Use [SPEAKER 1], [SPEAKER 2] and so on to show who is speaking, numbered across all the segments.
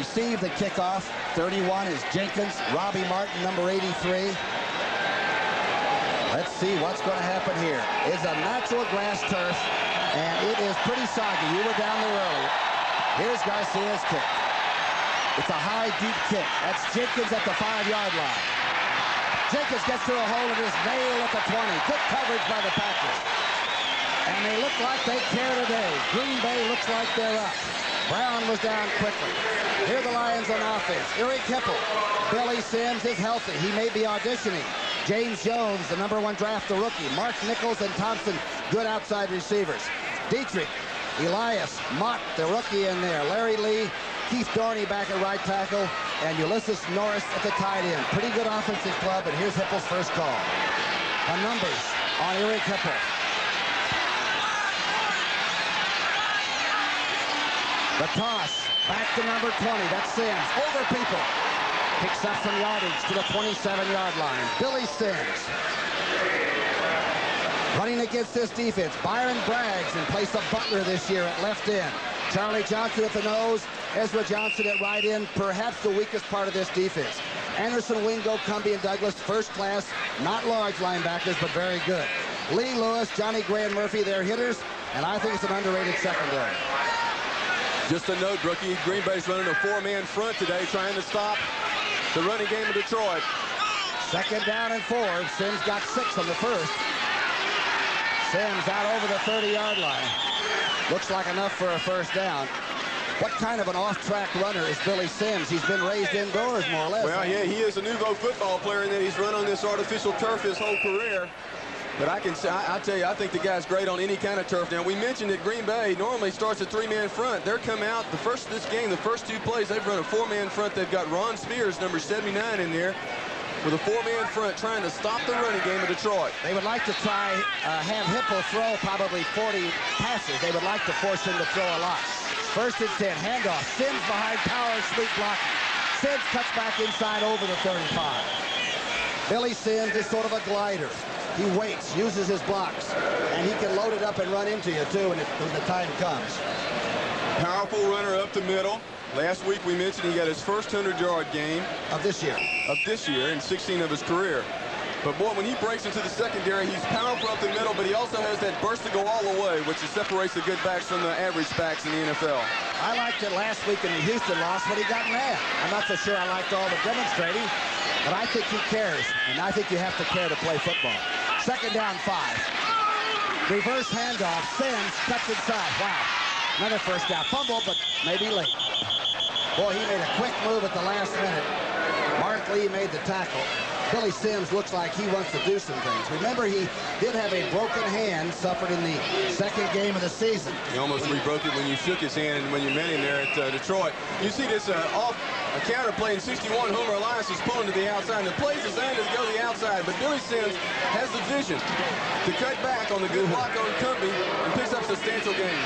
[SPEAKER 1] receive the kickoff. 31 is Jenkins. Robbie Martin, number 83. Let's see what's going to happen here. It's a natural grass turf, and it is pretty soggy. You were down there earlier. Here's Garcia's kick. It's a high, deep kick. That's Jenkins at the 5-yard line. Jenkins gets through a hole in his nail at the 20. Good coverage by the Packers. And they look like they care today. Green Bay looks like they're up. Brown was down quickly. Here are the Lions on offense. Eric Hipple. Billy Sims is healthy. He may be auditioning. James Jones, the #1 draft rookie. Mark Nichols and Thompson, good outside receivers. Dietrich, Elias, Mott, the rookie in there. Larry Lee, Keith Dorney back at right tackle, and Ulysses Norris at the tight end. Pretty good offensive club, and here's Hipple's first call. The numbers on Eric Hipple. The toss, back to number 20. That's Sims. Over people. Picks up some yardage to the 27-yard line. Billy Sims. Running against this defense, Byron Braggs in place of Butler this year at left end. Charlie Johnson at the nose, Ezra Johnson at right end, perhaps the weakest part of this defense. Anderson, Wingo, Cumbie, and Douglas, first class, not large linebackers, but very good. Lee Lewis, Johnny Gray, and Murphy, they're hitters, and I think it's an underrated secondary.
[SPEAKER 2] Just a note, Brookie, Green Bay's running a 4-man front today, trying to stop the running game of Detroit.
[SPEAKER 1] Second down and 4. Sims got 6 on the first. Sims out over the 30-yard line. Looks like enough for a first down. What kind of an off-track runner is Billy Sims? He's been raised indoors, more or less.
[SPEAKER 2] Well, yeah, he is a nouveau football player in that he's run on this artificial turf his whole career. But I tell you, I think the guy's great on any kind of turf. Now, we mentioned that Green Bay normally starts a 3-man front. They're come out, the first two plays, they've run a 4-man front. They've got Ron Spears, number 79, in there with a 4-man front trying to stop the running game of Detroit.
[SPEAKER 1] They would like to try, have Hipple throw probably 40 passes. They would like to force him to throw a lot. First and 10, handoff. Sims behind power, sweet blocking. Sims cuts back inside over the 35. Billy Sims is sort of a glider. He waits, uses his blocks, and he can load it up and run into you, too, when the time comes.
[SPEAKER 2] Powerful runner up the middle. Last week we mentioned he got his first 100-yard game.
[SPEAKER 1] Of this year.
[SPEAKER 2] And 16 of his career. But, boy, when he breaks into the secondary, he's powerful up the middle, but he also has that burst to go all the way, which separates the good backs from the average backs in the NFL.
[SPEAKER 1] I liked it last week in the Houston loss when he got mad. I'm not so sure I liked all the demonstrating, but I think he cares, and I think you have to care to play football. Second down, 5. Reverse handoff. Sims cuts inside. Wow. Another first down. Fumble, but maybe late. Boy, he made a quick move at the last minute. Mark Lee made the tackle. Billy Sims looks like he wants to do some things. Remember, he did have a broken hand suffered in the second game of the season.
[SPEAKER 2] He almost re-broke it when you shook his hand and when you met him there at Detroit. You see this off a counter play in 61. Homer Elias is pulling to the outside, and the play's designed to go to the outside, but Billy Sims has the vision to cut back on the good block on Cumbie and picks up substantial gain.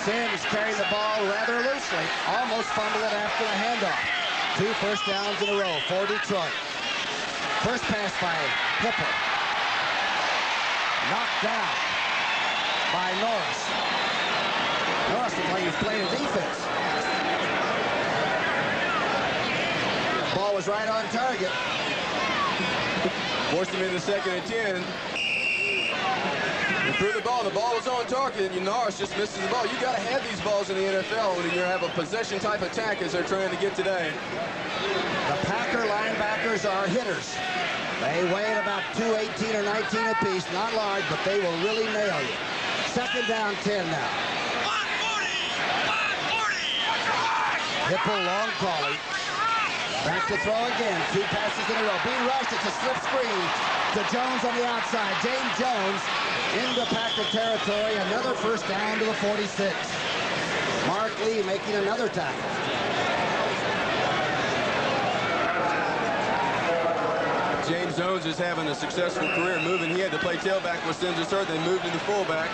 [SPEAKER 1] Sims carrying the ball rather loosely, almost fumbled it after the handoff. 2 first downs in a row for Detroit. First pass by Hipple. Knocked down by Norris. Norris looks like he's playing defense. Ball was right on target.
[SPEAKER 2] Forced him in the second and 10. And threw the ball was on target, and Norris just misses the ball. You got to have these balls in the NFL when you have a possession type attack as they're trying to get today.
[SPEAKER 1] The Packer linebackers are hitters. They weigh about 218 or 19 apiece. Not large, but they will really nail you. Second down, 10 now. Hipple long calling. Back to throw again. 2 passes in a row. Being rushed. It's a slip screen to Jones on the outside. James Jones into Packer territory. Another first down to the 46. Mark Lee making another tackle.
[SPEAKER 2] James Jones is having a successful career moving. He had to play tailback with Sims was hurt. They moved into fullback.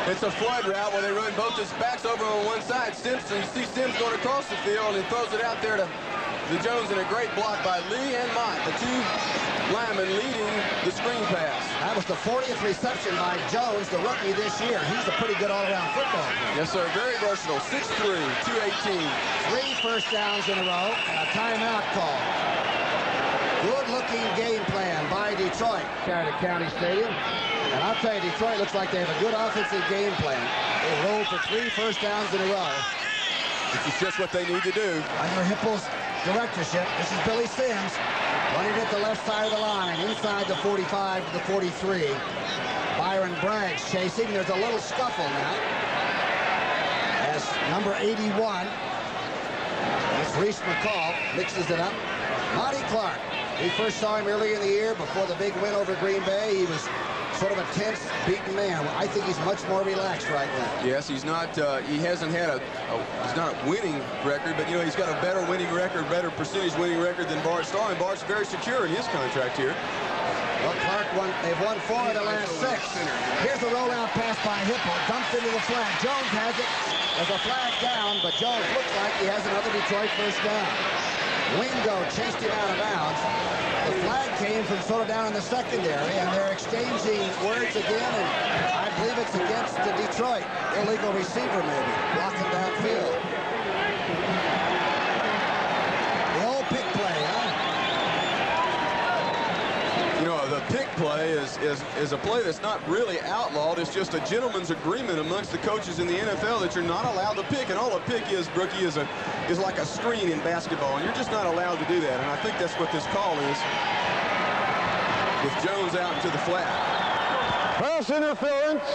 [SPEAKER 2] It's a flood route where they run both his backs over on one side. You see Sims going across the field and throws it out there to Jones, and a great block by Lee and Mott, the two linemen leading the screen pass.
[SPEAKER 1] That was the 40th reception by Jones, the rookie this year. He's a pretty good all-around football player.
[SPEAKER 2] Yes, sir. Very versatile. 6'3", 218.
[SPEAKER 1] 3 first downs in a row and a timeout call. Good-looking game plan by Detroit here at County Stadium. And I'll tell you, Detroit looks like they have a good offensive game plan. They rolled for 3 first downs in a row.
[SPEAKER 2] This is just what they need to do.
[SPEAKER 1] Under Hippel's directorship, this is Billy Sims running at the left side of the line, inside the 45 to the 43. Byron Bragg's chasing. There's a little scuffle now as number 81, that's Reese McCall, mixes it up. Monty Clark, we first saw him early in the year before the big win over Green Bay. He was sort of a tense, beaten man. I think he's much more relaxed right now.
[SPEAKER 2] Yes, he's not. He hasn't had he's not a winning record, but you know he's got a better winning record, better percentage winning record than Bart Starr, and Bart's very secure in his contract here.
[SPEAKER 1] Well, Clark they've won 4 of the last 6. Here's the rollout pass by Hippel, dumped into the flag. Jones has it. There's a flag down, but Jones looks like he has another Detroit first down. Wingo chased him out of bounds. The flag came from sort of down in the secondary, and they're exchanging words again, and I believe it's against the Detroit. Illegal receiver, maybe, blocking downfield. The old pick play, huh?
[SPEAKER 2] You know, the pick play is a play that's not really outlawed. It's just a gentleman's agreement amongst the coaches in the NFL that you're not allowed to pick, and all a pick is, Brookie, is like a screen in basketball, and you're just not allowed to do that. And I think that's what this call is, with Jones out into the flat.
[SPEAKER 3] Pass interference,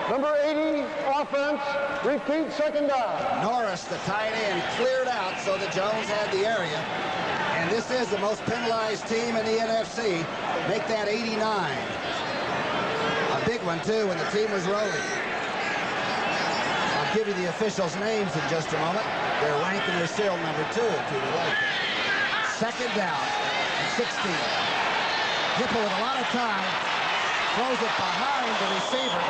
[SPEAKER 3] number 80, offense, repeat second down.
[SPEAKER 1] Norris, the tight end, cleared out so that Jones had the area. And this is the most penalized team in the NFC. Make that 89. A big one, too, when the team was rolling. I'll give you the officials' names in just a moment. They're ranked in their serial number 2 to the right. Second down, 16. Hippel with a lot of time. Throws it behind the receiver.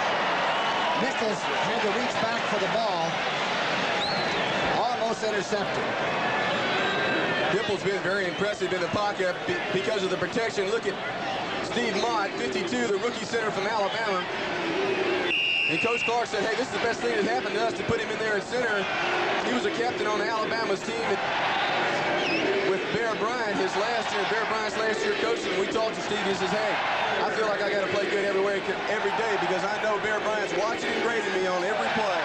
[SPEAKER 1] Nichols had to reach back for the ball. Almost intercepted.
[SPEAKER 2] Hippel's been very impressive in the pocket because of the protection. Look at Steve Mott, 52, the rookie center from Alabama. And Coach Clark said, hey, this is the best thing that happened to us to put him in there at center. He was a captain on Alabama's team with Bear Bryant, Bear Bryant's last year coaching. We talked to Steve, he says, hey, I feel like I got to play good every day because I know Bear Bryant's watching and grading me on every play.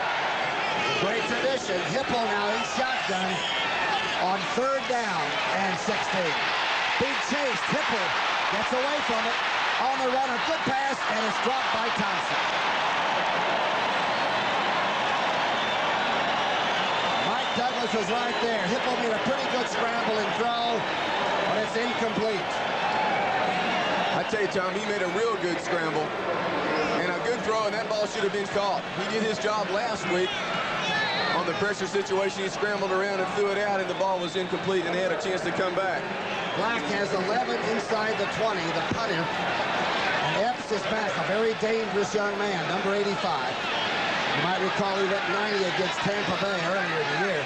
[SPEAKER 1] Great tradition. Hippel now in shotgun on 3rd down and 16. Big chase. Hippel gets away from it. On the run, a good pass, and it's dropped by Thompson. Mike Douglas was right there. Hippel made a pretty good scramble and throw, but it's incomplete.
[SPEAKER 2] I tell you, Tom, he made a real good scramble and a good throw, and that ball should have been caught. He did his job last week on the pressure situation. He scrambled around and threw it out, and the ball was incomplete, and they had a chance to come back.
[SPEAKER 1] Black has 11 inside the 20, the punter. And Epps is back, a very dangerous young man, number 85. You might recall he went 90 against Tampa Bay earlier in the year.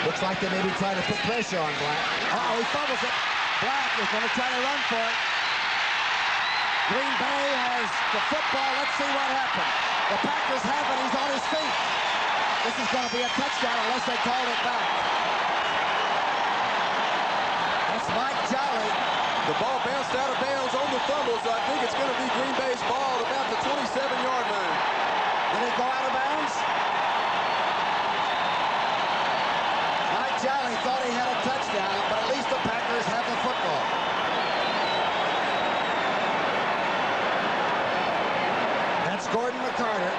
[SPEAKER 1] Looks like they may be trying to put pressure on Black. Uh-oh, he fumbles it. Black is going to try to run for it. Green Bay has the football. Let's see what happens. The Packers have it. He's on his feet. This is going to be a touchdown unless they call it back. That's Mike Jolly.
[SPEAKER 2] The ball bounced out of bounds on the fumble, so I think it's going to be Green Bay's ball at about the 27-yard line.
[SPEAKER 1] Did it go out of bounds? Mike Jolly thought he had a touchdown, but at least the Packers have the football. That's Gordon McCarter.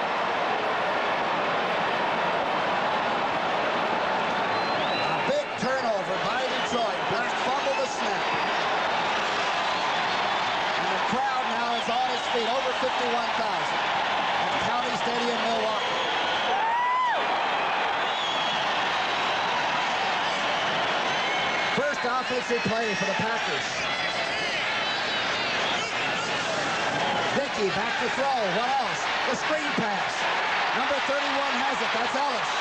[SPEAKER 1] A big turnover by Detroit. Black fumbled the snap. And the crowd now is on its feet, over 51,000 at County Stadium, Milwaukee. First offensive play for the Packers. Dickey back to throw. What else? The screen pass. Number 31 has it. That's Ellis.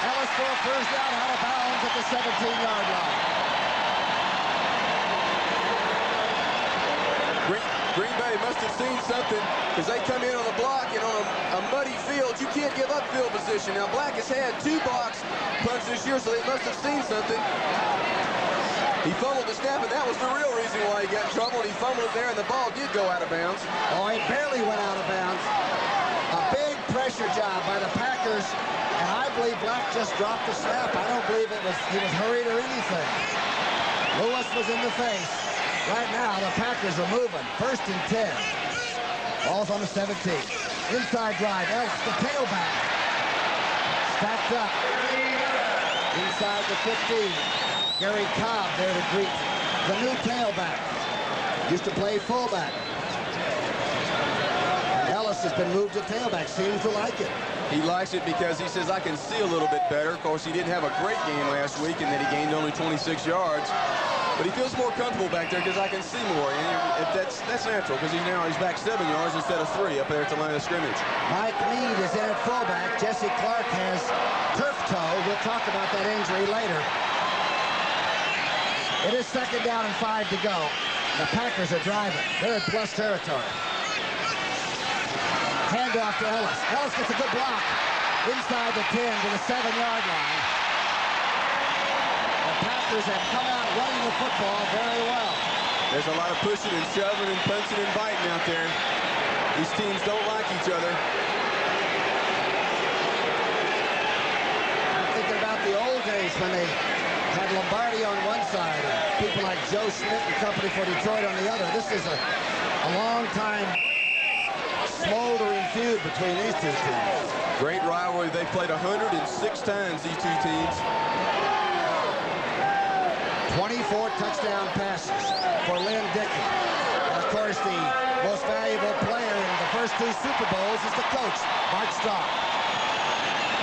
[SPEAKER 1] Ellis for a first down, out of bounds at the 17-yard line.
[SPEAKER 2] Green Bay must have seen something because they come in on the block, and on a muddy field, you can't give up field position. Now, Black has had 2 blocks punts this year, so they must have seen something. He fumbled the snap, and that was the real reason why he got in trouble. He fumbled it there, and the ball did go out of bounds.
[SPEAKER 1] Oh, it barely went out of bounds. A big pressure job by the Packers, and I believe Black just dropped the snap. I don't believe he was hurried or anything. Lewis was in the face. Right now, the Packers are moving. 1st and 10. Ball's on the 17. Inside drive. Ellis, the tailback. Stacked up. Inside the 15. Gary Cobb there to greet the new tailback. Used to play fullback. Ellis has been moved to tailback. Seems to like it.
[SPEAKER 2] He likes it because he says, I can see a little bit better. Of course, he didn't have a great game last week in that he gained only 26 yards. But he feels more comfortable back there because I can see more. And that's natural because he's back 7 yards instead of 3 up there at the line of scrimmage.
[SPEAKER 1] Mike Mead is in at fullback. Jesse Clark has turf toe. We'll talk about that injury later. It is 2nd down and 5 to go. The Packers are driving. They're in plus territory. Handoff to Ellis. Ellis gets a good block inside the 10 to the 7-yard line. The Packers have come out running the football very well.
[SPEAKER 2] There's a lot of pushing and shoving and punching and biting out there. These teams don't like each other.
[SPEAKER 1] I'm thinking about the old days when they had Lombardi on one side and people like Joe Schmidt and company for Detroit on the other. This is a long time smoldering feud between these 2 teams.
[SPEAKER 2] Great rivalry. They played 106 times, these 2 teams.
[SPEAKER 1] 24 touchdown passes for Lynn Dickey. And of course, the most valuable player in the first 2 Super Bowls is the coach, Mark Starr.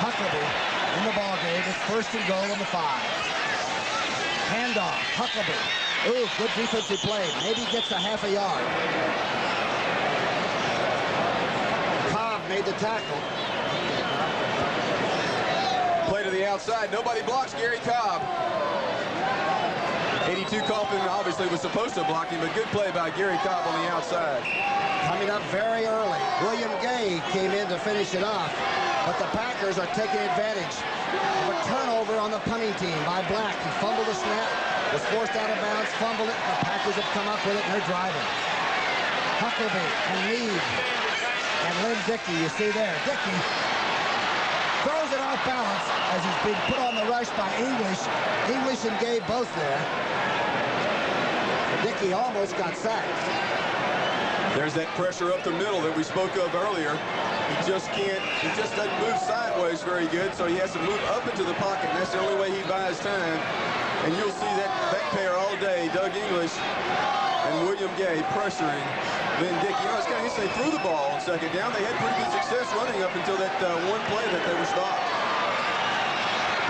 [SPEAKER 1] Huckabee in the ballgame. It's 1st and goal on the 5. Handoff, Huckabee. Ooh, good defensive play. Maybe he gets a half a yard. Cobb made the tackle.
[SPEAKER 2] Play to the outside. Nobody blocks Gary Cobb. 82 Kaufman obviously was supposed to block him, but good play by Gary Cobb on the outside.
[SPEAKER 1] Coming up very early. William Gay came in to finish it off, but the Packers are taking advantage of a turnover on the punting team by Black. He fumbled the snap, was forced out of bounds, fumbled it. The Packers have come up with it, and they're driving. Huckabee and Meade and Lynn Dickey, you see there. Dickey throws it off balance as he's being put on the rush by English. English and Gay both there. Dickey almost got sacked.
[SPEAKER 2] There's that pressure up the middle that we spoke of earlier. He just doesn't move sideways very good, so he has to move up into the pocket, and that's the only way he buys time. And you'll see that pair all day, Doug English and William Gay pressuring Lynn Dickey. You know, it's kind of interesting. They threw the ball on 2nd down. They had pretty good success running up until that one play that they were stopped.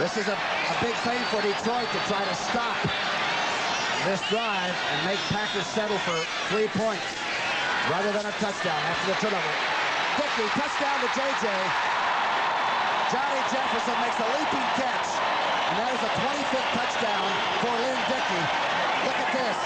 [SPEAKER 1] This is a big thing for Detroit to try to stop this drive and make Packers settle for 3 points rather than a touchdown after the turnover. Dickey, touchdown to J.J. Johnny Jefferson makes a leaping catch, and that is a 25th touchdown for Lynn Dickey. Look at this.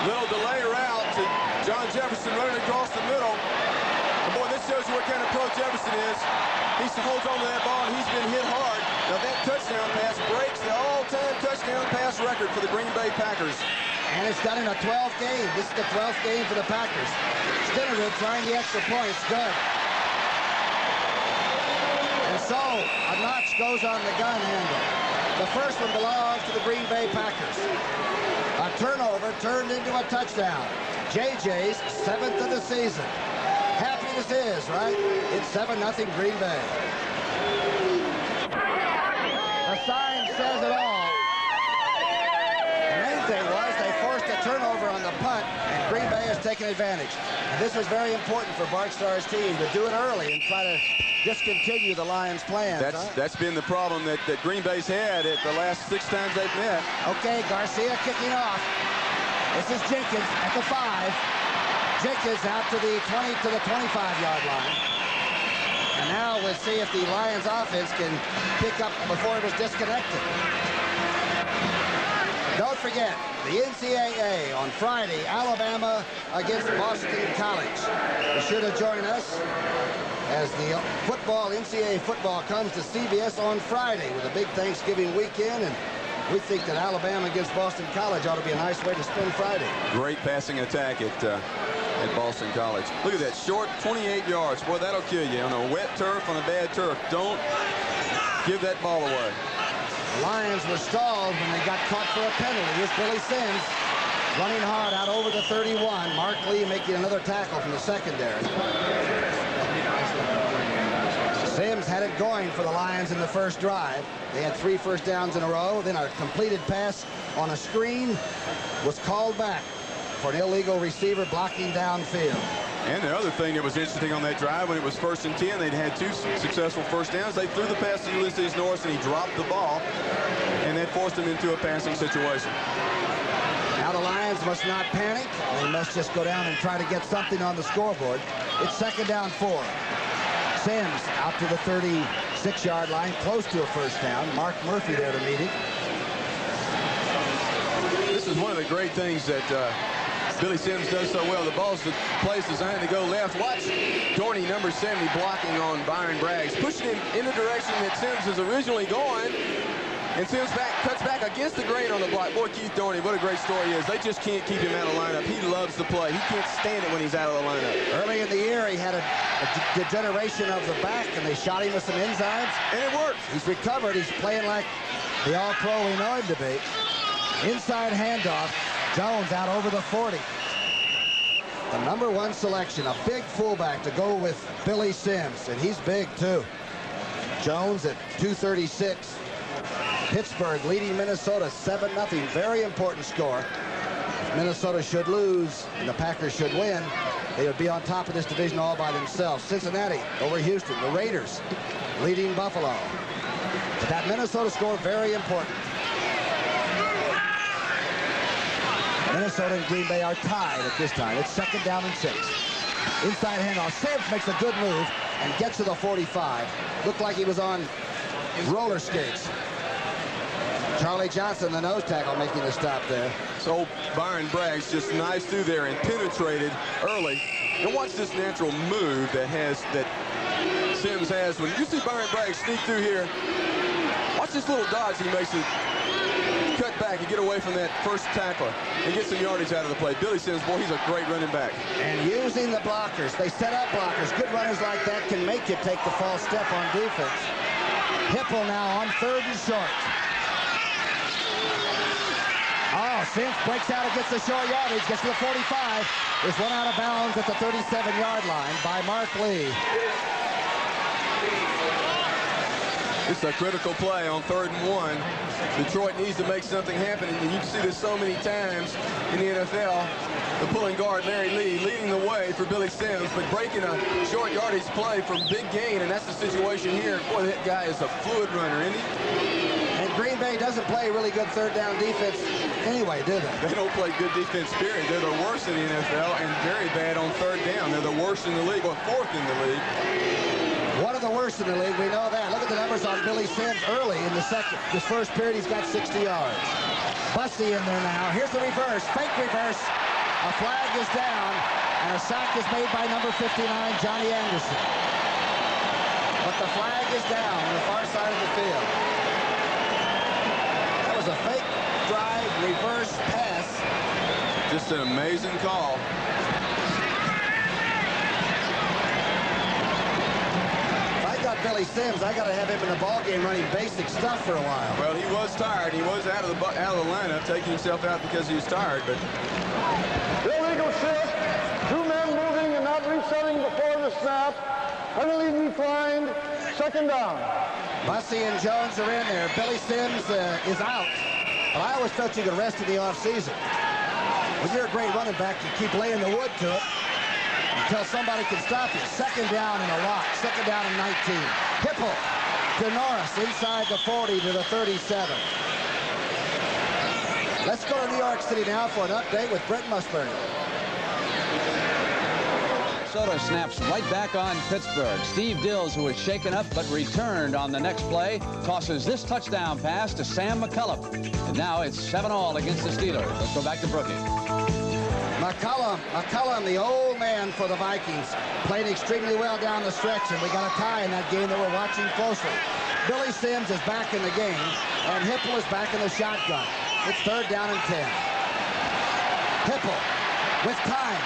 [SPEAKER 2] Little delay route to John Jefferson running across the middle. And boy, this shows you what kind of pro Jefferson is. He holds on to that ball, and he's been hit hard. Now that touchdown pass breaks the all-time touchdown pass record for the Green Bay Packers.
[SPEAKER 1] And it's done in a 12th game. This is the 12th game for the Packers. Stinnerud trying the extra points. Good. And so, a notch goes on the gun handle. The first one belongs to the Green Bay Packers. A turnover turned into a touchdown. JJ's 7th of the season. Happiness is, right? It's 7-0 Green Bay. The sign says it all. The main thing was they forced a turnover on the punt, and Green Bay has taken advantage. And this was very important for Bart Starr's team to do it early and try to discontinue the Lions' plans.
[SPEAKER 2] That's been the problem that Green Bay's had at the last 6 times they've met.
[SPEAKER 1] Okay, Garcia kicking off. This is Jenkins at the 5. Jenkins out to the 20 to the 25-yard line. And now we'll see if the Lions offense can pick up before it was disconnected. Don't forget, the NCAA on Friday, Alabama against Boston College. Be sure to join us as the NCAA football comes to CBS on Friday with a big Thanksgiving weekend. And we think that Alabama against Boston College ought to be a nice way to spend Friday.
[SPEAKER 2] Great passing attack at Boston College. Look at that, short 28 yards. Boy, that'll kill you on a wet turf, on a bad turf. Don't give that ball away.
[SPEAKER 1] The Lions were stalled when they got caught for a penalty. Here's Billy Sims running hard out over the 31. Mark Lee making another tackle from the secondary. Sims had it going for the Lions in the first drive. They had 3 first downs in a row. Then a completed pass on a screen was called back for an illegal receiver blocking downfield.
[SPEAKER 2] And the other thing that was interesting on that drive, when it was 1st and 10, they'd had 2 successful first downs. They threw the pass to Ulysses Norris, and he dropped the ball, and that forced him into a passing situation.
[SPEAKER 1] Now the Lions must not panic. They must just go down and try to get something on the scoreboard. It's 2nd down 4. Sims out to the 36-yard line, close to a first down. Mark Murphy there to meet him.
[SPEAKER 2] This is one of the great things that Billy Sims does so well. The play's designed to go left. Watch Dorney, number 70, blocking on Byron Braggs, pushing him in the direction that Sims is originally going. And Sims cuts back against the grain on the block. Boy, Keith Dorney, what a great story he is. They just can't keep him out of lineup. He loves to play. He can't stand it when he's out of the lineup.
[SPEAKER 1] Early in the year, he had a degeneration of the back, and they shot him with some enzymes.
[SPEAKER 2] And it worked.
[SPEAKER 1] He's recovered. He's playing like the all-pro we know him to be. Inside handoff. Jones out over the 40. The number 1 selection, a big fullback to go with Billy Sims, and he's big too. Jones at 236. Pittsburgh leading Minnesota 7-0. Very important score. If Minnesota should lose and the Packers should win, they would be on top of this division all by themselves. Cincinnati over Houston. The Raiders leading Buffalo. But that Minnesota score, very important. Minnesota and Green Bay are tied at this time. It's 2nd down and 6. Inside handoff. Sims makes a good move and gets to the 45. Looked like he was on roller skates. Charlie Johnson, the nose tackle, making the stop there.
[SPEAKER 2] So Byron Braggs just knifes through there and penetrated early. And watch this natural move that Sims has. When you see Byron Braggs sneak through here, watch this little dodge he makes it. Cut back and get away from that first tackler and get some yardage out of the play. Billy Sims, boy, he's a great running back.
[SPEAKER 1] And using the blockers. They set up blockers. Good runners like that can make you take the false step on defense. Hipple now on 3rd and short. Oh, Sims breaks out and gets the short yardage. Gets to the 45. Is run out of bounds at the 37-yard line by Mark Lee.
[SPEAKER 2] It's a critical play on 3rd and 1. Detroit needs to make something happen, and you can see this so many times in the NFL. The pulling guard, Larry Lee, leading the way for Billy Sims, but breaking a short yardage play from big gain, and that's the situation here. Boy, that guy is a fluid runner, isn't he?
[SPEAKER 1] And Green Bay doesn't play really good 3rd down defense anyway, do they?
[SPEAKER 2] They don't play good defense, period. They're the worst in the NFL and very bad on 3rd down. They're the worst in the league, or 4th in the league.
[SPEAKER 1] One of the worst in the league, we know that. Look at the numbers on Billy Sims early in the this first period. He's got 60 yards. Bussey in there now. Here's the reverse, fake reverse. A flag is down, and a sack is made by number 59, Johnny Anderson. But the flag is down on the far side of the field. That was a fake drive, reverse pass.
[SPEAKER 2] Just an amazing call.
[SPEAKER 1] Billy Sims, I got to have him in the ball game running basic stuff for a while.
[SPEAKER 2] Well, he was tired. He was out of the lineup, taking himself out because he was tired. But
[SPEAKER 3] illegal shift. 2 men moving and not resetting before the snap. Penalty declined. 2nd down.
[SPEAKER 1] Bussey and Jones are in there. Billy Sims is out. But I always felt you could rest in the offseason. When you're a great running back, you keep laying the wood to it. until somebody can stop you. Second down and a lot. Second down and 19. Hipple to Norris inside the 40 to the 37. Let's go to New York City now for an update with Brent Musburger.
[SPEAKER 4] Minnesota snaps right back on Pittsburgh. Steve Dills, who was shaken up but returned on the next play, tosses this touchdown pass to Sam McCullum. And now it's 7-all against the Steelers. Let's go back to Brookie.
[SPEAKER 1] McCullum, the old man for the Vikings, played extremely well down the stretch, and we got a tie in that game that we're watching closely. Billy Sims is back in the game, and Hipple is back in the shotgun. It's third down and 10. Hipple with time.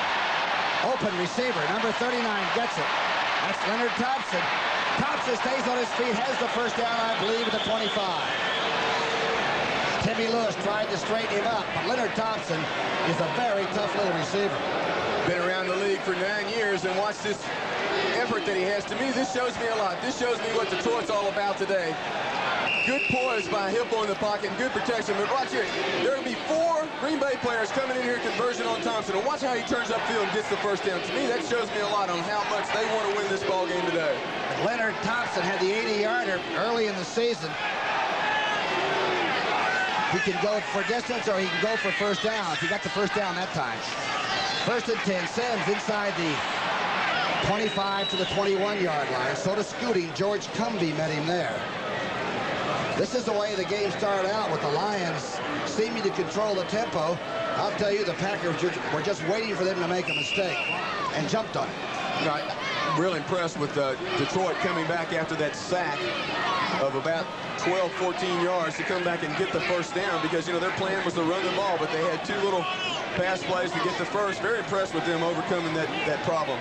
[SPEAKER 1] Open receiver, number 39 gets it. That's Leonard Thompson. Thompson stays on his feet, has the first down, I believe, at the 25. Timmy Lewis tried to straighten him up, but Leonard Thompson is a very tough little receiver.
[SPEAKER 2] Been around the league for 9 years, and watch this effort that he has. To me, this shows me a lot. This shows me what Detroit's all about today. Good poise by Hipple in the pocket, and good protection. But watch here. There will be 4 Green Bay players coming in here, conversion on Thompson. And watch how he turns upfield and gets the first down. To me, that shows me a lot on how much they want to win this ball game today.
[SPEAKER 1] Leonard Thompson had the 80-yarder early in the season. He can go for distance or he can go for first down. He got the first down that time. First and 10. Sims inside the 25 to the 21-yard line. So to Scooting. George Cumbie met him there. This is the way the game started out, with the Lions seeming to control the tempo. I'll tell you, the Packers were just waiting for them to make a mistake and jumped on it.
[SPEAKER 2] I'm real impressed with Detroit coming back after that sack of about 12, 14 yards to come back and get the first down, because, you know, their plan was to run the ball, but they had 2 little pass plays to get the first. Very impressed with them overcoming that problem.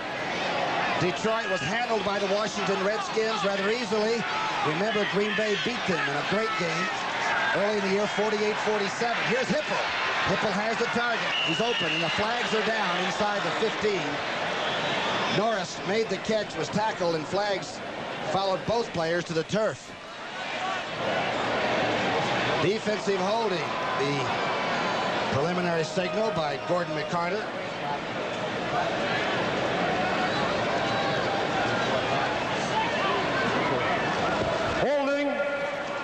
[SPEAKER 1] Detroit was handled by the Washington Redskins rather easily. Remember, Green Bay beat them in a great game early in the year, 48-47. Here's Hipple. Hipple has the target. He's open, and the flags are down inside the 15. Norris made the catch, was tackled, and flags followed both players to the turf. Defensive holding. The preliminary signal by Gordon McCarter.
[SPEAKER 3] Holding,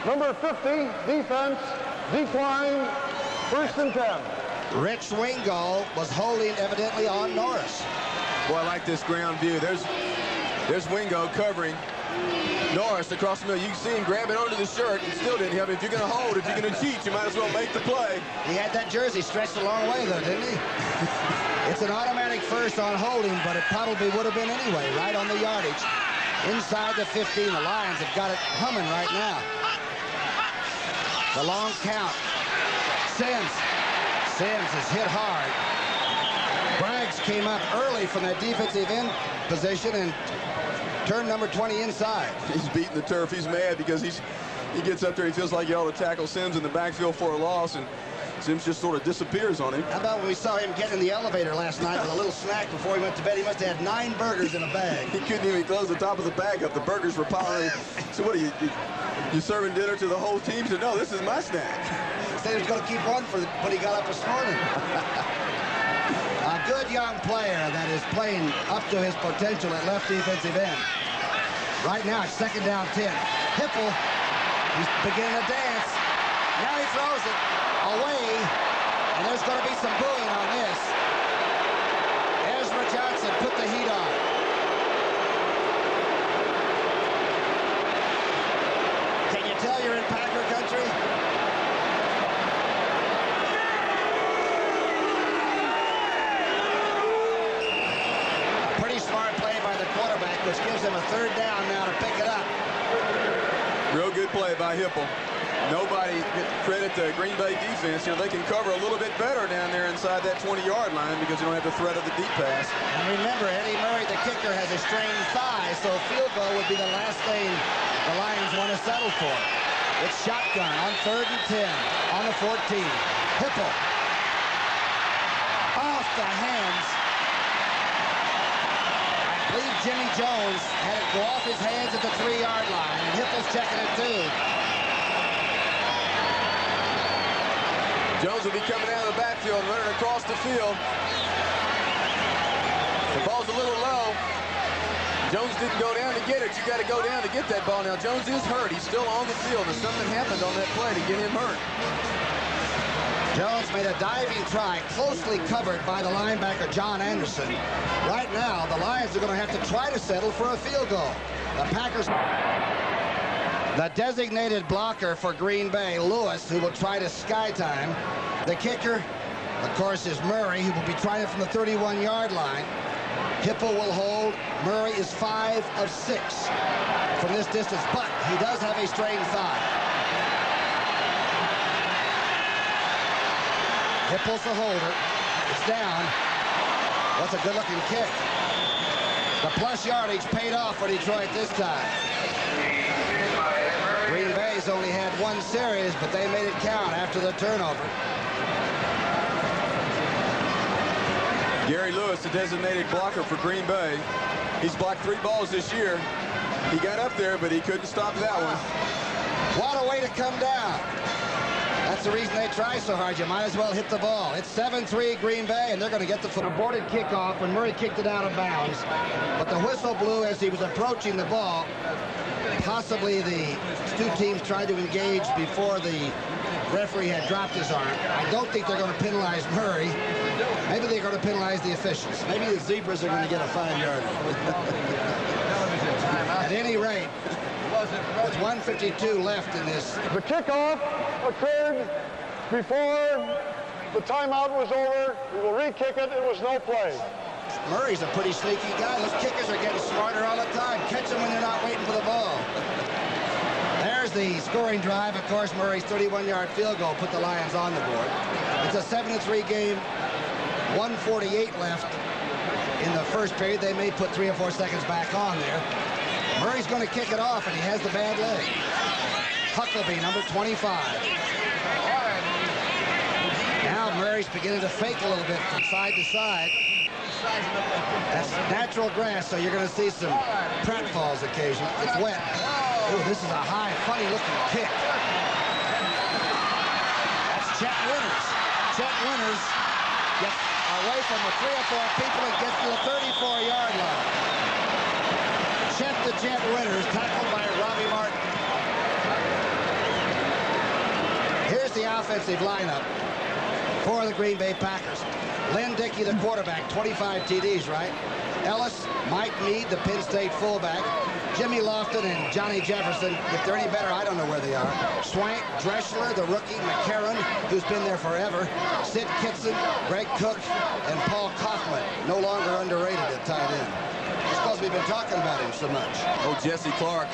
[SPEAKER 3] number 50, defense, decline, first and 10.
[SPEAKER 1] Rich Wingo was holding evidently on Norris.
[SPEAKER 2] Boy, I like this ground view. There's Wingo covering Norris across the middle. You can see him grabbing onto the shirt and still didn't help him. If you're going to hold, if you're going to cheat, you might as well make the play.
[SPEAKER 1] He had that jersey stretched a long way, though, didn't he? It's an automatic first on holding, but it probably would have been anyway, right on the yardage. Inside the 15, the Lions have got it humming right now. The long count. Sims is hit hard. Braggs came up early from that defensive end position and turned number 20 inside.
[SPEAKER 2] He's beating the turf. He's mad because he gets up there. He feels like he ought to tackle Sims in the backfield for a loss, and Sims just sort of disappears on him.
[SPEAKER 1] How about when we saw him get in the elevator last night with a little snack before he went to bed? He must have had 9 burgers in a bag.
[SPEAKER 2] He couldn't even close the top of the bag up. The burgers were piling. So what are you serving dinner to the whole team? So no, this is my snack.
[SPEAKER 1] He said he was going to keep one for when he got up this morning. A good young player that is playing up to his potential at left defensive end. Right now, it's second down 10. Hipple, he's beginning to dance. Now he throws it away, and there's going to be some booing on this. Ezra Johnson put the heat on. Can you tell you're in Packer country? Pretty smart play by the quarterback, which gives him a third down now to pick it up.
[SPEAKER 2] Real good play by Hipple. Nobody credit the Green Bay defense. You know, they can cover a little bit better down there inside that 20-yard line because you don't have the threat of the deep pass.
[SPEAKER 1] And remember, Eddie Murray, the kicker, has a strained thigh, so a field goal would be the last thing the Lions want to settle for. It's shotgun on third and 10 on the 14. Hipple off the hands. I believe Jimmy Jones had it go off his hands at the 3-yard line, and Hipple's checking it too.
[SPEAKER 2] Jones will be coming out of the backfield, running across the field. The ball ball's a little low. Jones didn't go down to get it. You got to go down to get that ball. Now, Jones is hurt. He's still on the field, and something happened on that play to get him hurt.
[SPEAKER 1] Jones made a diving try, closely covered by the linebacker, John Anderson. Right now, the Lions are going to have to try to settle for a field goal. The Packers... The designated blocker for Green Bay, Lewis, who will try to sky time. The kicker, of course, is Murray, who will be trying it from the 31-yard line. Hipple will hold. Murray is 5 of 6 from this distance, but he does have a strained thigh. Hipple's the holder. It's down. That's a good-looking kick. The plus yardage paid off for Detroit this time. Green Bay's only had one series, but they made it count after the turnover.
[SPEAKER 2] Gary Lewis, the designated blocker for Green Bay. He's blocked 3 balls this year. He got up there, but he couldn't stop that one.
[SPEAKER 1] What a way to come down. That's the reason they try so hard. You might as well hit the ball. It's 7-3 Green Bay, and they're going to get the aborted kickoff when Murray kicked it out of bounds. But the whistle blew as he was approaching the ball. Possibly the two teams tried to engage before the referee had dropped his arm. I don't think they're going to penalize Murray. Maybe they're going to penalize the officials. Maybe the Zebras are going to get a 5-yard. At any rate, with 1:52 left in this.
[SPEAKER 3] The kickoff occurred before the timeout was over. We will re-kick it. It was no play.
[SPEAKER 1] Murray's a pretty sneaky guy. Those kickers are getting smarter all the time. Catch them when they're not waiting for the ball. There's the scoring drive. Of course, Murray's 31-yard field goal put the Lions on the board. It's a 7-3 game. 1:48 left in the first period. They may put 3 or 4 seconds back on there. Murray's going to kick it off, and he has the bad leg. Huckabee, number 25. Now Murray's beginning to fake a little bit from side to side. That's natural grass, so you're going to see some pratfalls occasionally. It's wet. Ooh, this is a high, funny-looking kick. That's Chet Winters. Chet Winters gets away from the 3 or 4 people and gets to the 34-yard line. Chet the Jet Winters, tackled by Robbie Martin. Here's the offensive lineup for the Green Bay Packers. Len Dickey, the quarterback, 25 TDs, right? Ellis, Mike Meade, the Penn State fullback. Jimmy Lofton and Johnny Jefferson. If they're any better, I don't know where they are. Swank, Dreschler, the rookie, McCarron, who's been there forever. Sid Kitson, Greg Cook, and Paul Kaufman, no longer underrated at tight end. It's because we've been talking about him so much.
[SPEAKER 2] Oh, Jesse Clark,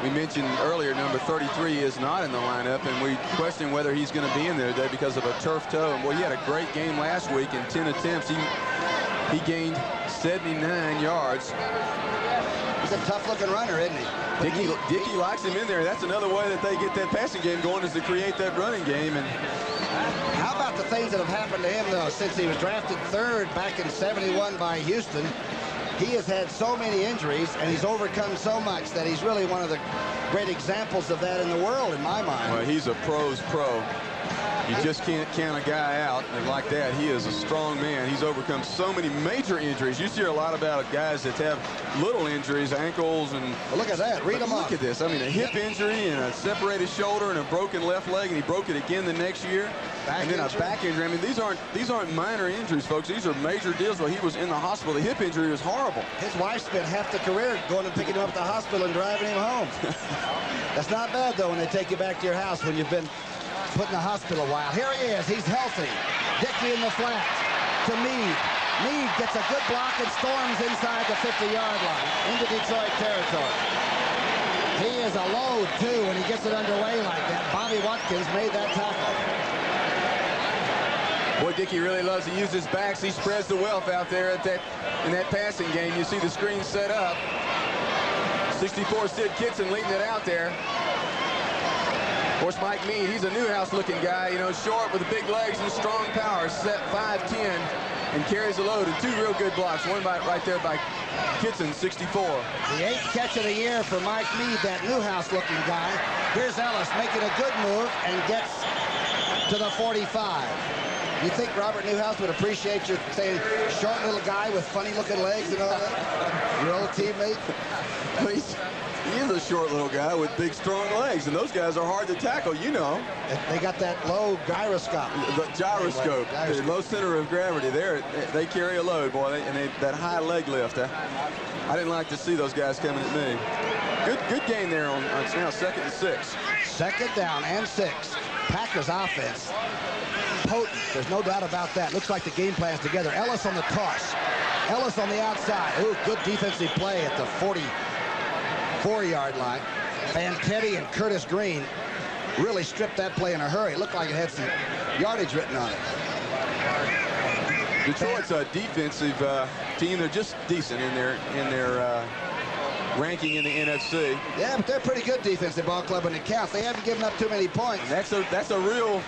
[SPEAKER 2] we mentioned earlier, number 33 is not in the lineup, and we question whether he's going to be in there today because of a turf toe. And boy, he had a great game last week in 10 attempts. He gained 79 yards.
[SPEAKER 1] He's a tough-looking runner, isn't he?
[SPEAKER 2] Dickey likes him in there. That's another way that they get that passing game going, is to create that running game. And
[SPEAKER 1] how about the things that have happened to him, though, since he was drafted 3rd back in '71 by Houston? He has had so many injuries, and he's overcome so much that he's really one of the great examples of that in the world, in my mind.
[SPEAKER 2] Well, he's a pro's pro. You just can't count a guy out like that. He is a strong man. He's overcome so many major injuries. You hear a lot about guys that have little injuries, ankles, and...
[SPEAKER 1] Well, look at that. Read them off.
[SPEAKER 2] Look at this. I mean, a hip injury and a separated shoulder and a broken left leg, and he broke it again the next year. And then a back injury. I mean, these aren't minor injuries, folks. These are major deals where he was in the hospital. The hip injury was horrible.
[SPEAKER 1] His wife spent half the career going and picking him up at the hospital and driving him home. That's not bad, though, when they take you back to your house when you've been put in the hospital a while. Here he is. He's healthy. Dickey in the flat to Meade. Meade gets a good block and storms inside the 50-yard line into Detroit territory. He is a load, too, when he gets it underway like that. Bobby Watkins made that tackle.
[SPEAKER 2] Boy, Dickey really loves to use his backs. He spreads the wealth out there in that passing game. You see the screen set up. 64 Sid Kitson leading it out there. Of course, Mike Meade, he's a Newhouse-looking guy, you know, short with the big legs and strong power, set 5'10", and carries a load. And 2 real good blocks. One right there by Kitson, 64.
[SPEAKER 1] The 8th catch of the year for Mike Meade, that Newhouse-looking guy. Here's Ellis making a good move and gets to the 45. You think Robert Newhouse would appreciate your, say, short little guy with funny-looking legs and all that? Your old teammate?
[SPEAKER 2] He is a short little guy with big, strong legs, and those guys are hard to tackle, you know.
[SPEAKER 1] They got that low gyroscope.
[SPEAKER 2] The gyroscope, the low center of gravity. They carry a load, boy, and that high leg lift. I didn't like to see those guys coming at me. Good game there on it's now 2nd and 6.
[SPEAKER 1] 2nd down and 6. Packers offense potent. There's no doubt about that. Looks like the game plan's together. Ellis on the toss. Ellis on the outside. Ooh, good defensive play at the 44-yard line. Van Teddy and Curtis Green really stripped that play in a hurry. It looked like it had some yardage written on it.
[SPEAKER 2] Detroit's a defensive team. They're just decent in their ranking in the NFC.
[SPEAKER 1] Yeah, but they're a pretty good defensive ball club when it counts. They haven't given up too many points.
[SPEAKER 2] That's a real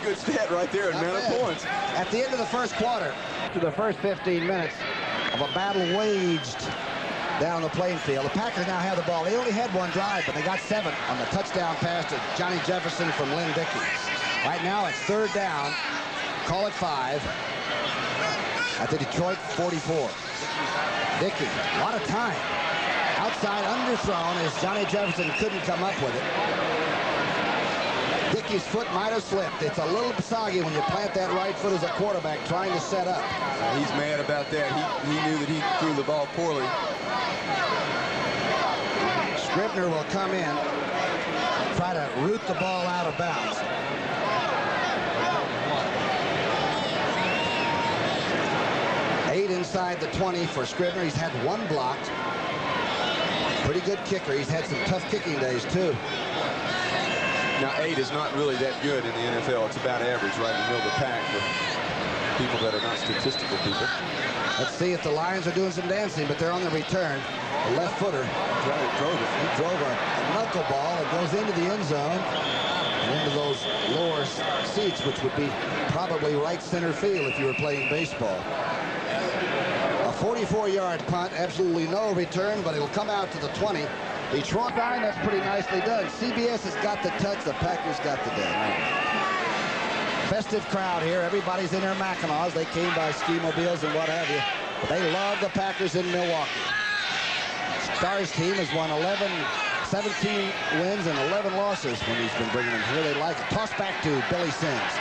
[SPEAKER 2] good stat right there, amount of points.
[SPEAKER 1] At the end of the first quarter, to the first 15 minutes of a battle waged down the playing field, the Packers now have the ball. They only had one drive, but they got 7 on the touchdown pass to Johnny Jefferson from Lynn Dickey. Right now it's 3rd down. Call it 5 at the Detroit 44. Dickey, a lot of time. Outside underthrown as Johnny Jefferson couldn't come up with it. Dickey's foot might have slipped. It's a little soggy when you plant that right foot as a quarterback trying to set up.
[SPEAKER 2] He's mad about that. He knew that he threw the ball poorly.
[SPEAKER 1] Scribner will come in, try to root the ball out of bounds. Eight inside the 20 for Scribner. He's had 1 blocked. Pretty good kicker. He's had some tough kicking days, too.
[SPEAKER 2] Now, 8 is not really that good in the NFL. It's about average right in the middle of the pack for people that are not statistical people.
[SPEAKER 1] Let's see if the Lions are doing some dancing, but they're on the return. The left footer drove it. He drove a knuckleball. It goes into the end zone and into those lower seats, which would be probably right center field if you were playing baseball. A 44-yard punt, absolutely no return, but it'll come out to the 20. Detroit line, that's pretty nicely done. CBS has got the touch, the Packers got the day. Festive crowd here. Everybody's in their Mackinaws. They came by ski mobiles and what have you. But they love the Packers in Milwaukee. Stars team has won 17 wins and 11 losses when he's been bringing them here. They like it. Toss back to Billy Sims.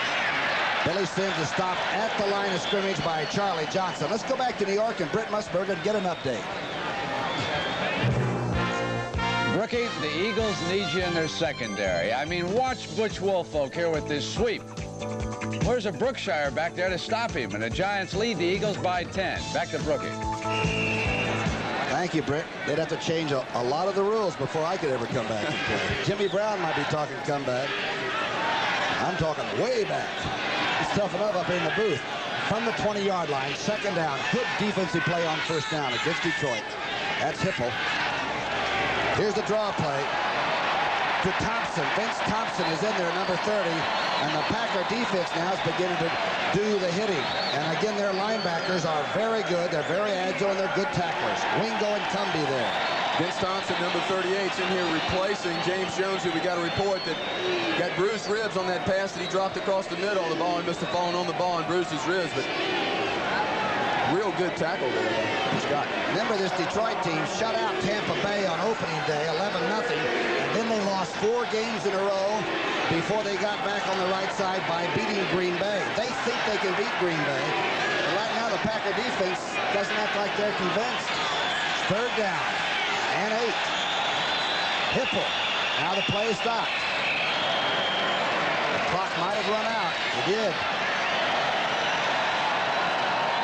[SPEAKER 1] Billy Sims is stopped at the line of scrimmage by Charlie Johnson. Let's go back to New York and Britt Musburger and get an update.
[SPEAKER 4] Rookie, the Eagles need you in their secondary. I mean, watch Butch Woolfolk here with this sweep. Where's a Brookshire back there to stop him? And the Giants lead the Eagles by 10. Back to Brookie.
[SPEAKER 1] Thank you, Britt. They'd have to change a lot of the rules before I could ever come back and play. Jimmy Brown might be talking comeback. I'm talking way back. It's tough enough up in the booth. From the 20-yard line, 2nd down. Good defensive play on 1st down against Detroit. That's Hipple. Here's the draw play to Thompson. Vince Thompson is in there, number 30. And the Packer defense now is beginning to do the hitting. And again, their linebackers are very good. They're very agile, and they're good tacklers. Wingo and Cumby there.
[SPEAKER 2] Vince Thompson, number 38, is in here replacing James Jones, who we got a report that got bruised ribs on that pass that he dropped across the middle. The ball, he must have fallen on the ball and bruised his ribs, but real good tackle there. Scott.
[SPEAKER 1] Remember, this Detroit team shut out Tampa Bay on opening day, 11-0, and then they lost 4 games in a row before they got back on the right side by beating Green Bay. They think they can beat Green Bay, but right now the Packer defense doesn't act like they're convinced. 3rd down and 8. Hipple. Now the play is stopped. The clock might have run out. It did.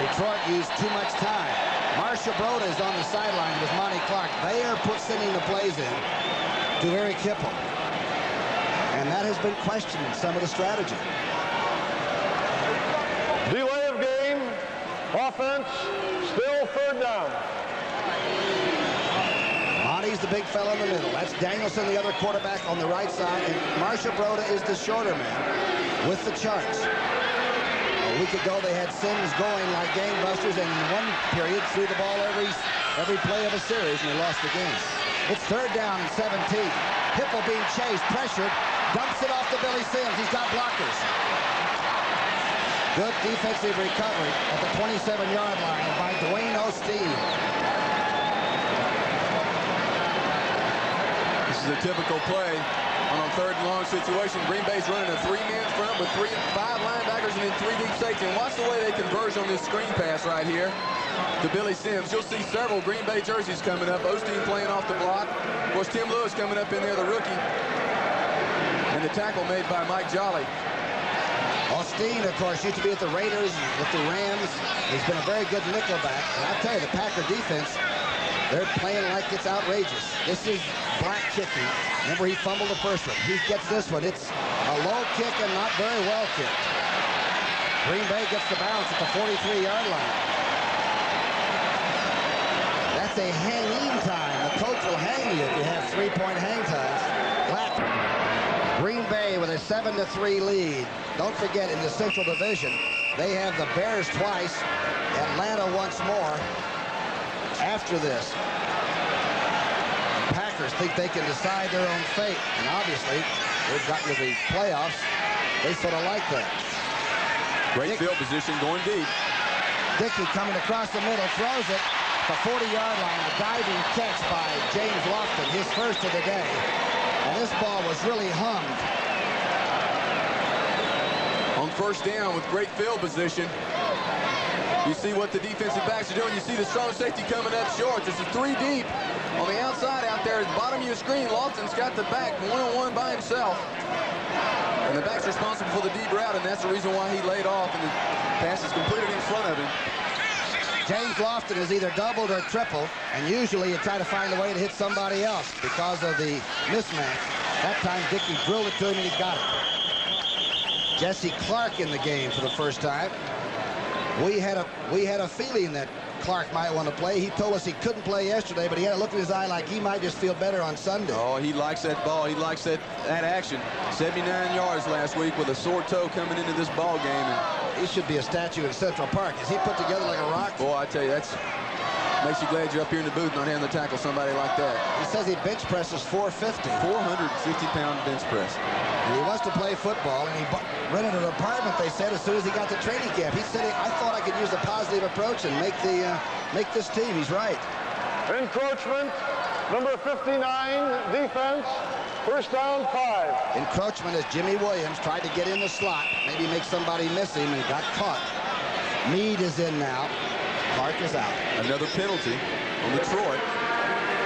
[SPEAKER 1] Detroit used too much time. Marcia Broda is on the sideline with Monty Clark. They are sending the plays in to Eric Hipple. And that has been questioned in some of the strategy.
[SPEAKER 3] Delay of game, offense, still 3rd down.
[SPEAKER 1] Monty's the big fella in the middle. That's Danielson, the other quarterback on the right side. And Marcia Broda is the shorter man with the charts. A week ago, they had Sims going like gangbusters, and in one period threw the ball every play of a series, and they lost the game. It's 3rd down and 17. Hipple being chased, pressured, dumps it off to Billy Sims. He's got blockers. Good defensive recovery at the 27-yard line by Dwayne O'Steen.
[SPEAKER 2] This is a typical play on a 3rd and long situation. Green Bay's running a 3-man front with 5 linebackers and then 3 deep safety. And watch the way they converge on this screen pass right here to Billy Sims. You'll see several Green Bay jerseys coming up. Osteen playing off the block. Of course, Tim Lewis coming up in there, the rookie. And the tackle made by Mike Jolly.
[SPEAKER 1] Osteen, of course, used to be at the Raiders, with the Rams. He's been a very good nickelback. And I tell you, the Packer defense, they're playing like it's outrageous. This is Black kicking. Remember, he fumbled the first one. He gets this one. It's a low kick and not very well kicked. Green Bay gets the bounce at the 43-yard line. That's a hang-in time. The coach will hang you if you have 3-point hang times. Black. Green Bay with a 7-3 lead. Don't forget, in the Central Division, they have the Bears twice, Atlanta once more. After this, Packers think they can decide their own fate, and obviously they've gotten to the playoffs. They sort of like that.
[SPEAKER 2] Great field position going deep.
[SPEAKER 1] Dickey coming across the middle, throws it the 40-yard line. A diving catch by James Lofton, his first of the day. And this ball was really hummed.
[SPEAKER 2] On 1st down with great field position. You see what the defensive backs are doing. You see the strong safety coming up short. This is 3 deep. On the outside out there at the bottom of your screen, Lofton's got the back one-on-one by himself. And the back's responsible for the deep route, and that's the reason why he laid off, and the pass is completed in front of him.
[SPEAKER 1] James Lofton is either doubled or tripled, and usually you try to find a way to hit somebody else because of the mismatch. That time Dickey drilled it to him and he got it. Jesse Clark in the game for the first time. We had a feeling that Clark might want to play. He told us he couldn't play yesterday, but he had a look in his eye like he might just feel better on Sunday.
[SPEAKER 2] Oh, he likes that ball. He likes that action. 79 yards last week with a sore toe coming into this ball game. And
[SPEAKER 1] he should be a statue in Central Park. Is he put together like a rock?
[SPEAKER 2] Boy, I tell you, that's makes you glad you're up here in the booth not having to tackle somebody like that.
[SPEAKER 1] He says he bench presses 450.
[SPEAKER 2] 450-pound bench press.
[SPEAKER 1] And he wants to play football, and he rented an apartment, they said, as soon as he got to training camp. He said, I thought I could use a positive approach and make this team. He's right.
[SPEAKER 3] Encroachment, number 59, defense, 1st down, 5.
[SPEAKER 1] Encroachment as Jimmy Williams tried to get in the slot, maybe make somebody miss him, and got caught. Meade is in now. Clark is out.
[SPEAKER 2] Another penalty on Detroit.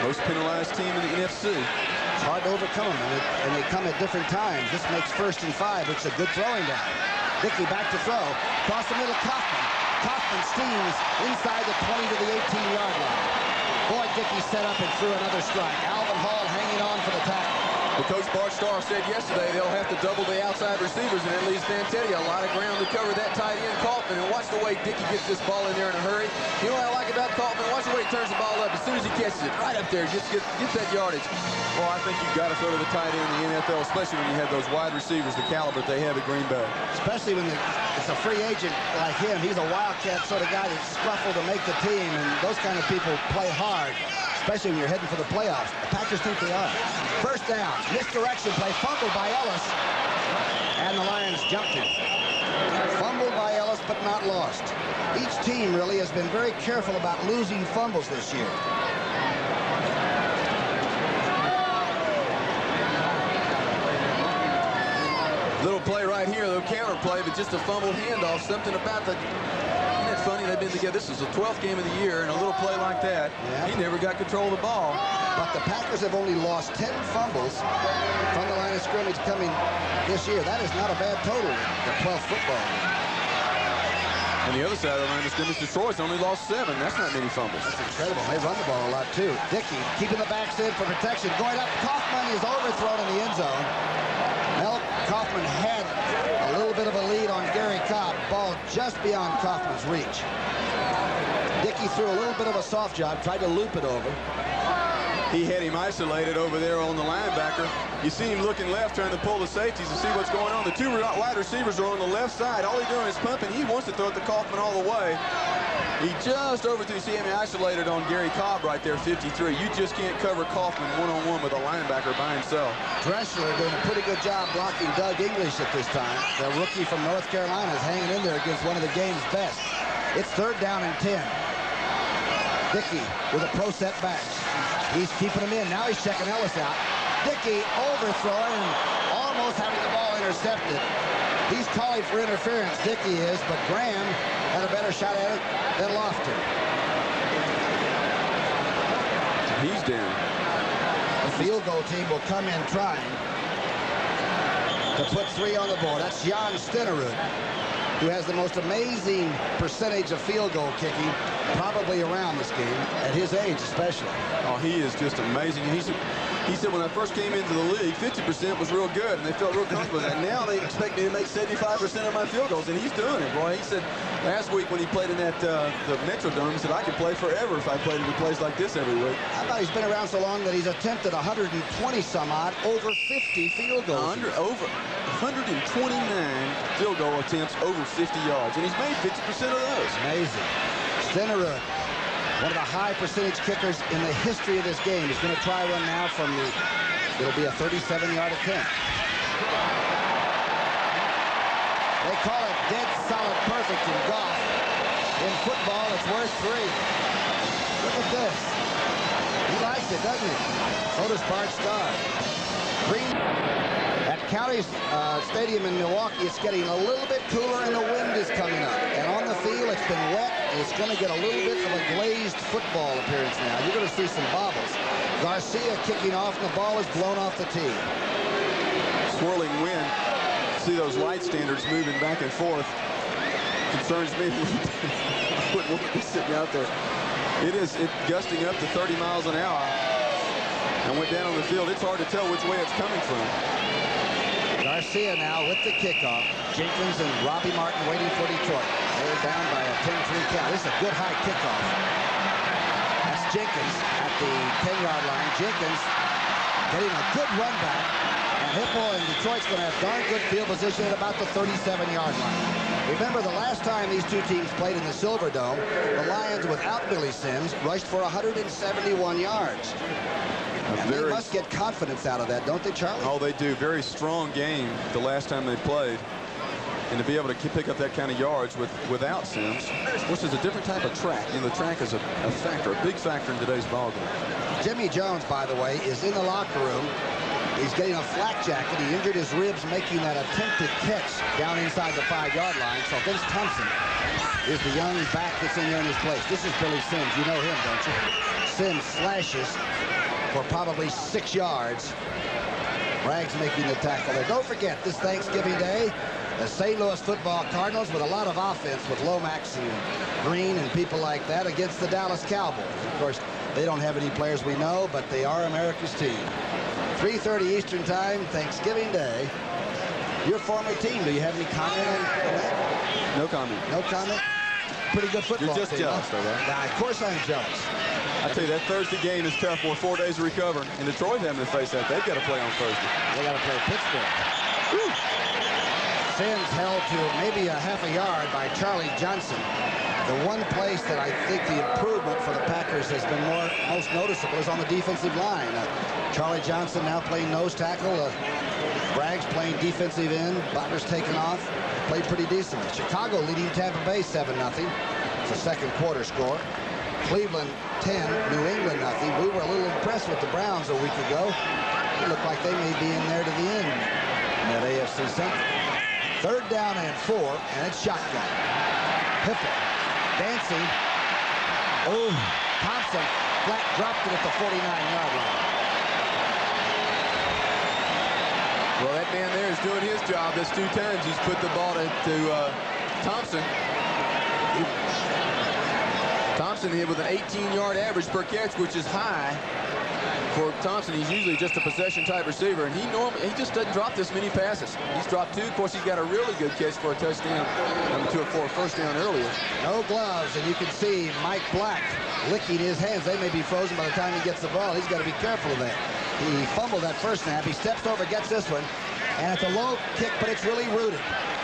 [SPEAKER 2] Most penalized team in the NFC.
[SPEAKER 1] It's hard to overcome them, and they come at different times. This makes 1st and 5, which is a good throwing down. Dickey back to throw. Across the middle, Kaufman. Kaufman steams inside the 20 to the 18-yard line. Boy, Dickey set up and threw another strike. Alvin Hall hanging on for the tackle.
[SPEAKER 2] But Coach Bart Starr said yesterday they'll have to double the outside receivers, and that leaves Fantetti a lot of ground to cover that tight end Kaufman. And watch the way Dickey gets this ball in there in a hurry. You know what I like about Kaufman? Watch the way he turns the ball up. As soon as he catches it, right up there, just gets that yardage. Well, I think you've got to throw to the tight end in the NFL, especially when you have those wide receivers, the caliber they have at Green Bay.
[SPEAKER 1] Especially when it's a free agent like him. He's a wildcat sort of guy that's scruffled to make the team, and those kind of people play hard, especially when you're heading for the playoffs. The Packers think they are. 1st down, misdirection play, fumbled by Ellis, and the Lions jumped him. Fumbled by Ellis, but not lost. Each team really has been very careful about losing fumbles this year.
[SPEAKER 2] Little play right here, little counter play, but just a fumbled handoff. Something about the... Isn't it funny they've been together? This is the 12th game of the year, and a little play like that, he never got control of the ball.
[SPEAKER 1] But the Packers have only lost 10 fumbles from the line of scrimmage coming this year. That is not a bad total in 12 football.
[SPEAKER 2] On the other side of the line of scrimmage, Detroit's only lost 7. That's not many fumbles.
[SPEAKER 1] That's incredible. They run the ball a lot, too. Dickey keeping the backs in for protection. Going up, Kaufman is overthrown in the end zone. Mel Kaufman had a little bit of a lead on Gary Cobb. Ball just beyond Kaufman's reach. Dickey threw a little bit of a soft job, tried to loop it over.
[SPEAKER 2] He had him isolated over there on the linebacker. You see him looking left, trying to pull the safeties to see what's going on. The 2 wide receivers are on the left side. All he's doing is pumping. He wants to throw it to Kaufman all the way. He just overthrew. See him isolated on Gary Cobb right there, 53. You just can't cover Kaufman one-on-one with a linebacker by himself.
[SPEAKER 1] Dressler doing a pretty good job blocking Doug English at this time. The rookie from North Carolina is hanging in there against one of the game's best. It's 3rd down and 10. Dickey with a pro set back. He's keeping him in. Now he's checking Ellis out. Dickey overthrowing and almost having the ball intercepted. He's calling for interference, Dickey is, but Graham had a better shot at it than Lofton.
[SPEAKER 2] He's down.
[SPEAKER 1] The field goal team will come in trying to put 3 on the board. That's Jan Stenerud, who has the most amazing percentage of field goal kicking probably around this game, at his age especially.
[SPEAKER 2] Oh, he is just amazing. He said when I first came into the league, 50% was real good, and they felt real comfortable with that. Now they expect me to make 75% of my field goals, and he's doing it, boy. He said last week when he played in that the Metrodome, he said, I could play forever if I played in a place like this every week.
[SPEAKER 1] How about he's been around so long that he's attempted 120-some-odd, over 50 field goals.
[SPEAKER 2] Over 129 field goal attempts over 50 yards, and he's made 50% of those.
[SPEAKER 1] Amazing. Stenerud, one of the high percentage kickers in the history of this game. He's going to try one now from the, it'll be a 37-yard attempt. They call it dead solid perfect in golf. In football, it's worth 3. Look at this. He likes it, doesn't he? So does Bart Starr. Green. At County Stadium in Milwaukee, it's getting a little bit cooler and the wind is coming up. And on the field, it's been wet. It's going to get a little bit of a glazed football appearance now. You're going to see some bobbles. Garcia kicking off, and the ball is blown off the tee.
[SPEAKER 2] Swirling wind. See those light standards moving back and forth. Concerns me. I wouldn't want to be sitting out there. It's gusting up to 30 miles an hour. And went down on the field. It's hard to tell which way it's coming from.
[SPEAKER 1] Garcia now with the kickoff. Jenkins and Robbie Martin waiting for Detroit. They're down by a 10-3 count. This is a good high kickoff. That's Jenkins at the 10-yard line. Jenkins getting a good run back. And Hippo and Detroit's going to have darn good field position at about the 37-yard line. Remember, the last time these two teams played in the Silverdome, the Lions, without Billy Sims, rushed for 171 yards. And they must get confidence out of that, don't they, Charlie?
[SPEAKER 2] Oh, they do. Very strong game the last time they played. And to be able to pick up that kind of yards without Sims, which is a different type of track. You know, the track is a factor, a big factor in today's ballgame.
[SPEAKER 1] Jimmy Jones, by the way, is in the locker room. He's getting a flak jacket. He injured his ribs making that attempted catch down inside the 5-yard line. So Vince Thompson is the young back that's in there in his place. This is Billy Sims. You know him, don't you? Sims slashes for probably 6 yards. Braggs making the tackle there. Don't forget, this Thanksgiving Day, the St. Louis football Cardinals with a lot of offense with Lomax and Green and people like that against the Dallas Cowboys. Of course, they don't have any players we know, but they are America's team. 3:30 Eastern Time, Thanksgiving Day. Your former team, do you have any comment on that?
[SPEAKER 2] No comment.
[SPEAKER 1] No comment? Pretty good football
[SPEAKER 2] You're just
[SPEAKER 1] team,
[SPEAKER 2] jealous, though, right?
[SPEAKER 1] Nah, of course I'm jealous.
[SPEAKER 2] I tell you, that Thursday game is tough. We're 4 days to recover. And Detroit having to face that. They've got to play on Thursday.
[SPEAKER 1] They got to play Pittsburgh. Whew. Sims held to maybe a half a yard by Charlie Johnson. The one place that I think the improvement for the Packers has been most noticeable is on the defensive line. Charlie Johnson now playing nose tackle. Braggs playing defensive end. Butler's taken off. Played pretty decently. Chicago leading Tampa Bay 7-0. It's a second quarter score. Cleveland 10, New England nothing. We were a little impressed with the Browns a week ago. It looked like they may be in there to the end in that AFC Central. 3rd down and 4, and it's shotgun. Hipple dancing. Oh, Thompson flat dropped it at the 49-yard line.
[SPEAKER 2] Well, that man there is doing his job. That's 2 times he's put the ball to Thompson. Thompson hit with an 18-yard average per catch, which is high for Thompson. He's usually just a possession-type receiver, and he just doesn't drop this many passes. He's dropped 2. Of course, he's got a really good catch for a touchdown, for a first down earlier.
[SPEAKER 1] No gloves, and you can see Mike Black licking his hands. They may be frozen by the time he gets the ball. He's got to be careful of that. He fumbled that first snap. He steps over, gets this one, and it's a low kick, but it's really rooted.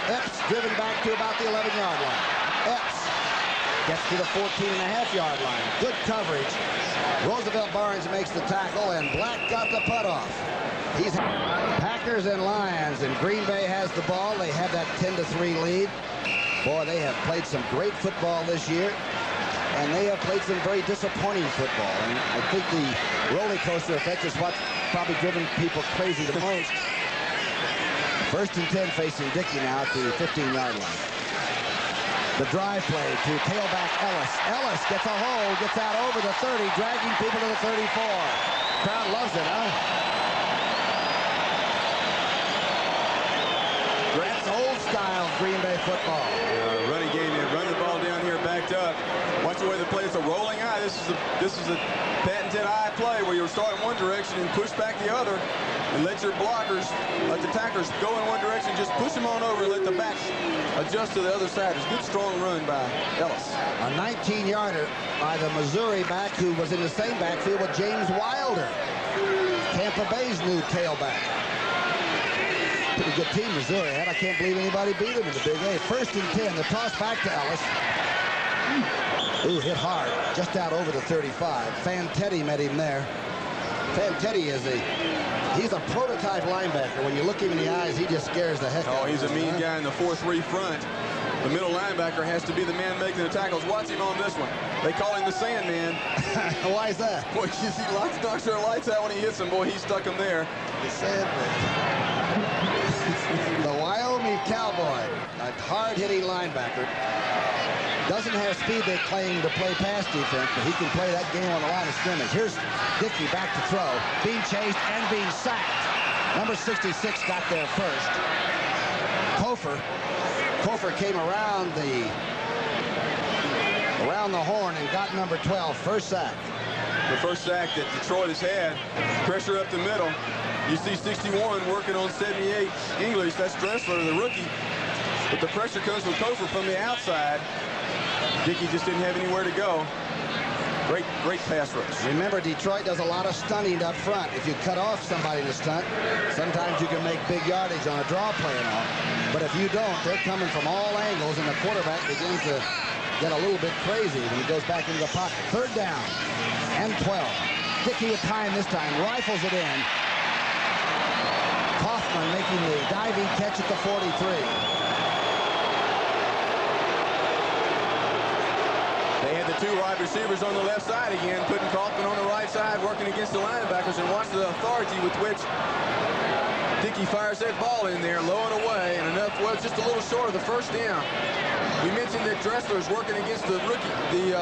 [SPEAKER 1] Epps driven back to about the 11-yard line. Epps Gets to the 14.5-yard line. Good coverage. Roosevelt Barnes makes the tackle, and Black got the putt off. He's Packers and Lions, and Green Bay has the ball. They have that 10-3 lead. Boy, they have played some great football this year, and they have played some very disappointing football. And I think the roller coaster effect is what's probably driven people crazy the most. First and 10 facing Dickey now at the 15-yard line. The drive play to tailback Ellis. Ellis gets a hold, gets out over the 30, dragging people to the 34. Crowd loves it, huh? That's old-style Green Bay football.
[SPEAKER 2] Running game, they run the ball down here, backed up. Watch the way they play. It's a rolling eye. This is a patented eye play where you start in one direction and push back the other, and let your blockers, let the tacklers go in one direction. Just push them on over and let the backs adjust to the other side. It's a good, strong run by Ellis.
[SPEAKER 1] A 19-yarder by the Missouri back who was in the same backfield with James Wilder, Tampa Bay's new tailback. Pretty good team Missouri had. I can't believe anybody beat them in the Big A. First and 10. The toss back to Ellis. Ooh, hit hard. Just out over the 35. Fantetti met him there. Fantetti he's a prototype linebacker. When you look him in the eyes, he just scares the heck out of you.
[SPEAKER 2] Oh, he's a mean guy in the 4-3 front. The middle linebacker has to be the man making the tackles. Watch him on this one. They call him the Sandman.
[SPEAKER 1] Why is that?
[SPEAKER 2] Boy, you see, knocks their lights out when he hits them. Boy, he stuck them there.
[SPEAKER 1] The Sandman. The Wyoming Cowboy, a hard-hitting linebacker. Doesn't have speed they claim to play pass defense, but he can play that game on the line of scrimmage. Here's Dickey back to throw, being chased and being sacked. Number 66 got there first. Kofor came around the horn and got number 12, first sack.
[SPEAKER 2] The first sack that Detroit has had. Pressure up the middle. You see 61 working on 78 English. That's Dressler, the rookie. But the pressure comes from Kofor from the outside. Dickey just didn't have anywhere to go. Great pass rush.
[SPEAKER 1] Remember, Detroit does a lot of stunting up front. If you cut off somebody in the stunt, sometimes you can make big yardage on a draw play and all. But if you don't, they're coming from all angles, and the quarterback begins to get a little bit crazy when he goes back into the pocket. Third down and 12. Dickey with time this time, rifles it in. Kaufman making the diving catch at the 43.
[SPEAKER 2] They had the two wide receivers on the left side again, putting Kaufman on the right side, working against the linebackers, and watch the authority with which Dickey fires that ball in there, low and away, and enough, well, just a little short of the first down. We mentioned that Dressler is working against the rookie, the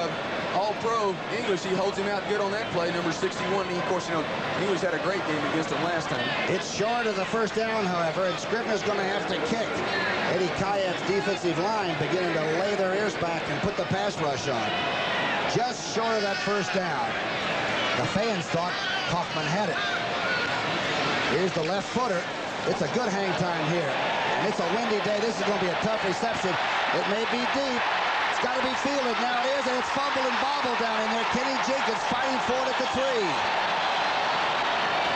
[SPEAKER 2] all-pro English. He holds him out good on that play, number 61. And of course, you know, English had a great game against him last time.
[SPEAKER 1] It's short of the first down, however, and Scribner's going to have to kick. Eddie Kayet's defensive line beginning to lay their ears back and put the pass rush on. Just short of that first down. The fans thought Kaufman had it. Here's the left footer. It's a good hang time here. And it's a windy day. This is going to be a tough reception. It may be deep. It's got to be fielded. Now it is, and it's fumble and bobble down in there. Kenny Jenkins fighting for it at the 3.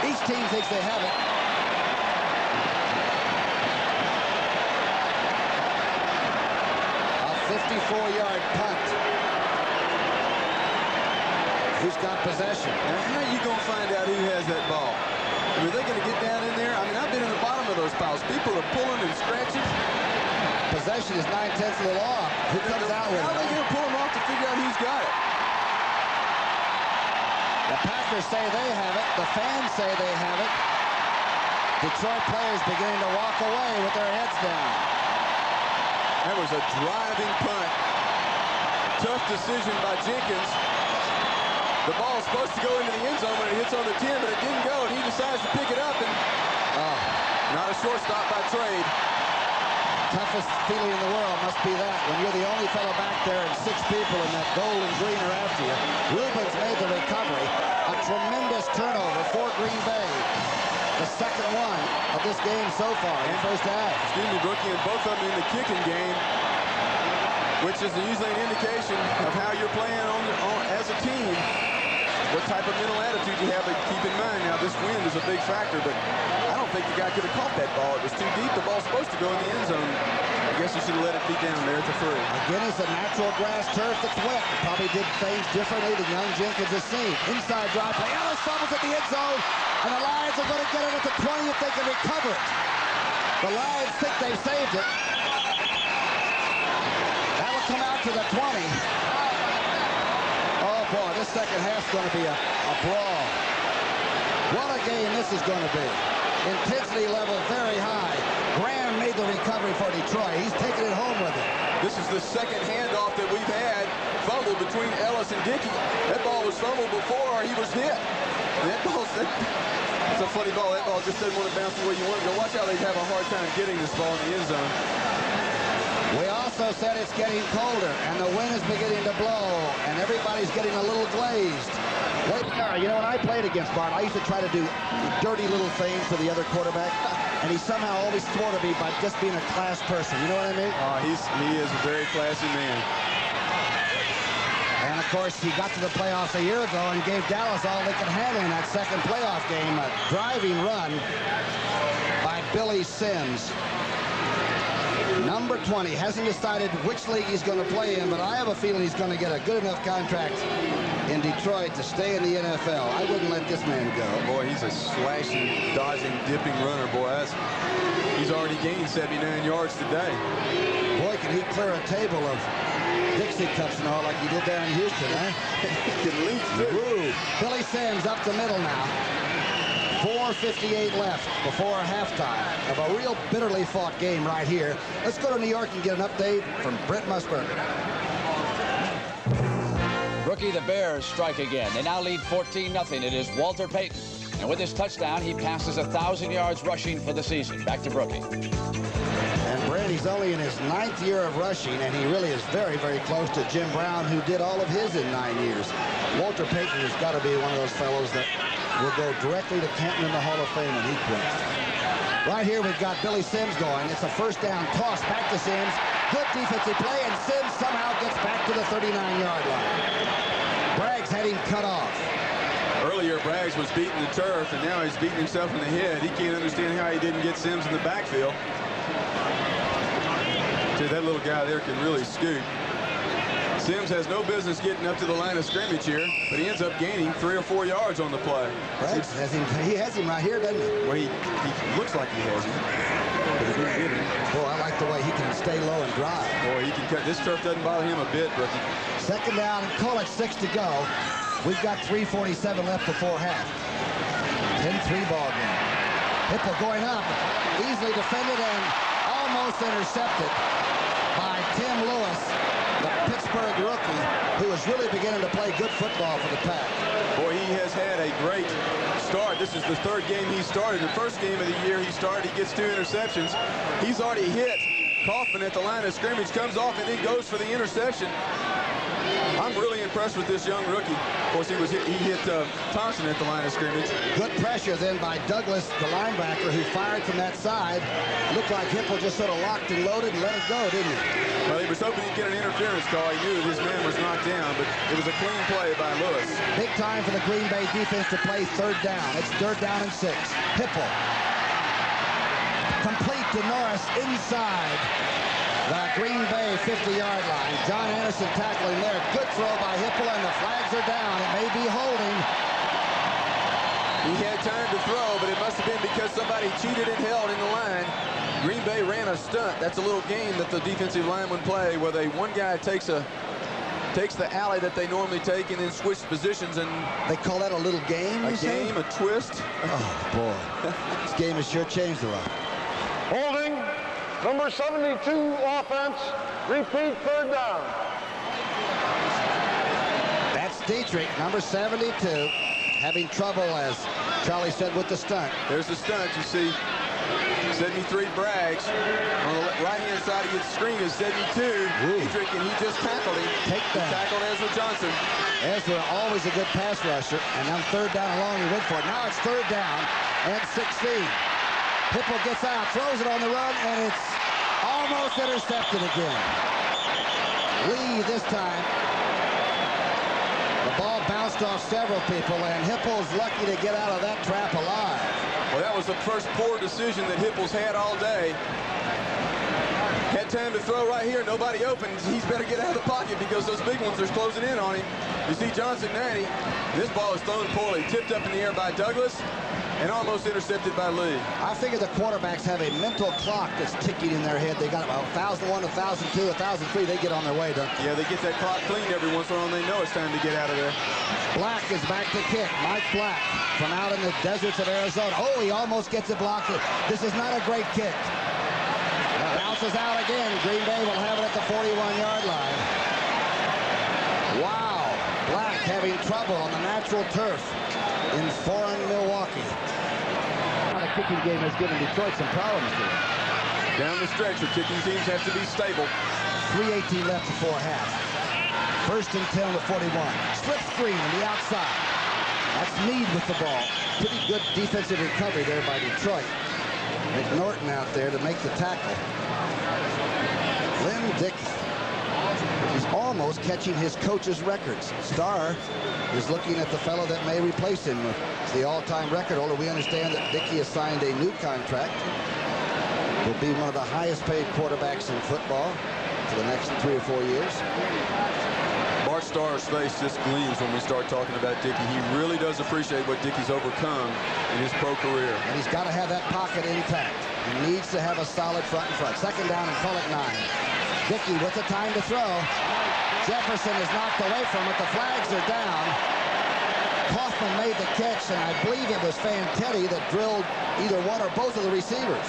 [SPEAKER 1] Each team thinks they have it. A 54-yard punt. Who's got possession?
[SPEAKER 2] Now, how are you going to find out who has that ball? I mean, are they going to get down in there? I mean, I've been in the bottom of those piles. People are pulling and scratching.
[SPEAKER 1] Possession is 9/10 of the law. Who comes out with it?
[SPEAKER 2] How are they going to pull them off to figure out who's got it?
[SPEAKER 1] The Packers say they have it. The fans say they have it. Detroit players beginning to walk away with their heads down.
[SPEAKER 2] That was a driving punt. Tough decision by Jenkins. The ball is supposed to go into the end zone when it hits on the 10, but it didn't go, and he decides to pick it up. And not a shortstop by trade.
[SPEAKER 1] Toughest feeling in the world must be that when you're the only fellow back there and 6 people in that gold and green are after you. Rubens made the recovery. A tremendous turnover for Green Bay. The second one of this game so far in the first half.
[SPEAKER 2] Stevie Brookie and both of them in the kicking game, which is usually an indication of how you're playing on as a team. What type of mental attitude you have to keep in mind. Now, this wind is a big factor, but I don't think the guy could have caught that ball. It was too deep. The ball's supposed to go in the end zone. I guess guess you should have let it be down there at the 3.
[SPEAKER 1] Again, it's a natural grass turf that's wet. Probably did things differently than young Jenkins has seen. Inside drive play. Ellis fumbles at the end zone, and the Lions are going to get it at the 20 if they can recover it. The Lions think they've saved it. That will come out to the 20. Oh, boy, this second half's going to be a brawl. What a game this is going to be. Intensity level very high. Graham made the recovery for Detroit. He's taking it home with him.
[SPEAKER 2] This is the second handoff that we've had fumbled between Ellis and Dickey. That ball was fumbled before he was hit. That ball's it's a funny ball. That ball just doesn't want to bounce the way you want it to go. Watch how they have a hard time getting this ball in the end zone.
[SPEAKER 1] We also said it's getting colder, and the wind is beginning to blow, and everybody's getting a little glazed. You know, when I played against Bart, I used to try to do dirty little things to the other quarterback, and he somehow always thwarted me by just being a class person. You know what I mean?
[SPEAKER 2] He is a very classy man.
[SPEAKER 1] And, of course, he got to the playoffs a year ago and gave Dallas all they could handle in that second playoff game. A driving run by Billy Sims. Number 20 hasn't decided which league he's going to play in, but I have a feeling he's going to get a good enough contract in Detroit to stay in the NFL. I wouldn't let this man go.
[SPEAKER 2] Boy, he's a slashing, dodging, dipping runner, boy. He's already gained 79 yards today.
[SPEAKER 1] Boy, can he clear a table of Dixie Cups and all like he did there in Houston, huh?
[SPEAKER 2] He can leap, too.
[SPEAKER 1] Billy Sims up the middle now. 4:58 left before halftime of a real bitterly fought game right here. Let's go to New York and get an update from Brent Musburger.
[SPEAKER 4] Rookie, the Bears strike again. They now lead 14-0. It is Walter Payton. And with his touchdown, he passes 1,000 yards rushing for the season. Back to Brookie.
[SPEAKER 1] And Brent, he's only in his 9th year of rushing, and he really is very, very close to Jim Brown, who did all of his in 9 years. Walter Payton has got to be one of those fellows that will go directly to Canton in the Hall of Fame when he quits. Right here, we've got Billy Sims going. It's a first down toss back to Sims. Good defensive play, and Sims somehow gets back to the 39-yard line. Braggs had him cut off.
[SPEAKER 2] Earlier, Braggs was beating the turf, and now he's beating himself in the head. He can't understand how he didn't get Sims in the backfield. See, that little guy there can really scoot. Sims has no business getting up to the line of scrimmage here, but he ends up gaining 3 or 4 yards on the play.
[SPEAKER 1] Braggs has him, he has him right here, doesn't he?
[SPEAKER 2] Well, he looks like he has him, but he didn't get him.
[SPEAKER 1] Boy, I like the way he can stay low and drive.
[SPEAKER 2] Boy, he can cut. This turf doesn't bother him a bit, Brookie.
[SPEAKER 1] Second down, call it 6 to go. We've got 3:47 left before half. 10-3 ball game. Hipple going up, easily defended and almost intercepted by Tim Lewis, the Pittsburgh rookie, who is really beginning to play good football for the Pack.
[SPEAKER 2] Boy, he has had a great start. This is the 3rd game he started. The first game of the year he started, he gets 2 interceptions. He's already hit Kaufman at the line of scrimmage, comes off and then goes for the interception. I'm really impressed with this young rookie. Of course, he hit Thompson at the line of scrimmage.
[SPEAKER 1] Good pressure then by Douglas, the linebacker, who fired from that side. Looked like Hipple just sort of locked and loaded and let it go, didn't he?
[SPEAKER 2] Well, he was hoping he'd get an interference call. He knew that his man was knocked down, but it was a clean play by Lewis.
[SPEAKER 1] Big time for the Green Bay defense to play 3rd down. It's 3rd down and 6. Hipple. Complete to Norris inside the Green Bay 50-yard line. John Anderson tackling there. Good throw by Hipple, and the flags are down. It may be holding.
[SPEAKER 2] He had time to throw, but it must have been because somebody cheated and held in the line. Green Bay ran a stunt. That's a little game that the defensive linemen play, where one guy takes the alley that they normally take and then switch positions. And
[SPEAKER 1] they call that a little game?
[SPEAKER 2] A game, a twist.
[SPEAKER 1] Oh, boy. This game has sure changed a lot.
[SPEAKER 3] Holding, number 72 offense, repeat 3rd down.
[SPEAKER 1] That's Dietrich, number 72, having trouble, as Charlie said, with the stunt.
[SPEAKER 2] There's the stunt, you see. 73 Braggs. On the right-hand side, he gets screen is 72. Dietrich, and he just tackled him.
[SPEAKER 1] Take that.
[SPEAKER 2] He tackled Ezra Johnson.
[SPEAKER 1] Ezra, always a good pass rusher. And on 3rd down and long, he went for it. Now it's 3rd down and 16. Hipple gets out, throws it on the run, and it's almost intercepted again. Lee this time. The ball bounced off several people, and Hipple's lucky to get out of that trap alive.
[SPEAKER 2] Well, that was the first poor decision that Hipple's had all day. Had time to throw right here. Nobody open. He's better get out of the pocket because those big ones are closing in on him. You see Johnson Natty. This ball is thrown poorly. Tipped up in the air by Douglas and almost intercepted by Lee.
[SPEAKER 1] I figure the quarterbacks have a mental clock that's ticking in their head. They got about 1,001, 1,002, 1,003. They get on their way, Doug.
[SPEAKER 2] Yeah, they get that clock cleaned every once in a while, and they know it's time to get out of there.
[SPEAKER 1] Black is back to kick. Mike Black from out in the deserts of Arizona. Oh, he almost gets it blocked. This is not a great kick. Bounces out again. Green Bay will have it at the 41-yard line. Wow. Black having trouble on the natural turf in foreign Milwaukee. The kicking game has given Detroit some problems here.
[SPEAKER 2] Down the stretch, your kicking teams have to be stable.
[SPEAKER 1] 3:18 left before half. First and 10 with 41. Slip screen on the outside. That's Meade with the ball. Pretty good defensive recovery there by Detroit. McNorton out there to make the tackle. Lynn Dickey. He's almost catching his coach's records. Starr is looking at the fellow that may replace him. It's the all-time record holder. We understand that Dickey has signed a new contract. Will be one of the highest-paid quarterbacks in football for the next 3 or 4 years.
[SPEAKER 2] Bart Starr's face just gleams when we start talking about Dickey. He really does appreciate what Dickey's overcome in his pro career.
[SPEAKER 1] And he's got to have that pocket intact. He needs to have a solid front and front. Second down and call it 9. Dickey with the time to throw. Jefferson is knocked away from it. The flags are down. Kaufman made the catch, and I believe it was Fantetti that drilled either one or both of the receivers.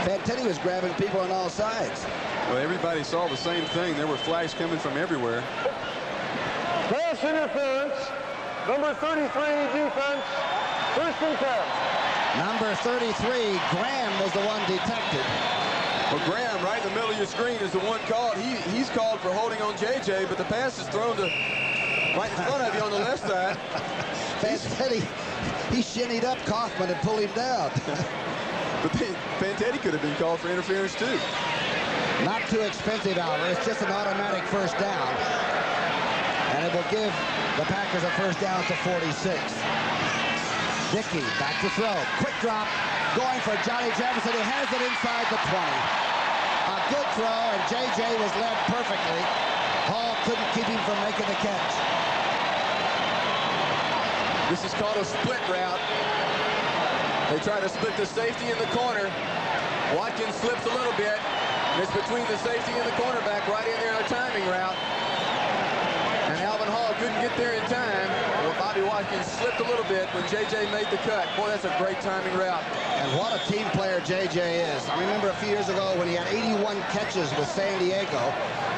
[SPEAKER 1] Fantetti was grabbing people on all sides.
[SPEAKER 2] Well, everybody saw the same thing. There were flags coming from everywhere.
[SPEAKER 3] Pass interference. Number 33 defense. First and 10.
[SPEAKER 1] Number 33, Graham, was the one detected.
[SPEAKER 2] Well, Graham, right in the middle of your screen, is the one called. He's called for holding on JJ, but the pass is thrown to right in front of you on the left side.
[SPEAKER 1] Fantetti, he shinnied up Kaufman and pulled him down.
[SPEAKER 2] But Fantetti could have been called for interference, too.
[SPEAKER 1] Not too expensive, however. It's just an automatic first down. And it will give the Packers a first down to 46. Dickey back to throw. Quick drop. Going for Johnny Jefferson, who has it inside the 20. A good throw, and J.J. was led perfectly. Hall couldn't keep him from making the catch.
[SPEAKER 2] This is called a split route. They try to split the safety in the corner. Watkins slips a little bit. It's between the safety and the cornerback right in there on a timing route. And Alvin Hall couldn't get there in time. Well, Bobby Watkins slipped a little bit when J.J. made the cut. Boy, that's a great timing route.
[SPEAKER 1] And what a team player J.J. is. I remember a few years ago when he had 81 catches with San Diego.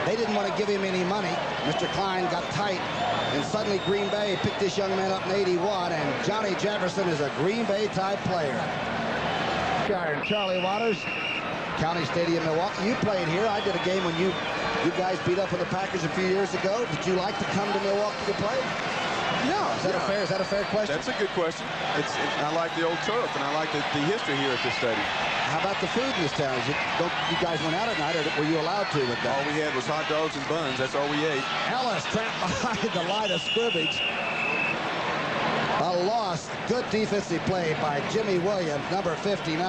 [SPEAKER 1] They didn't want to give him any money. Mr. Klein got tight. And suddenly Green Bay picked this young man up in 81. And Johnny Jefferson is a Green Bay-type player. Charlie Waters, County Stadium, Milwaukee. You played here. I did a game when you guys beat up on the Packers a few years ago. Did you like to come to Milwaukee to play?
[SPEAKER 2] Yeah.
[SPEAKER 1] Is that a fair question?
[SPEAKER 2] That's a good question. I like the old turf, and I like the history here at this stadium.
[SPEAKER 1] How about the food in this town? You guys went out at night, or were you allowed to with that?
[SPEAKER 2] All we had was hot dogs and buns. That's all we ate.
[SPEAKER 1] Ellis trapped behind the line of scrimmage. A loss. Good defensive play by Jimmy Williams, number 59.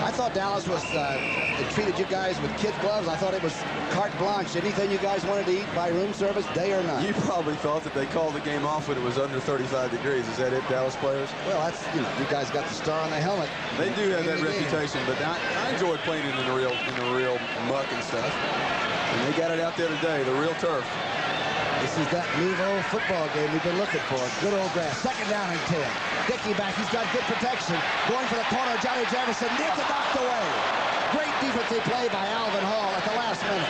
[SPEAKER 1] I thought Dallas was they treated you guys with kid gloves. I thought it was carte blanche. Anything you guys wanted to eat by room service, day or night.
[SPEAKER 2] You probably thought that they called the game off when it was under 35 degrees. Is that it, Dallas players?
[SPEAKER 1] Well, that's, you guys got the star on the helmet.
[SPEAKER 2] They do have that reputation, but I enjoy playing in the real muck and stuff. And they got it out there today, the real turf.
[SPEAKER 1] This is that Nouveau football game we've been looking for. Good old grass. Second down and 10. Dickey back. He's got good protection. Going for the corner. Johnny Jefferson needs it knocked away. Great defensive play by Alvin Hall at the last minute.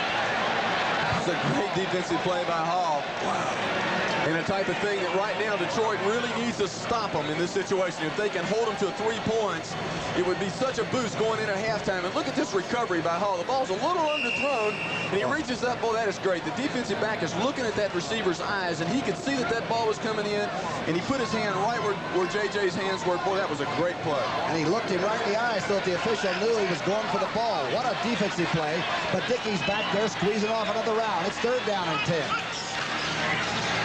[SPEAKER 2] It's a great defensive play by Hall. Wow. And a type of thing that right now Detroit really needs to stop them in this situation. If they can hold them to 3 points, it would be such a boost going into halftime. And look at this recovery by Hall. The ball's a little underthrown, and he reaches up. Boy, that is great. The defensive back is looking at that receiver's eyes, and he could see that that ball was coming in, and he put his hand right where J.J.'s hands were. Boy, that was a great play.
[SPEAKER 1] And he looked him right in the eyes so that the official knew he was going for the ball. What a defensive play. But Dickey's back there squeezing off another round. It's third down and 10.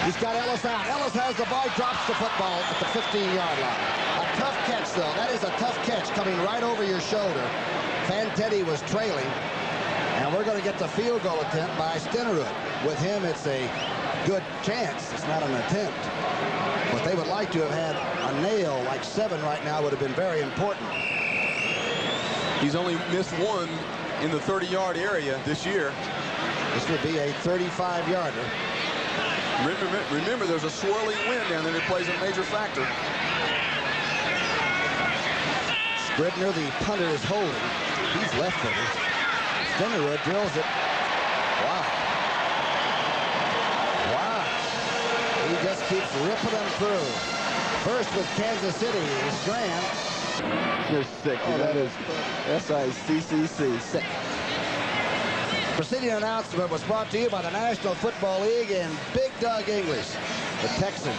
[SPEAKER 1] He's got Ellis out. Ellis has the ball, drops the football at the 15-yard line. A tough catch, though. That is a tough catch coming right over your shoulder Fantetti was trailing, and we're going to get the field goal attempt by Stenerud. With him, it's a good chance. It's not an attempt. But they would like to have had a nail like 7 right now would have been very important.
[SPEAKER 2] He's only missed one in the 30-yard area this year.
[SPEAKER 1] This would be a 35-yarder.
[SPEAKER 2] Remember, there's a swirling wind down there that plays a major factor.
[SPEAKER 1] Scribner, the punter, is holding. He's left-footed. Stenerud drills it. Wow. Wow. He just keeps ripping them through. First with Kansas City, Strand.
[SPEAKER 5] You're sick.
[SPEAKER 1] Oh,
[SPEAKER 5] that is S-I-C-C-C. Sick.
[SPEAKER 1] Preceding announcement was brought to you by the National Football League and Big Doug English, the Texan,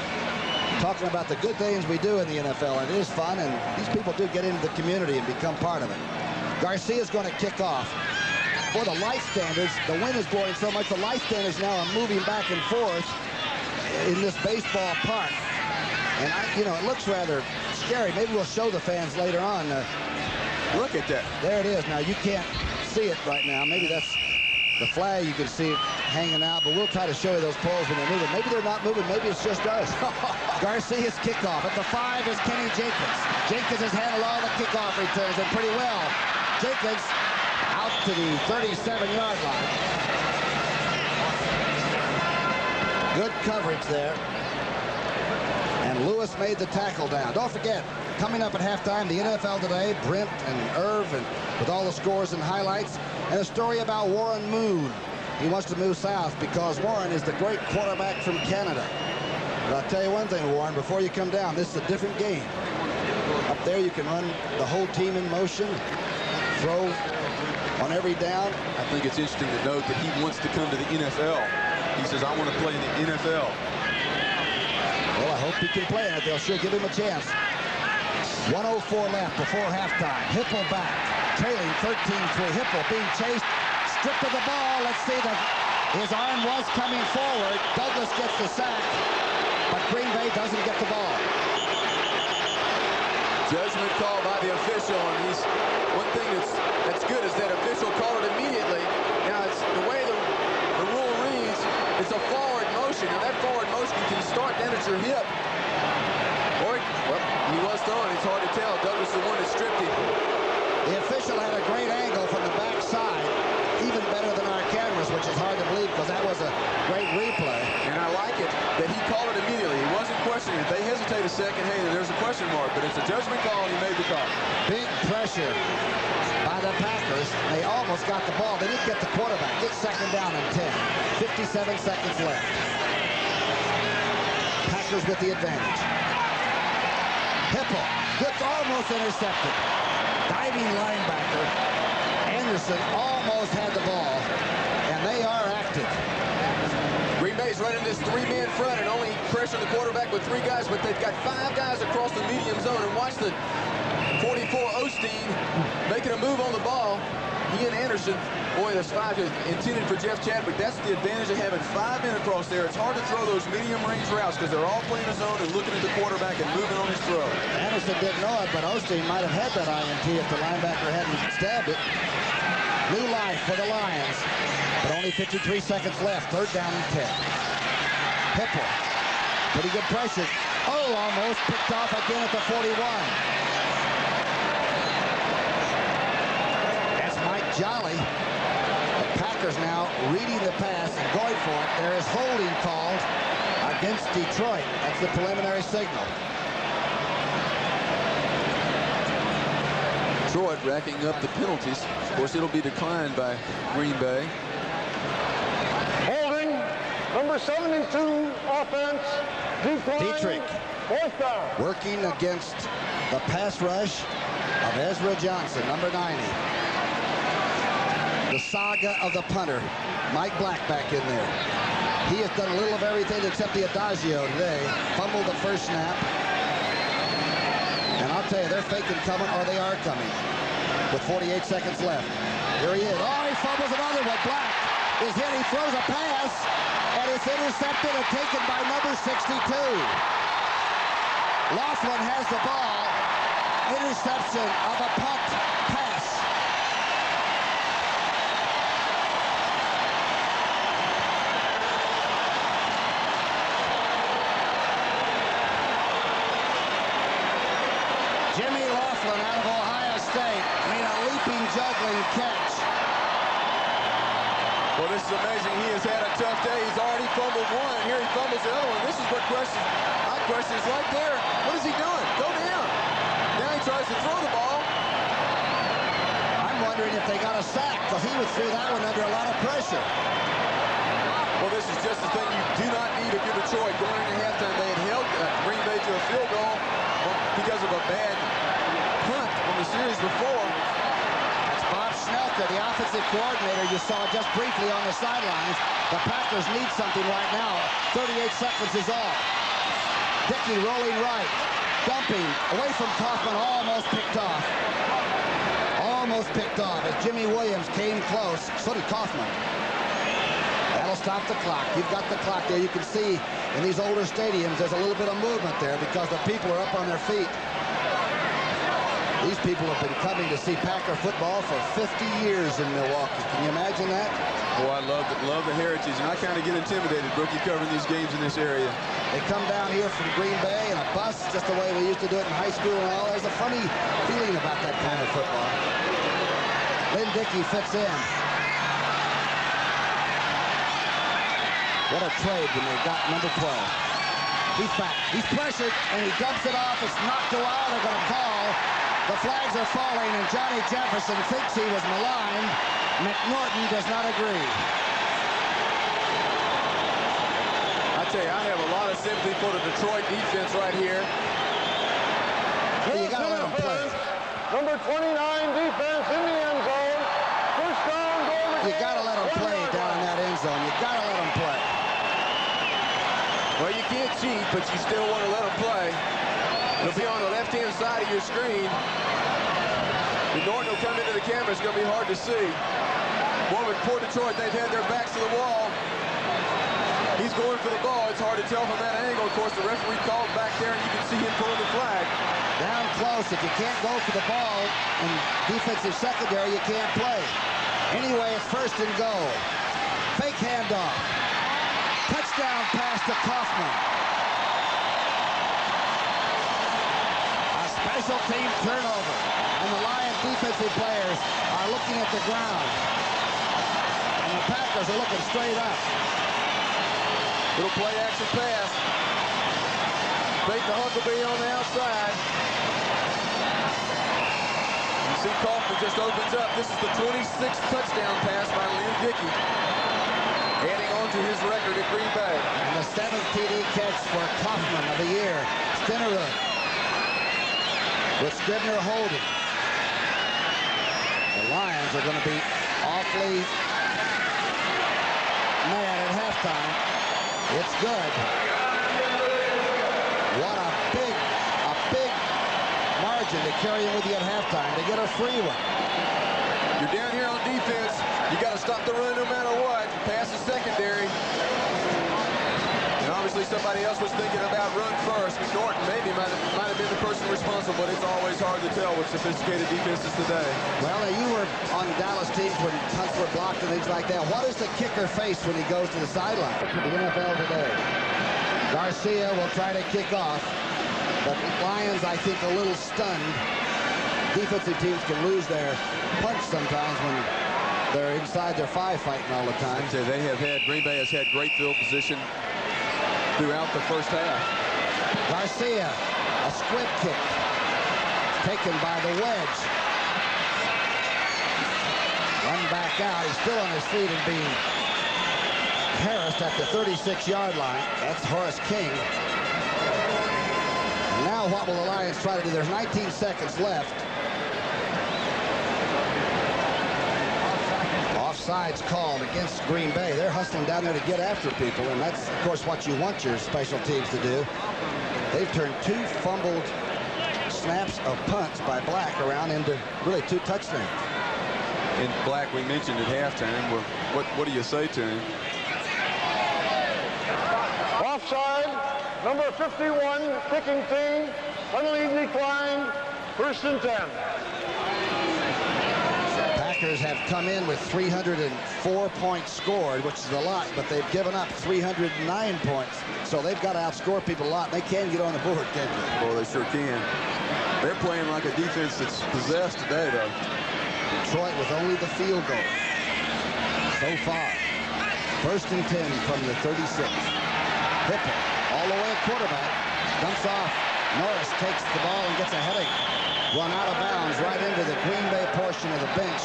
[SPEAKER 1] talking about the good things we do in the NFL. And it is fun, and these people do get into the community and become part of it. Garcia's going to kick off. For the light standards, the wind is blowing so much, the light standards now are moving back and forth in this baseball park. And, it looks rather scary. Maybe we'll show the fans later on.
[SPEAKER 2] Look at that.
[SPEAKER 1] There it is. Now, you can't see it right now. Maybe that's the flag. You can see it hanging out, but we'll try to show you those poles when they're moving. Maybe they're not moving. Maybe it's just us. Garcia's kickoff. At the 5 is Kenny Jenkins. Jenkins has handled all the kickoff returns and pretty well. Jenkins out to the 37-yard line. Good coverage there. And Lewis made the tackle down. Don't forget, coming up at halftime, the NFL Today, Brent and Irv, and with all the scores and highlights, and a story about Warren Moon. He wants to move south because Warren is the great quarterback from Canada. But I'll tell you one thing, Warren, before you come down, this is a different game. Up there, you can run the whole team in motion, throw on every down.
[SPEAKER 2] I think it's interesting to note that he wants to come to the NFL. He says, I want to play in the NFL.
[SPEAKER 1] Well, I hope he can play in it. They'll sure give him a chance. 1:04 left before halftime. Hipple back, trailing 13-3. Hipple being chased, stripped of the ball. Let's see that his arm was coming forward. Douglas gets the sack, but Green Bay doesn't get the ball.
[SPEAKER 2] Judgment call by the official, and one thing that's good is that official called it immediately. Now, it's the way the rule reads, it's a forward motion. Now, that forward motion can start down at your hip. Or, well, he was throwing. It's hard to tell. Douglas the one that stripped him.
[SPEAKER 1] The official had a great angle from the backside, even better than our cameras, which is hard to believe because that was a great replay.
[SPEAKER 2] And I like it that he called it immediately. He wasn't questioning. If they hesitate a second, hey, there's a question mark. But it's a judgment call, and he made the call.
[SPEAKER 1] Big pressure by the Packers. They almost got the ball. They didn't get the quarterback. It's second down and 10. 57 seconds left. Packers with the advantage. Hipple gets almost intercepted. Diving linebacker. Anderson almost had the ball, and they are active.
[SPEAKER 2] Green Bay's running this 3-man front and only pressuring the quarterback with 3 guys, but they've got 5 guys across the medium zone. And watch the 44 Osteen making a move on the ball. He and Anderson, boy, that's 5 intended for Jeff Chadwick. That's the advantage of having 5 men across there. It's hard to throw those medium-range routes because they're all playing the zone and looking at the quarterback and moving on his throw.
[SPEAKER 1] Anderson didn't know it, but Osteen might have had that INT if the linebacker hadn't stabbed it. New life for the Lions, but only 53 seconds left. Third down and 10. Hipple, pretty good pressure. Oh, almost picked off again at the 41. That's Mike Jolly. The Packers now reading the pass and going for it. There is holding called against Detroit. That's the preliminary signal.
[SPEAKER 2] Detroit racking up the penalties. Of course, it'll be declined by Green Bay.
[SPEAKER 3] Holding, number 72, offense,
[SPEAKER 1] Dietrich.
[SPEAKER 3] Fourth down.
[SPEAKER 1] Working against the pass rush of Ezra Johnson, number 90. The saga of the punter, Mike Black back in there. He has done a little of everything except the adagio today. Fumbled the first snap. And I'll tell you, they're faking coming, or they are coming. With 48 seconds left. Here he is. Oh, he fumbles another one. Black is hit. He throws a pass, and it's intercepted and taken by number 62. Laughlin has the ball. Interception of a punt pass. game-winning catch.
[SPEAKER 2] Well, this is amazing. He has had a tough day. He's already fumbled one. Here he fumbles the other one. This is what my question is right there. What is he doing? Go down. Now he tries to throw the ball.
[SPEAKER 1] I'm wondering if they got a sack, because he would throw that one under a lot of pressure.
[SPEAKER 2] Well, this is just the thing you do not need if you're Detroit. Going into halftime, they had held Green Bay to a field goal because of a bad punt on the series before.
[SPEAKER 1] That's Bob Schnelker, the offensive coordinator you saw just briefly on the sidelines. The Packers need something right now. 38 seconds is all. Dickey rolling right. Dumping away from Kaufman, almost picked off. Almost picked off as Jimmy Williams came close. So did Kaufman. That'll stop the clock. You've got the clock there. You can see in these older stadiums there's a little bit of movement there because the people are up on their feet. These people have been coming to see Packer football for 50 years in Milwaukee. Can you imagine that?
[SPEAKER 2] Boy, I love the heritage, and I kind of get intimidated, Brookie, covering these games in this area.
[SPEAKER 1] They come down here from Green Bay in a bus, just the way we used to do it in high school and all. There's a funny feeling about that kind of football. Lynn Dickey fits in. What a trade when they got number 12. He's back. He's pressured, and he dumps it off. It's knocked a while. They're going to call. The flags are falling, and Johnny Jefferson thinks he was maligned. McNorton does not agree.
[SPEAKER 2] I tell you, I have a lot of sympathy for the Detroit defense right here.
[SPEAKER 1] Well, you got to let them play.
[SPEAKER 3] Number 29 defense in the end zone. First down, goal to
[SPEAKER 1] You got to let them play down in that end zone. You got to let them play.
[SPEAKER 2] Well, you can't cheat, but you still want to let them play. It'll be on the left-hand side of your screen. And Norton will come into the camera. It's going to be hard to see. Boy, with poor Detroit, they've had their backs to the wall. He's going for the ball. It's hard to tell from that angle. Of course, the referee called back there, and you can see him pulling the flag.
[SPEAKER 1] Down close. If you can't go for the ball in defensive secondary, you can't play. Anyway, it's first and goal. Fake handoff. Touchdown pass to Kaufman. A special team turnover. And the Lions defensive players are looking at the ground. And the Packers are looking straight up.
[SPEAKER 2] Little play action pass. Fake the Huckabee on the outside. You see Kaufman just opens up. This is the 26th touchdown pass by Lynn Dickey. Adding on to his record at Green Bay.
[SPEAKER 1] And the 7th TD catch for Kaufman of the year. Stinnerud. With Scribner holding. The Lions are going to be awfully mad at halftime. It's good. What a big margin to carry in with you at halftime. To get a free one.
[SPEAKER 2] You're down here on defense. You got to stop the run no matter what. Pass the secondary. And obviously somebody else was thinking about run first. Norton maybe might have been the person responsible, but it's always hard to tell with sophisticated defenses today.
[SPEAKER 1] Well, you were on Dallas teams when punts were blocked and things like that. What does the kicker face when he goes to the sideline? The NFL today. Garcia will try to kick off. But the Lions, I think, a little stunned. Defensive teams can lose their punch sometimes when they're inside their five fighting all the time.
[SPEAKER 2] Green Bay has had great field position throughout the first half.
[SPEAKER 1] Garcia, a squib kick, taken by the wedge. Run back out. He's still on his feet and being harassed at the 36-yard line. That's Horace King. And now what will the Lions try to do? There's 19 seconds left. Offsides called against Green Bay. They're hustling down there to get after people, and that's, of course, what you want your special teams to do. They've turned 2 fumbled snaps of punts by Black around into really 2 touchdowns.
[SPEAKER 2] And Black, we mentioned at halftime. Well, what do you say to him?
[SPEAKER 3] Offside, number 51, kicking team, penalty declined, 1st and 10.
[SPEAKER 1] Packers have come in with 304 points scored, which is a lot, but they've given up 309 points. So they've got to outscore people a lot. They can get on the board, can't they?
[SPEAKER 2] Well, they sure can. They're playing like a defense that's possessed today, though.
[SPEAKER 1] Detroit with only the field goal so far. 1st and 10 from the 36. Hipple all the way at quarterback. Dumps off. Norris takes the ball and gets a heading. Run out of bounds right into the Green Bay portion of the bench.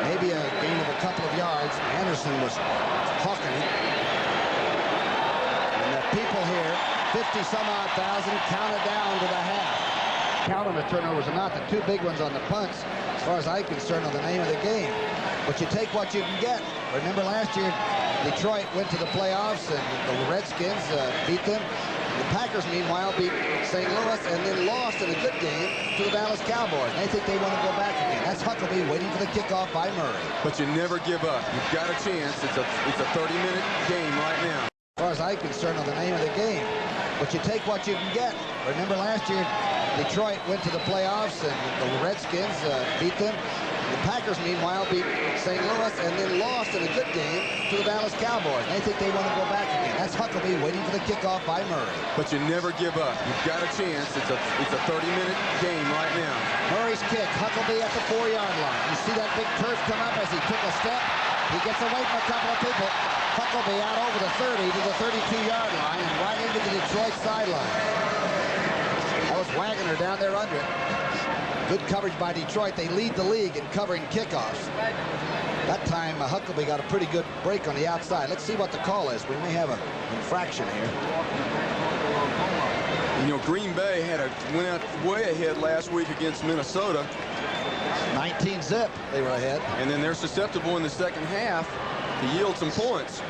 [SPEAKER 1] Maybe a gain of a couple of yards. Anderson was hawking it. And the people here, 50-some-odd thousand, counted down to the half. Count on the turnovers or not, the two big ones on the punts, as far as I'm concerned, are the name of the game. But you take what you can get. Remember last year, Detroit went to the playoffs and the Redskins beat them. The Packers, meanwhile, beat St. Louis and then lost in a good game to the Dallas Cowboys. They think they want to go back again. That's Huckabee waiting for the kickoff by Murray.
[SPEAKER 2] But you never give up. You've got a chance. It's a 30-minute game right now.
[SPEAKER 1] As far as I'm concerned, on the name of the game. But you take what you can get. Remember last year, Detroit went to the playoffs and the Redskins beat them. The Packers, meanwhile, beat St. Louis and then lost in a good game to the Dallas Cowboys. They think they want to go back again. That's Huckabee waiting for the kickoff by Murray.
[SPEAKER 2] But you never give up. You've got a chance. It's a 30-minute game right now.
[SPEAKER 1] Murray's kick. Huckabee at the 4-yard line. You see that big turf come up as he took a step. He gets away from a couple of people. Huckabee out over the 30 to the 32-yard line and right into the Detroit sideline. That was Wagner down there under it. Good coverage by Detroit. They lead the league in covering kickoffs. That time, Huckabee got a pretty good break on the outside. Let's see what the call is. We may have an infraction here.
[SPEAKER 2] You know, Green Bay went out way ahead last week against Minnesota.
[SPEAKER 1] 19-zip, they were ahead.
[SPEAKER 2] And then they're susceptible in the second half to yield some points.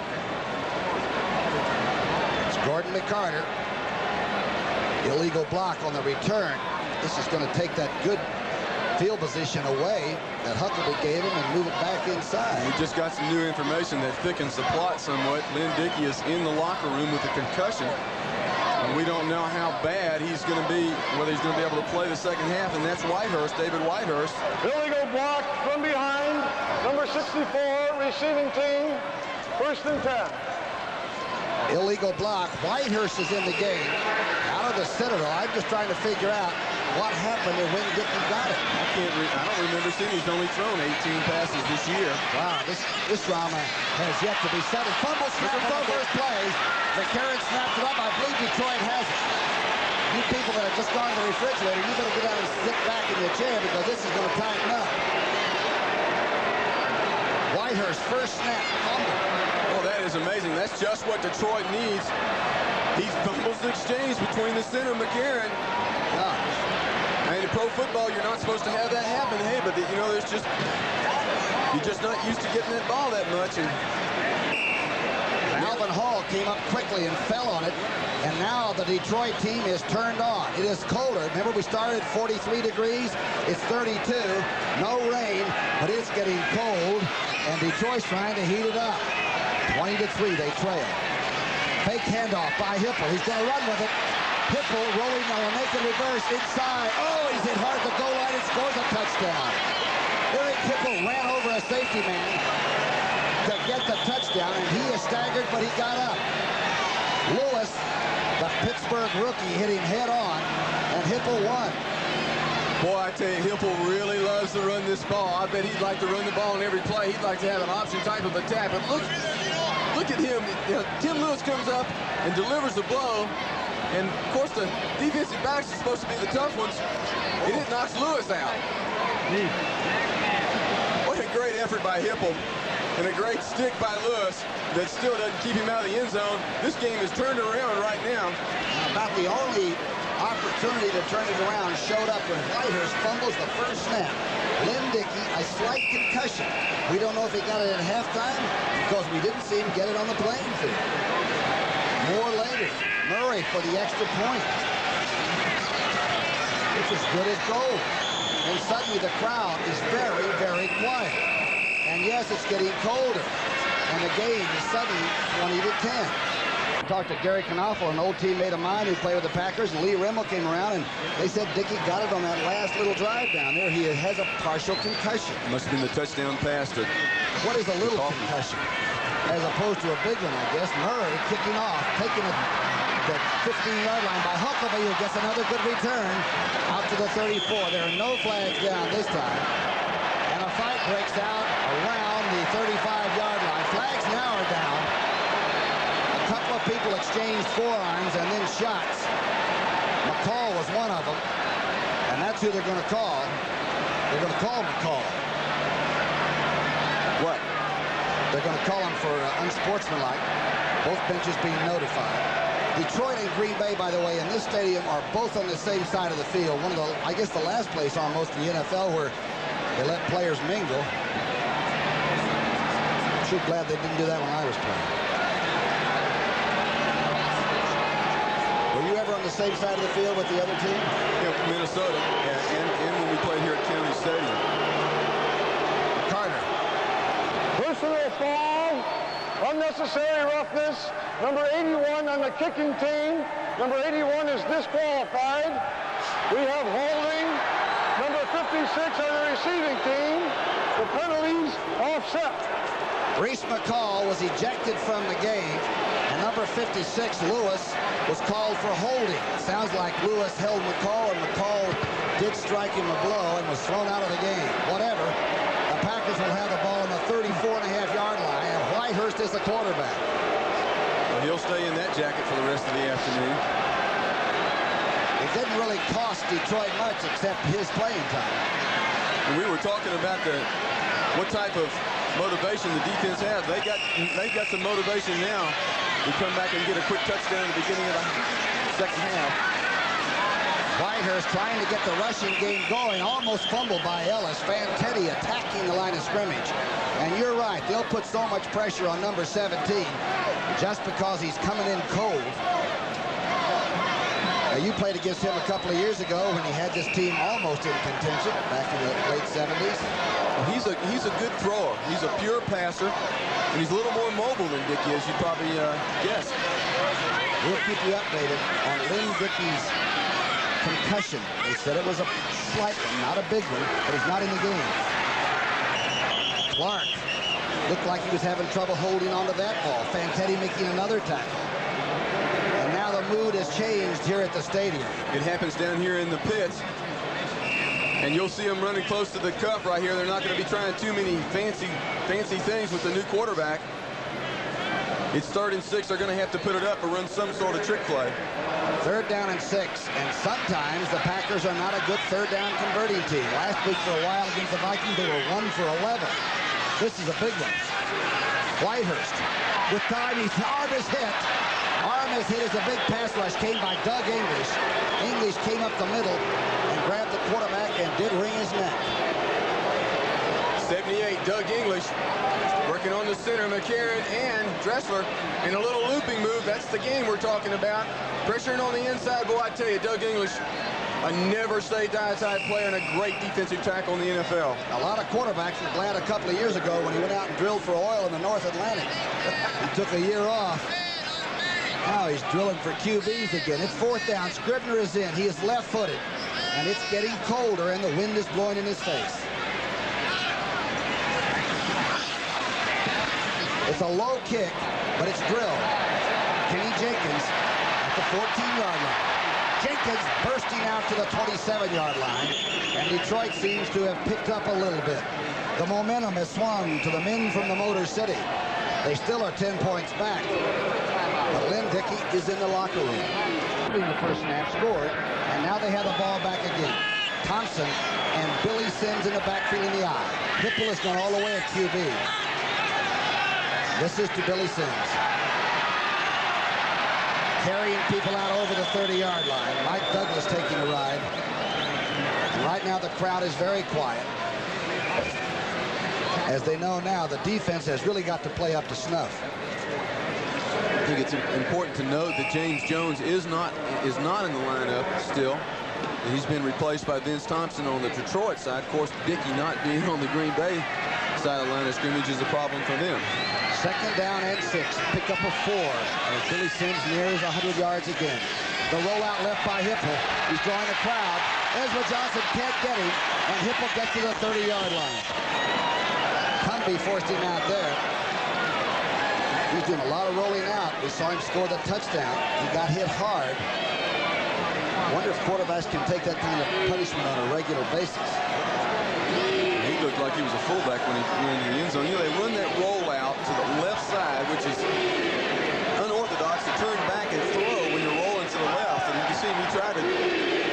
[SPEAKER 1] It's Gordon McCarter. Illegal block on the return. This is going to take that good field position away that Huckabee gave him and move it back inside.
[SPEAKER 2] We just got some new information that thickens the plot somewhat. Lynn Dickey is in the locker room with a concussion. And we don't know how bad he's going to be, whether he's going to be able to play the second half, and that's Whitehurst, David Whitehurst.
[SPEAKER 3] Illegal block from behind. Number 64, receiving team. 1st and 10.
[SPEAKER 1] Illegal block. Whitehurst is in the game. Out of the Citadel. I'm just trying to figure out what happened and when Dickey got it.
[SPEAKER 2] I don't remember seeing he's only thrown 18 passes this year.
[SPEAKER 1] Wow, this drama has yet to be settled. Fumble snap on the first play. McCarron snapped it up. I believe Detroit has it. You people that have just gone to the refrigerator, you better get out and sit back in your chair because this is going to tighten up. Whitehurst, first snap, fumble.
[SPEAKER 2] Oh, that is amazing. That's just what Detroit needs. He fumbles the exchange between the center and McCarron.
[SPEAKER 1] Gosh.
[SPEAKER 2] And in pro football, you're not supposed to have that happen. Hey, but you know, you're just not used to getting that ball that much. And
[SPEAKER 1] Alvin Hall came up quickly and fell on it. And now the Detroit team is turned on. It is colder. Remember, we started at 43 degrees. It's 32. No rain, but it's getting cold. And Detroit's trying to heat it up. 20-3, they trail. Fake handoff by Hipple. He's going to run with it. Hipple rolling on a naked reverse inside. Oh, he's hit hard at the goal line and scores a touchdown. Eric Hipple ran over a safety man to get the touchdown, and he is staggered, but he got up. Lewis, the Pittsburgh rookie, hit him head on, and Hipple won.
[SPEAKER 2] boy, I tell you, Hipple really loves to run this ball. I bet he'd like to run the ball on every play. He'd like to have an option type of attack. But look at him. You know, Tim Lewis comes up and delivers the blow. And, of course, the defensive backs are supposed to be the tough ones. And it knocks Lewis out. What a great effort by Hipple. And a great stick by Lewis that still doesn't keep him out of the end zone. This game is turned around right now.
[SPEAKER 1] About the only opportunity to turn it around showed up when Whitehurst fumbles the first snap. Lynn Dickey, a slight concussion. We don't know if he got it at halftime because we didn't see him get it on the playing field. More later. Murray for the extra point. It's as good as gold. And suddenly the crowd is very, very quiet. And yes, it's getting colder. And the game is suddenly 20-10. I talked to Gary Knaufel, an old teammate of mine who played with the Packers, and Lee Rimmel came around, and they said Dickey got it on that last little drive down there. He has a partial concussion.
[SPEAKER 2] Must have been the touchdown pass to...
[SPEAKER 1] What is a little concussion? As opposed to a big one, I guess. Murray kicking off, taking it the 15-yard line by Huckabee, who gets another good return out to the 34. There are no flags down this time. breaks out around the 35-yard line. Flags now are down. A couple of people exchanged forearms and then shots. McCall was one of them, and that's who they're going to call. They're going to call McCall.
[SPEAKER 5] What?
[SPEAKER 1] They're going to call him for unsportsmanlike. Both benches being notified. Detroit and Green Bay, by the way, in this stadium are both on the same side of the field. One of the, I guess, the last place almost in the NFL where they let players mingle. I'm sure glad they didn't do that when I was playing. Were you ever on the same side of the field with the other team?
[SPEAKER 2] Yeah, Minnesota, and when we played here at County Stadium.
[SPEAKER 1] Carter.
[SPEAKER 3] Personal foul, unnecessary roughness. Number 81 on the kicking team. Number 81 is disqualified. We have holding. Number 56 on the receiving team. The penalties offset.
[SPEAKER 1] Reese McCall was ejected from the game, and number 56, Lewis, was called for holding. It sounds like Lewis held McCall, and McCall did strike him a blow and was thrown out of the game. Whatever. The Packers will have the ball on the 34.5-yard line, and Whitehurst is the quarterback.
[SPEAKER 2] Well, he'll stay in that jacket for the rest of the afternoon.
[SPEAKER 1] It didn't really cost Detroit much except his playing time.
[SPEAKER 2] And we were talking about what type of motivation the defense has. They've got some motivation now. We come back and get a quick touchdown at the beginning of the second half.
[SPEAKER 1] Whitehurst trying to get the rushing game going, almost fumbled by Ellis. Fantetti attacking the line of scrimmage. And you're right, they'll put so much pressure on number 17 just because he's coming in cold. Now, you played against him a couple of years ago when he had this team almost in contention back in the late 70s.
[SPEAKER 2] Well, he's a good thrower. He's a pure passer, and he's a little more mobile than Dickey, as you probably guessed.
[SPEAKER 1] We'll keep you updated on Lynn Dickey's concussion. They said it was a slight one, not a big one, but he's not in the game. Clark looked like he was having trouble holding onto that ball. Fantetti making another tackle. And now the mood has changed here at the stadium.
[SPEAKER 2] It happens down here in the pits. And you'll see them running close to the cup right here. They're not going to be trying too many fancy things with the new quarterback. It's 3rd and 6. They're going to have to put it up or run some sort of trick play.
[SPEAKER 1] 3rd down and 6. And sometimes the Packers are not a good 3rd down converting team. Last week for a while against the Vikings, they were 1 for 11. This is a big one. Whitehurst with time. His arm is hit. Arm is hit as a big pass rush came by Doug English. English came up the middle and grabbed the quarterback and did wring his neck.
[SPEAKER 2] 78, Doug English working on the center, McCarron and Dressler in a little looping move. That's the game we're talking about. Pressuring on the inside. Boy, I tell you, Doug English, a never-say-die-type player and a great defensive tackle in the NFL.
[SPEAKER 1] A lot of quarterbacks were glad a couple of years ago when he went out and drilled for oil in the North Atlantic. He took a year off. Now he's drilling for QBs again. It's 4th down. Scribner is in. He is left-footed. And it's getting colder, and the wind is blowing in his face. It's a low kick, but it's drilled. Kenny Jenkins at the 14-yard line. Jenkins bursting out to the 27-yard line, and Detroit seems to have picked up a little bit. The momentum has swung to the men from the Motor City. They still are 10 points back, but Lynn Dickey is in the locker room. The first snap scored, and now they have the ball back again. Thompson and Billy Sims in the backfield in the eye. Hipple has gone all the way at QB. This is to Billy Sims. Carrying people out over the 30-yard line. Mike Douglas taking a ride. And right now the crowd is very quiet. As they know now, the defense has really got to play up to snuff.
[SPEAKER 2] I think it's important to note that James Jones is not in the lineup still. He's been replaced by Vince Thompson on the Detroit side. Of course, Dickey not being on the Green Bay side of the line of scrimmage is a problem for them.
[SPEAKER 1] 2nd down and 6. Pick up a 4 as Billy Sims nears 100 yards again. The rollout left by Hipple. He's drawing a crowd. Ezra Johnson can't get him, and Hipple gets to the 30-yard line. Cumby forced him out there. He's doing a lot of rolling out. We saw him score the touchdown. He got hit hard. I wonder if quarterbacks can take that kind of punishment on a regular basis.
[SPEAKER 2] He looked like he was a fullback when he went in the end zone. You know, they run that roll out to the left side, which is unorthodox to turn back and throw when you're rolling to the left. And you can see him, he tried to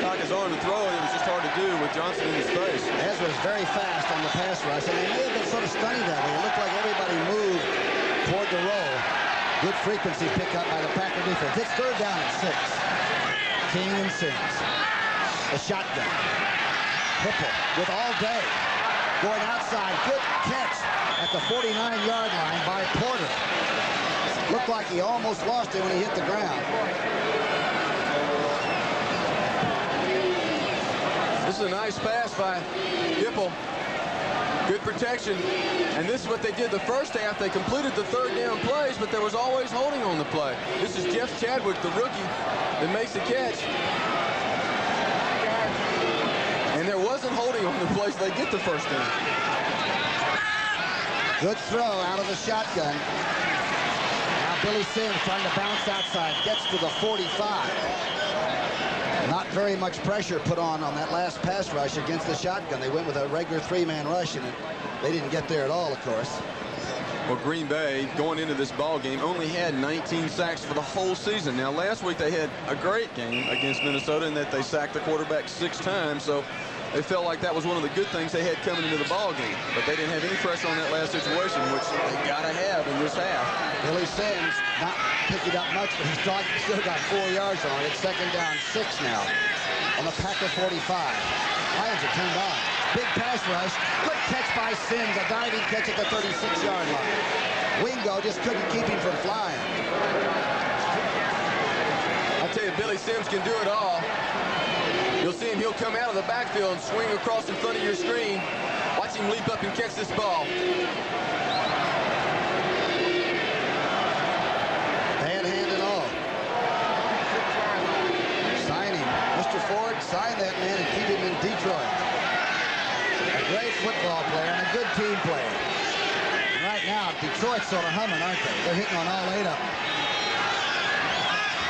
[SPEAKER 2] cock his arm to throw, and it was just hard to do with Johnson in his face.
[SPEAKER 1] Ezra was very fast on the pass rush, and they may have been sort of stunning that way. It looked like everybody moved toward the roll. Good frequency pickup by the Packer defense. It's third down and 6. King and Sims. The shotgun. Hipple with all day. Going outside. Good catch at the 49-yard line by Porter. Looked like he almost lost it when he hit the ground.
[SPEAKER 2] This is a nice pass by Hipple. Good protection. And this is what they did the first half. They completed the third down plays, but there was always holding on the play. This is Jeff Chadwick, the rookie, that makes the catch. And there wasn't holding on the plays. They get the first down.
[SPEAKER 1] Good throw out of the shotgun. Now Billy Sims trying to bounce outside. Gets to the 45. Not very much pressure put on that last pass rush against the shotgun. They went with a regular 3-man rush, and they didn't get there at all, of course.
[SPEAKER 2] Well, Green Bay, going into this ball game, only had 19 sacks for the whole season. Now, last week they had a great game against Minnesota in that they sacked the quarterback 6 times, so they felt like that was one of the good things they had coming into the ball game. But they didn't have any pressure on that last situation, which they got to have in this half.
[SPEAKER 1] Billy Sims not picking up much, but he's still got 4 yards on it. It's second down 6 now on the Packer 45. Lions are turned on. Big pass rush. Good catch by Sims. A diving catch at the 36-yard line. Wingo just couldn't keep him from flying.
[SPEAKER 2] I tell you, Billy Sims can do it all. You'll see him. He'll come out of the backfield and swing across in front of your screen. Watch him leap up and catch this ball.
[SPEAKER 1] Bad hand and all. Sign him. Mr. Ford, sign that man and keep him in Detroit. A great football player and a good team player. And right now, Detroit's sort of humming, aren't they? They're hitting on all 8 of them.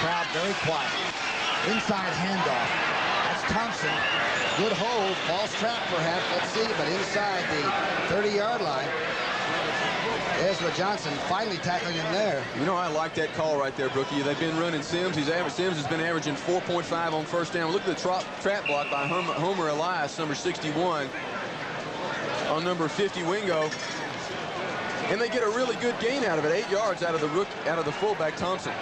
[SPEAKER 1] Crowd very quiet. Inside handoff. That's Thompson. Good hold. False trap, perhaps. Let's see. But inside the 30-yard line. Ezra Johnson finally tackling him there.
[SPEAKER 2] You know, I like that call right there, Brookie. They've been running Sims. Sims has been averaging 4.5 on first down. Look at the trap block by Homer Elias, number 61, on number 50, Wingo. And they get a really good gain out of it. 8 yards out of the fullback, Thompson.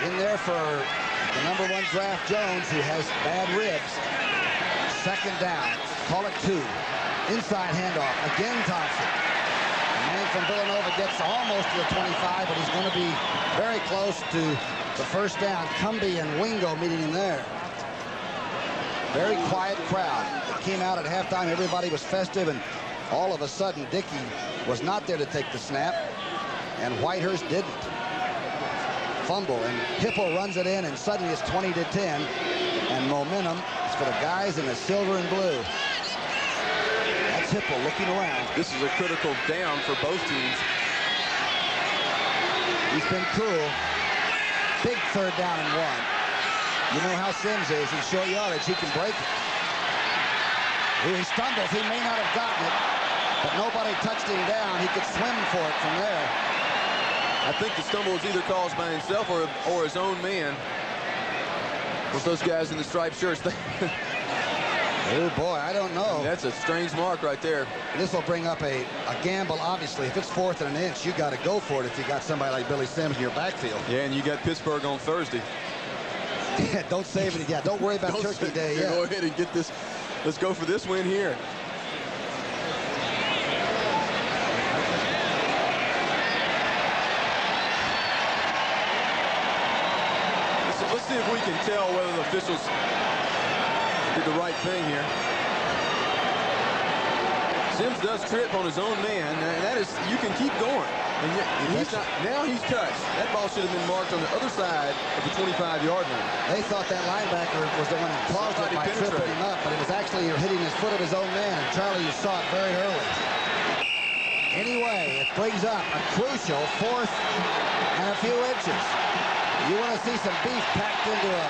[SPEAKER 1] In there for the number 1 draft, Jones, who has bad ribs. Second down. Call it 2. Inside handoff. Again, Thompson. The man from Villanova gets almost to the 25, but he's going to be very close to the first down. Cumbie and Wingo meeting him there. Very quiet crowd. It came out at halftime. Everybody was festive, and all of a sudden, Dickey was not there to take the snap, and Whitehurst didn't. Fumble, and Hipple runs it in, and suddenly it's 20-10, and momentum is for the guys in the silver and blue. That's Hipple looking around.
[SPEAKER 2] This is a critical down for both teams.
[SPEAKER 1] He's been cool. Big third down and 1. You know how Sims is. In short yardage, he can break it. He stumbles. He may not have gotten it, but nobody touched him down. He could swim for it from there.
[SPEAKER 2] I think the stumble was either caused by himself or his own man. With those guys in the striped shirts.
[SPEAKER 1] Oh, boy, I don't know.
[SPEAKER 2] That's a strange mark right there.
[SPEAKER 1] This will bring up a gamble, obviously. If it's 4th and an inch, you got to go for it if you got somebody like Billy Sims in your backfield.
[SPEAKER 2] Yeah, and you got Pittsburgh on Thursday.
[SPEAKER 1] Yeah, don't save it. Yeah, don't worry about Turkey Day. Yeah.
[SPEAKER 2] Go ahead and get this. Let's go for this win here. Let's see if we can tell whether the officials did the right thing here. Sims does trip on his own man, and that is, you can keep going. And yet, now he's touched. That ball should have been marked on the other side of the 25-yard line.
[SPEAKER 1] They thought that linebacker was the one that caused it by tripping him up, but it was actually hitting his foot of his own man. And Charlie, you saw it very early. Anyway, it brings up a crucial 4th and a few inches. You want to see some beef packed into a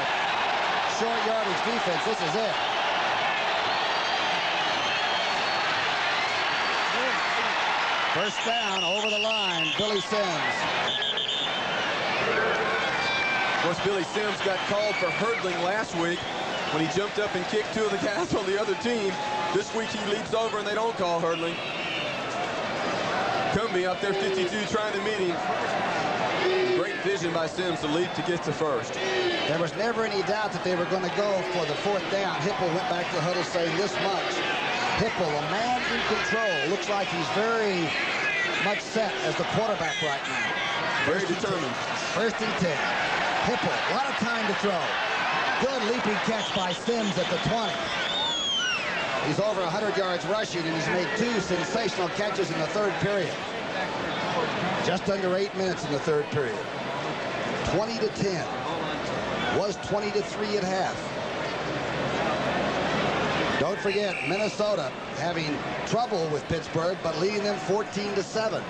[SPEAKER 1] short yardage defense, this is it. First down, over the line, Billy Sims.
[SPEAKER 2] Of course, Billy Sims got called for hurdling last week when he jumped up and kicked two of the guys on the other team. This week he leaps over and they don't call hurdling. Cumbie out there 52 trying to meet him. Great vision by Sims to leap to get to first.
[SPEAKER 1] There was never any doubt that they were going to go for the fourth down. Hipple went back to the huddle saying this much. Hipple, a man in control, looks like he's very much set as the quarterback right now.
[SPEAKER 2] Very determined.
[SPEAKER 1] First and 10. Hipple, a lot of time to throw. Good leaping catch by Sims at the 20. He's over 100 yards rushing, and he's made 2 sensational catches in the third period. Just under 8 minutes in the third period. 20-10. Was 20-3 at half. Don't forget, Minnesota having trouble with Pittsburgh, but leading them 14-7.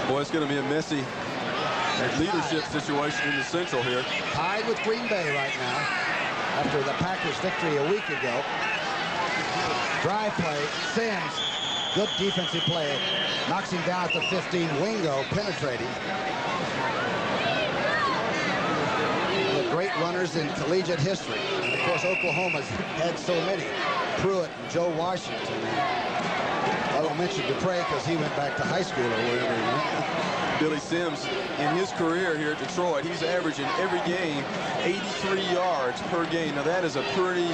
[SPEAKER 2] Boy, it's going to be a messy leadership situation in the Central here.
[SPEAKER 1] Tied with Green Bay right now after the Packers' victory a week ago. Drive play, Sims, good defensive play, knocks him down at the 15. Wingo penetrating. The great runners in collegiate history. And of course, Oklahoma's had so many. Pruitt and Joe Washington. I don't mention Dupre because he went back to high school or wherever he went.
[SPEAKER 2] Billy Sims, in his career here at Detroit, he's averaging every game 83 yards per game. Now that is a pretty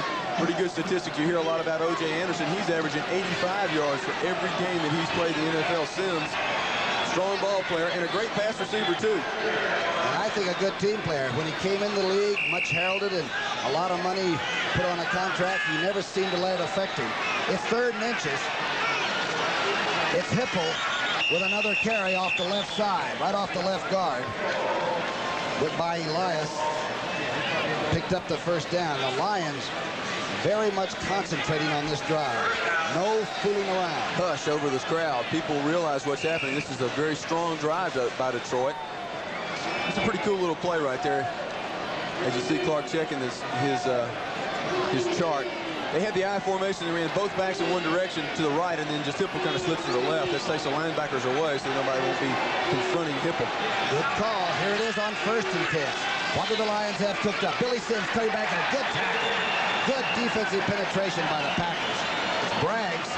[SPEAKER 2] good statistic. You hear a lot about O.J. Anderson. He's averaging 85 yards for every game that he's played in the NFL. Sims, strong ball player and a great pass receiver too.
[SPEAKER 1] And I think a good team player. When he came in the league, much heralded and a lot of money put on a contract, he never seemed to let it affect him. It's 3rd and inches. It's Hipple with another carry off the left side, right off the left guard. Went by Elias, picked up the first down. The Lions very much concentrating on this drive. No fooling around.
[SPEAKER 2] Hush over this crowd. People realize what's happening. This is a very strong drive by Detroit. It's a pretty cool little play right there. As you see Clark checking his chart. They had the I formation. They ran both backs in one direction to the right, and then just Hipple kind of slips to the left. That takes the linebackers away so nobody won't be confronting Hipple.
[SPEAKER 1] Good call. Here it is on 1st and 10. What do the Lions have cooked up? Billy Sims cutting back a good tackle. Good defensive penetration by the Packers. It's Braggs,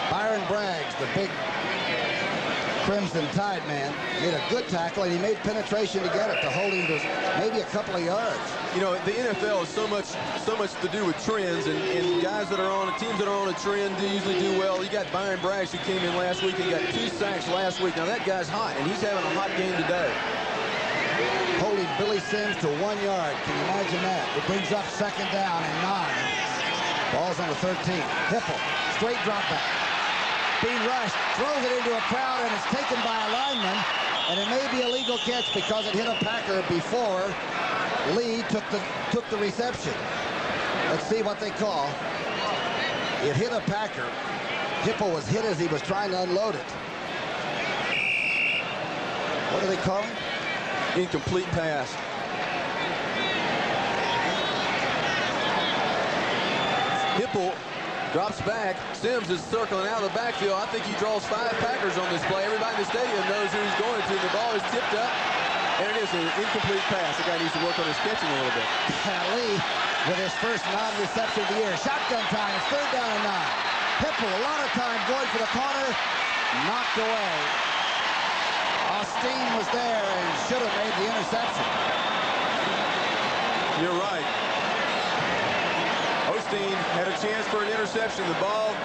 [SPEAKER 1] Byron Braggs, the big Crimson Tide man, made a good tackle, and he made penetration to get it, to hold him to maybe a couple of yards.
[SPEAKER 2] You know, the NFL is so much to do with trends, and guys that are on teams that are on a trend usually do well. You got Byron Braggs, who came in last week and got 2 sacks last week. Now that guy's hot, and he's having a hot game today.
[SPEAKER 1] Holding Billy Sims to 1 yard. Can you imagine that? It brings up 2nd down and 9. Ball's on the 13. Hipple, straight drop back. Being rushed, throws it into a crowd, and it's taken by a lineman. And it may be a legal catch because it hit a Packer before Lee took the reception. Let's see what they call. It hit a Packer. Hipple was hit as he was trying to unload it. What do they call him?
[SPEAKER 2] Incomplete pass. Hipple drops back. Sims is circling out of the backfield. I think he draws 5 Packers on this play. Everybody in the stadium knows who he's going to. The ball is tipped up, and it is an incomplete pass. The guy needs to work on his catching a little bit.
[SPEAKER 1] Lee with his first non-reception of the year. Shotgun time. It's 3rd down and 9. Hipple, a lot of time going for the corner. Knocked away. Austin was there and should have made the interception.
[SPEAKER 2] You're right. Osteen had a chance for an interception. The ball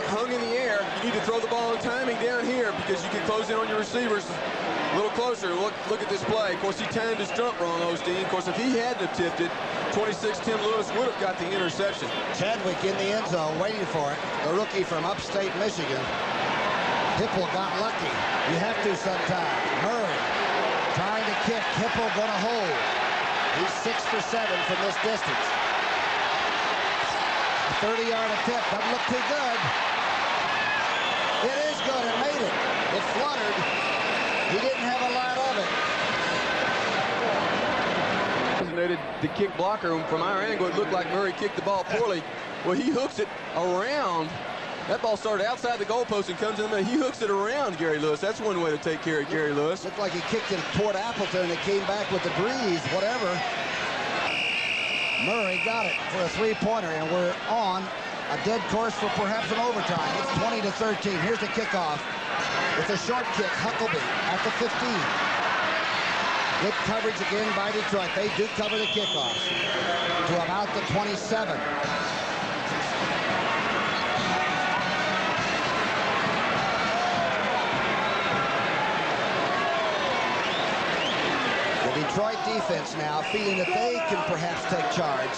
[SPEAKER 2] hung in the air. You need to throw the ball in timing down here because you can close in on your receivers a little closer. Look at this play. Of course, he timed his jump wrong, Osteen. Of course, if he hadn't have tipped it, 26 Tim Lewis would have got the interception.
[SPEAKER 1] Chadwick in the end zone waiting for it. The rookie from upstate Michigan. Hipple got lucky. You have to sometimes. Murray trying to kick. Hipple going to hold. He's 6 for 7 from this distance. 30-yard attempt. Doesn't look too good. It is good. It made it. It fluttered. He didn't have a lot of it.
[SPEAKER 2] Designated the kick blocker. From our angle, it looked like Murray kicked the ball poorly. Well, he hooks it around That ball started outside the goalpost and comes in the middle. He hooks it around Gary Lewis. That's one way to take care of Gary Lewis.
[SPEAKER 1] Looked like he kicked it toward Appleton and it came back with the breeze, whatever. Murray got it for a three-pointer, and we're on a dead course for perhaps an overtime. It's 20-13. Here's the kickoff. It's a short kick. Huckabee at the 15. Good coverage again by Detroit. They do cover the kickoff to about the 27. The Detroit defense now feeling that they can perhaps take charge.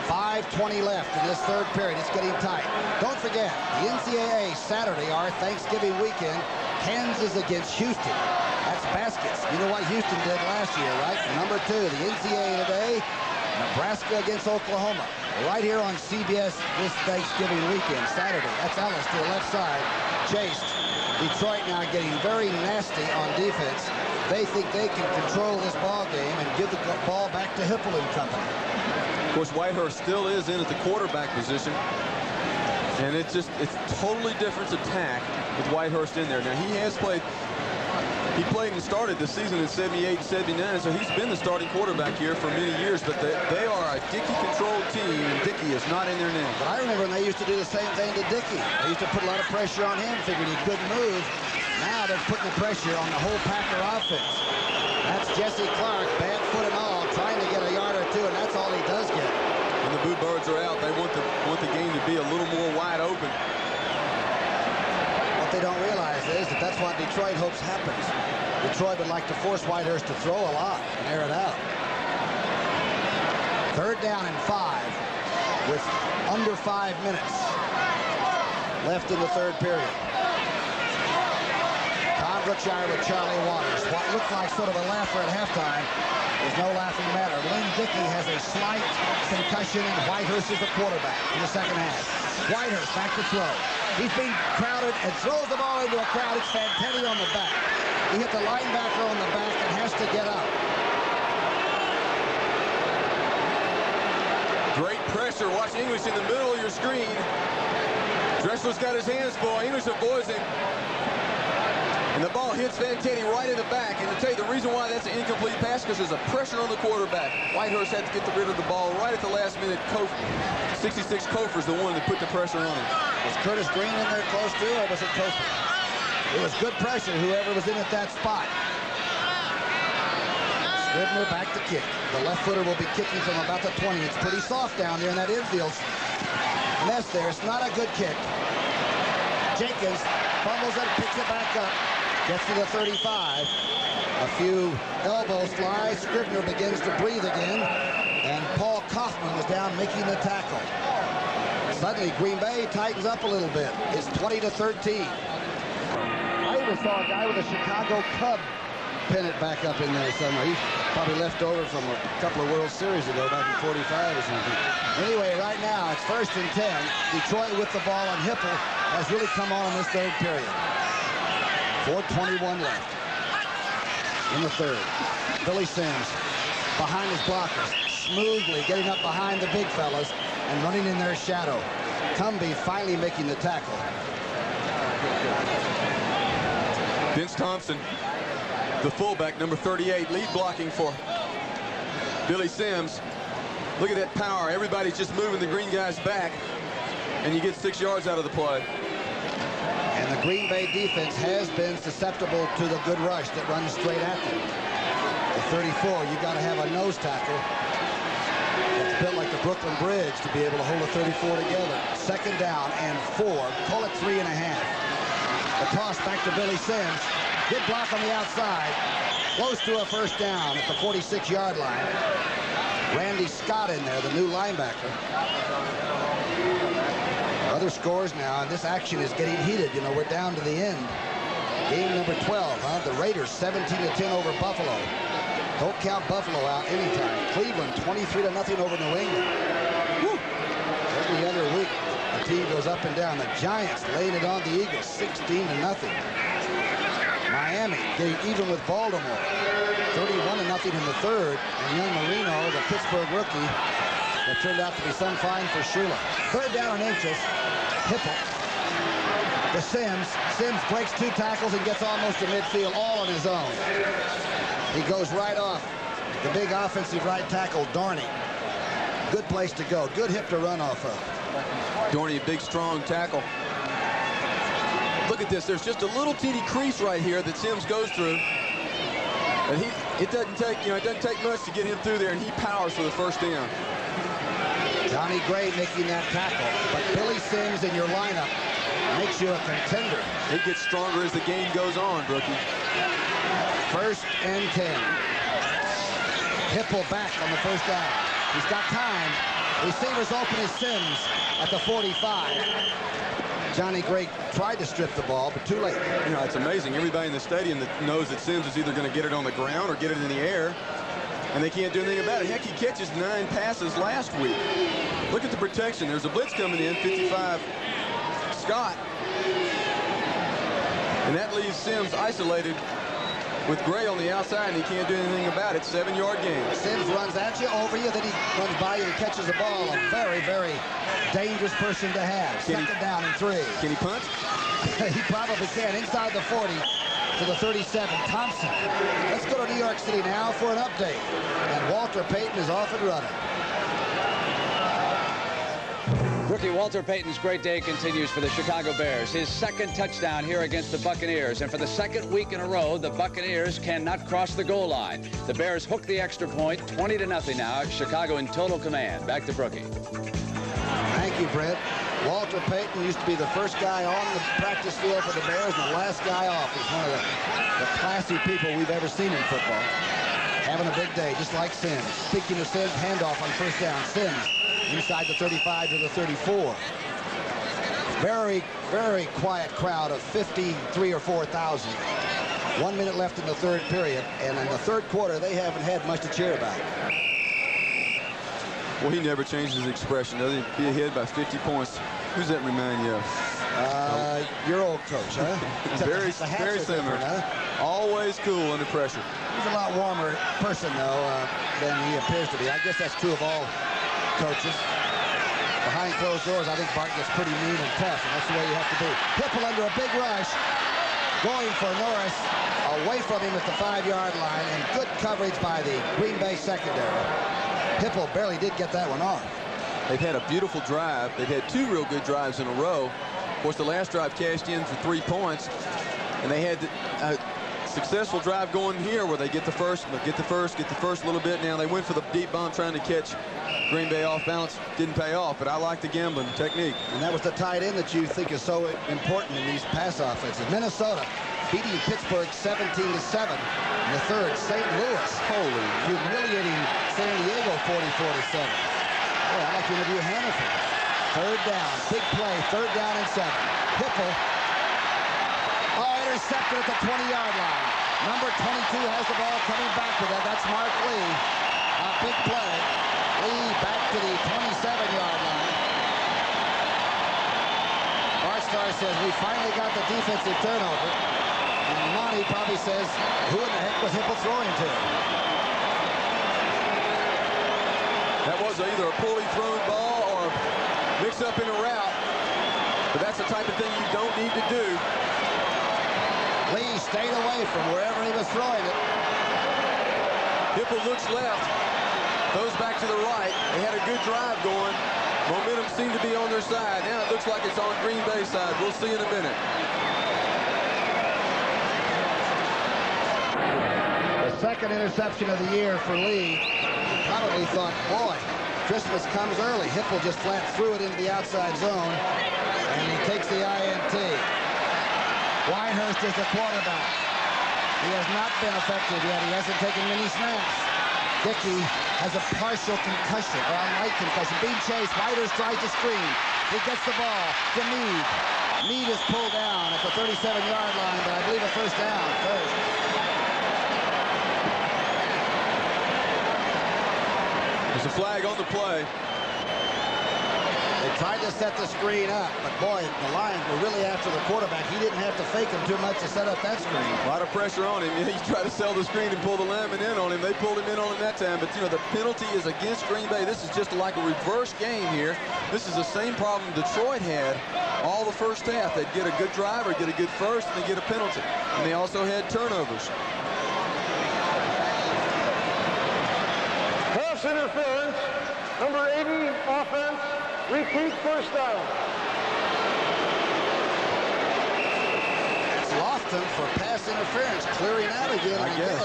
[SPEAKER 1] 5:20 left in this third period. It's getting tight. Don't forget, the NCAA Saturday, our Thanksgiving weekend, Kansas against Houston. That's baskets. You know what Houston did last year, right? Number 2, the NCAA today, Nebraska against Oklahoma. Right here on CBS this Thanksgiving weekend, Saturday. That's Ellis to the left side, chased. Detroit now getting very nasty on defense. They think they can control this ball game and give the ball back to Hippel and company.
[SPEAKER 2] Of course, Whitehurst still is in at the quarterback position. And it's totally different attack with Whitehurst in there. Now, he played and started the season in 78 and 79, so he's been the starting quarterback here for many years, but they are a Dickey-controlled team, and Dickey is not in there now.
[SPEAKER 1] But I remember when they used to do the same thing to Dickey. They used to put a lot of pressure on him, figuring he couldn't move. Now they're putting the pressure on the whole Packer offense. That's Jesse Clark, bad foot and all, trying to get a yard or two, and that's all he does get.
[SPEAKER 2] When the Boo Birds are out, they want the game to be a little more wide open.
[SPEAKER 1] What they don't realize is that that's what Detroit hopes happens. Detroit would like to force Whitehurst to throw a lot and air it out. 3rd down and 5 with under 5 minutes left in the third period. Tom Brookshire with Charlie Waters. What looked like sort of a laugher at halftime is no laughing matter. Lynn Dickey has a slight concussion, and Whitehurst is the quarterback in the second half. Whitehurst back to throw. He's being crowded and throws the ball into a crowd. It's Fantetti on the back. He hit the linebacker on the back and has to get up.
[SPEAKER 2] Great pressure. Watch English in the middle of your screen. Dressler's got his hands full. English avoids him. And the ball hits Fantetti right in the back. And to tell you the reason why that's an incomplete pass, because there's a pressure on the quarterback. Whitehurst had to get rid of the ball right at the last minute. 66 Kofer's the one that put the pressure on him.
[SPEAKER 1] Was Curtis Green in there close to, or was it Kofer? It was good pressure, whoever was in at that spot. Scribner back to kick. The left footer will be kicking from about the 20. It's pretty soft down there in that infield mess there. It's not a good kick. Jenkins fumbles it, picks it back up. Gets to the 35. A few elbow slides. Scribner begins to breathe again. And Paul Kaufman was down making the tackle. Suddenly, Green Bay tightens up a little bit. It's 20-13. I even saw a guy with a Chicago Cub pennant back up in there somewhere. He's probably left over from a couple of World Series ago, back in 45 or something. Anyway, right now, it's 1st and 10. Detroit with the ball, and Hippel has really come on in this third period. 4:21 left in the third. Billy Sims behind his blockers, smoothly getting up behind the big fellas and running in their shadow. Cumbie finally making the tackle.
[SPEAKER 2] Vince Thompson, the fullback, number 38, lead blocking for Billy Sims. Look at that power. Everybody's just moving the green guys back, and you get 6 yards out of the play.
[SPEAKER 1] And the Green Bay defense has been susceptible to the good rush that runs straight at them. The 34, you've got to have a nose tackle. It's built like the Brooklyn Bridge to be able to hold a 34 together. 2nd down and 4. Call it 3.5. The toss back to Billy Sims. Good block on the outside. Close to a 1st down at the 46-yard line. Randy Scott in there, the new linebacker. Other scores now, and this action is getting heated. You know, we're down to the end. Game number 12, huh? The Raiders 17-10 over Buffalo. Don't count Buffalo out anytime. Cleveland 23-0 over New England. Woo. Every other week, the team goes up and down. The Giants laying it on the Eagles 16-0. Miami getting even with Baltimore. 31-0 in the third. And young Marino, the Pittsburgh rookie, that turned out to be some fine for Shula. 3rd down and inches. Hippel to Sims. Sims breaks 2 tackles and gets almost to midfield all on his own. He goes right off the big offensive right tackle, Dorney. Good place to go. Good hip to run off of.
[SPEAKER 2] Dorney, a big, strong tackle. Look at this. There's just a little teeny crease right here that Sims goes through. And it doesn't take much to get him through there, and he powers for the first down.
[SPEAKER 1] Johnny Gray making that tackle, but Billy Sims in your lineup makes you a contender.
[SPEAKER 2] It gets stronger as the game goes on, Brookie.
[SPEAKER 1] 1st and 10. Hipple back on the first down. He's got time. Receivers open is Sims at the 45. Johnny Gray tried to strip the ball, but too late.
[SPEAKER 2] You know, it's amazing. Everybody in the stadium that knows that Sims is either going to get it on the ground or get it in the air, and they can't do anything about it. Heck, he catches 9 passes last week. Look at the protection. There's a blitz coming in, 55 Scott. And that leaves Sims isolated with Gray on the outside, and he can't do anything about it. 7-yard gain.
[SPEAKER 1] Sims runs at you, over you, then he runs by you and catches the ball. A very, very dangerous person to have. 2nd down and 3.
[SPEAKER 2] Can he punt?
[SPEAKER 1] He probably can. Inside the 40 to the 37. Thompson. Let's go to New York City now for an update. And Walter Payton is off and running.
[SPEAKER 4] Rookie Walter Payton's great day continues for the Chicago Bears. His 2nd touchdown here against the Buccaneers. And for the 2nd week in a row, the Buccaneers cannot cross the goal line. The Bears hook the extra point, 20-0 now. Chicago in total command. Back to Brookie.
[SPEAKER 1] Thank you, Brett. Walter Payton used to be the first guy on the practice field for the Bears and the last guy off. He's one of the classy people we've ever seen in football. Having a big day, just like Sims. Speaking of Sims, handoff on first down. Sims inside the 35 to the 34. Very, very quiet crowd of 53 or 4,000. 1 minute left in the 3rd period, and in the 3rd quarter, they haven't had much to cheer about.
[SPEAKER 2] Well, he never changes his expression, does he? Be ahead by 50 points. Who's that remind you of?
[SPEAKER 1] Your old coach, huh?
[SPEAKER 2] Very similar.
[SPEAKER 1] Huh?
[SPEAKER 2] Always cool under pressure.
[SPEAKER 1] He's a lot warmer person, though, than he appears to be. I guess that's true of all coaches. Behind closed doors, I think Bart gets pretty mean and tough, and that's the way you have to be. Hipple under a big rush, going for Norris, away from him at the 5-yard line, and good coverage by the Green Bay secondary. Hipple barely did get that one off.
[SPEAKER 2] They've had a beautiful drive. They've had 2 real good drives in a row. Of course, the last drive cashed in for 3 points, and they had a successful drive going here where they get the first a little bit. Now they went for the deep bomb trying to catch Green Bay off balance. Didn't pay off, but I like the gambling technique.
[SPEAKER 1] And that was the tight end that you think is so important in these pass offenses. Minnesota beating Pittsburgh 17-7 in the 3rd. St. Louis humiliating San Diego 44-7. Oh, I'd like to interview Hannafin. 3rd down, big play, 3rd down and 7. Hipple. Oh, intercepted at the 20-yard line. Number 22 has the ball coming back to that. That's Mark Lee. A big play. Lee back to the 27-yard line. Bart Starr says, we finally got the defensive turnover. And Monty probably says, who in the heck was Hipple throwing to?
[SPEAKER 2] That was either a poorly thrown ball or a mix-up in a route. But that's the type of thing you don't need to do.
[SPEAKER 1] Lee stayed away from wherever he was throwing it.
[SPEAKER 2] Hipple looks left, goes back to the right. They had a good drive going. Momentum seemed to be on their side. Now it looks like it's on Green Bay's side. We'll see in a minute.
[SPEAKER 1] The 2nd interception of the year for Lee. Probably thought, boy, Christmas comes early. Hipple just flat threw it into the outside zone, and he takes the INT. Winehurst is the quarterback. He has not been effective yet. He hasn't taken many snaps. Dickey has a partial concussion, or a light concussion. Being chased. Whitehurst tries to screen. He gets the ball to Meade. Meade is pulled down at the 37-yard line, but I believe a first down first.
[SPEAKER 2] There's a flag on the play.
[SPEAKER 1] They tried to set the screen up, but boy, the Lions were really after the quarterback. He didn't have to fake him too much to set up that screen.
[SPEAKER 2] A lot of pressure on him. He tried to sell the screen and pull the lineman in on him. They pulled him in on him that time, but you know, the penalty is against Green Bay. This is just like a reverse game here. This is the same problem Detroit had all the first half. They'd get a good drive or get a good first, and they get a penalty. And they also had turnovers.
[SPEAKER 3] Pass interference. Number 80 offense. Repeat first down.
[SPEAKER 1] It's Lofton for pass interference, clearing out again, I guess.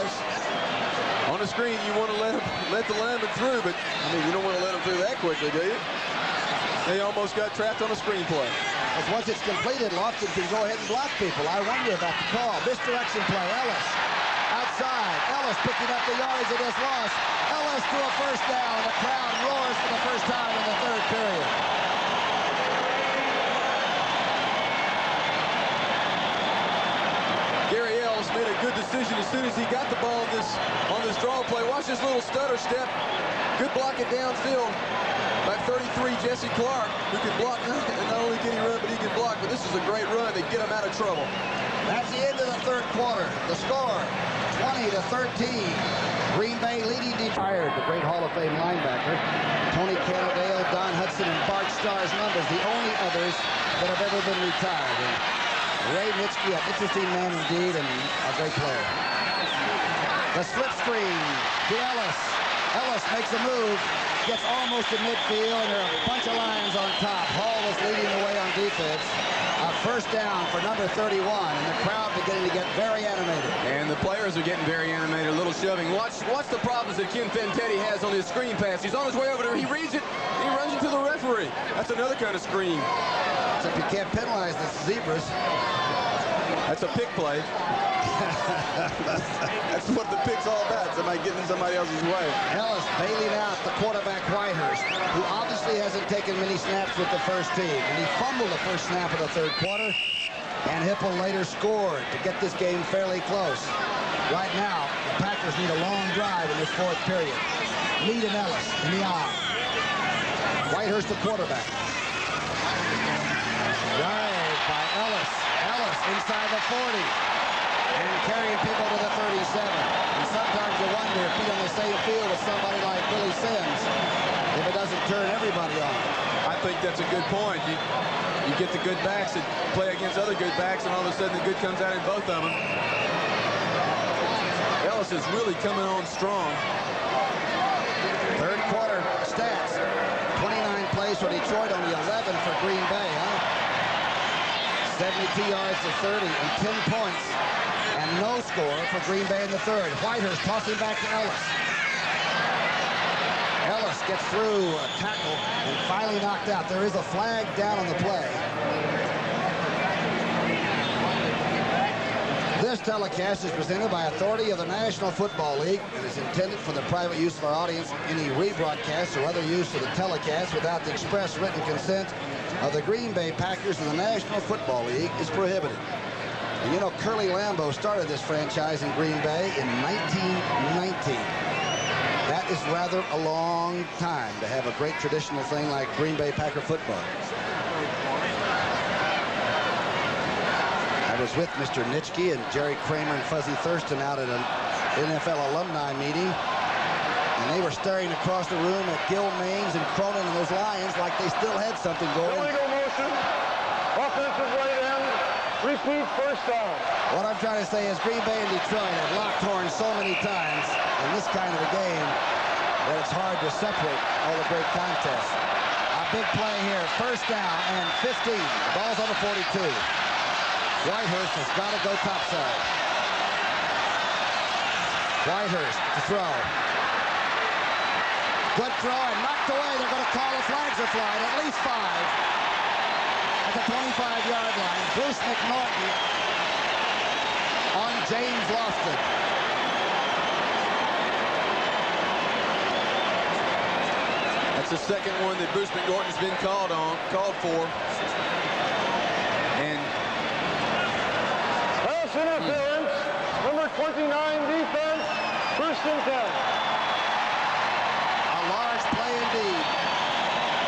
[SPEAKER 2] On the screen, you want to let the lineman through, but I mean, you don't want to let him through that quickly, do you? They almost got trapped on a screen play.
[SPEAKER 1] Because once it's completed, Lofton can go ahead and block people. I wonder about the call. Misdirection play. Ellis outside. Ellis picking up the yards it has lost. Ellis to a first down. The crowd roars for the first time in the third period.
[SPEAKER 2] Gary Ellis made a good decision as soon as he got the ball on this draw play. Watch this little stutter step. Good block it downfield by 33 Jesse Clark, who can block. And not only can he run, but he can block. But this is a great run to get him out of trouble.
[SPEAKER 1] That's the end of the third quarter. The score, 20-13. Green Bay leading Detroit. The great Hall of Fame linebacker, Tony Cannondale, Don Hudson, and Bart Starr's numbers, the only others that have ever been retired. And Ray Nitschke, an interesting man indeed, and a great player. The slip screen to Ellis. Ellis makes a move, gets almost to midfield, and there are a bunch of Lions on top. Hall was leading the way on defense. A first down for number 31, and the crowd beginning to get very animated.
[SPEAKER 2] And the players are getting very animated, a little shoving. Watch the problems that Ken Fentetti has on his screen pass. He's on his way over there. He reads it. He runs into the referee. That's another kind of screen.
[SPEAKER 1] Except you can't penalize the zebras.
[SPEAKER 2] That's a pick play. That's what the pick's all about, somebody getting in somebody else's way.
[SPEAKER 1] Ellis bailing out the quarterback Whitehurst, who obviously hasn't taken many snaps with the first team. And he fumbled the first snap of the third quarter, and Hipple later scored to get this game fairly close. Right now, the Packers need a long drive in this fourth period. Mead and Ellis in the eye. Whitehurst the quarterback. Drive by Ellis. Ellis inside the 40. And carrying people to the 37. And sometimes you wonder if he's on the same field with somebody like Billy Sims, if it doesn't turn everybody on.
[SPEAKER 2] I think that's a good point. You get the good backs that play against other good backs, and all of a sudden the good comes out in both of them. Ellis is really coming on strong.
[SPEAKER 1] Third quarter stats. 29 plays for Detroit, only 11 for Green Bay, huh? 72 yards to 30 and 10 points. And no score for Green Bay in the third. Whitehurst tossing back to Ellis. Ellis gets through a tackle and finally knocked out. There is a flag down on the play. This telecast is presented by authority of the National Football League and is intended for the private use of our audience. Any rebroadcast or other use of the telecast without the express written consent of the Green Bay Packers and the National Football League is prohibited. And you know, Curly Lambeau started this franchise in Green Bay in 1919. That is rather a long time to have a great traditional thing like Green Bay Packer football. I was with Mr. Nitschke and Jerry Kramer and Fuzzy Thurston out at an NFL alumni meeting, and they were staring across the room at Gil Maines and Cronin and those Lions like they still had something going.
[SPEAKER 3] Illegal motion. Offensive right end. Repeat first down.
[SPEAKER 1] What I'm trying to say is Green Bay and Detroit have locked horns so many times in this kind of a game that it's hard to separate all the great contests. A big play here. First down and 15. The ball's on the 42. Whitehurst has got to go topside. Whitehurst to throw. Good throw and knocked away. They're going to call the flags are flying. At least 5. At the 25-yard line. Bruce McNaughton on James Lofton.
[SPEAKER 2] That's the second one that Bruce McNaughton's been called for. And
[SPEAKER 3] pass interference. Number 29 defense. First and 10.
[SPEAKER 1] A large play indeed.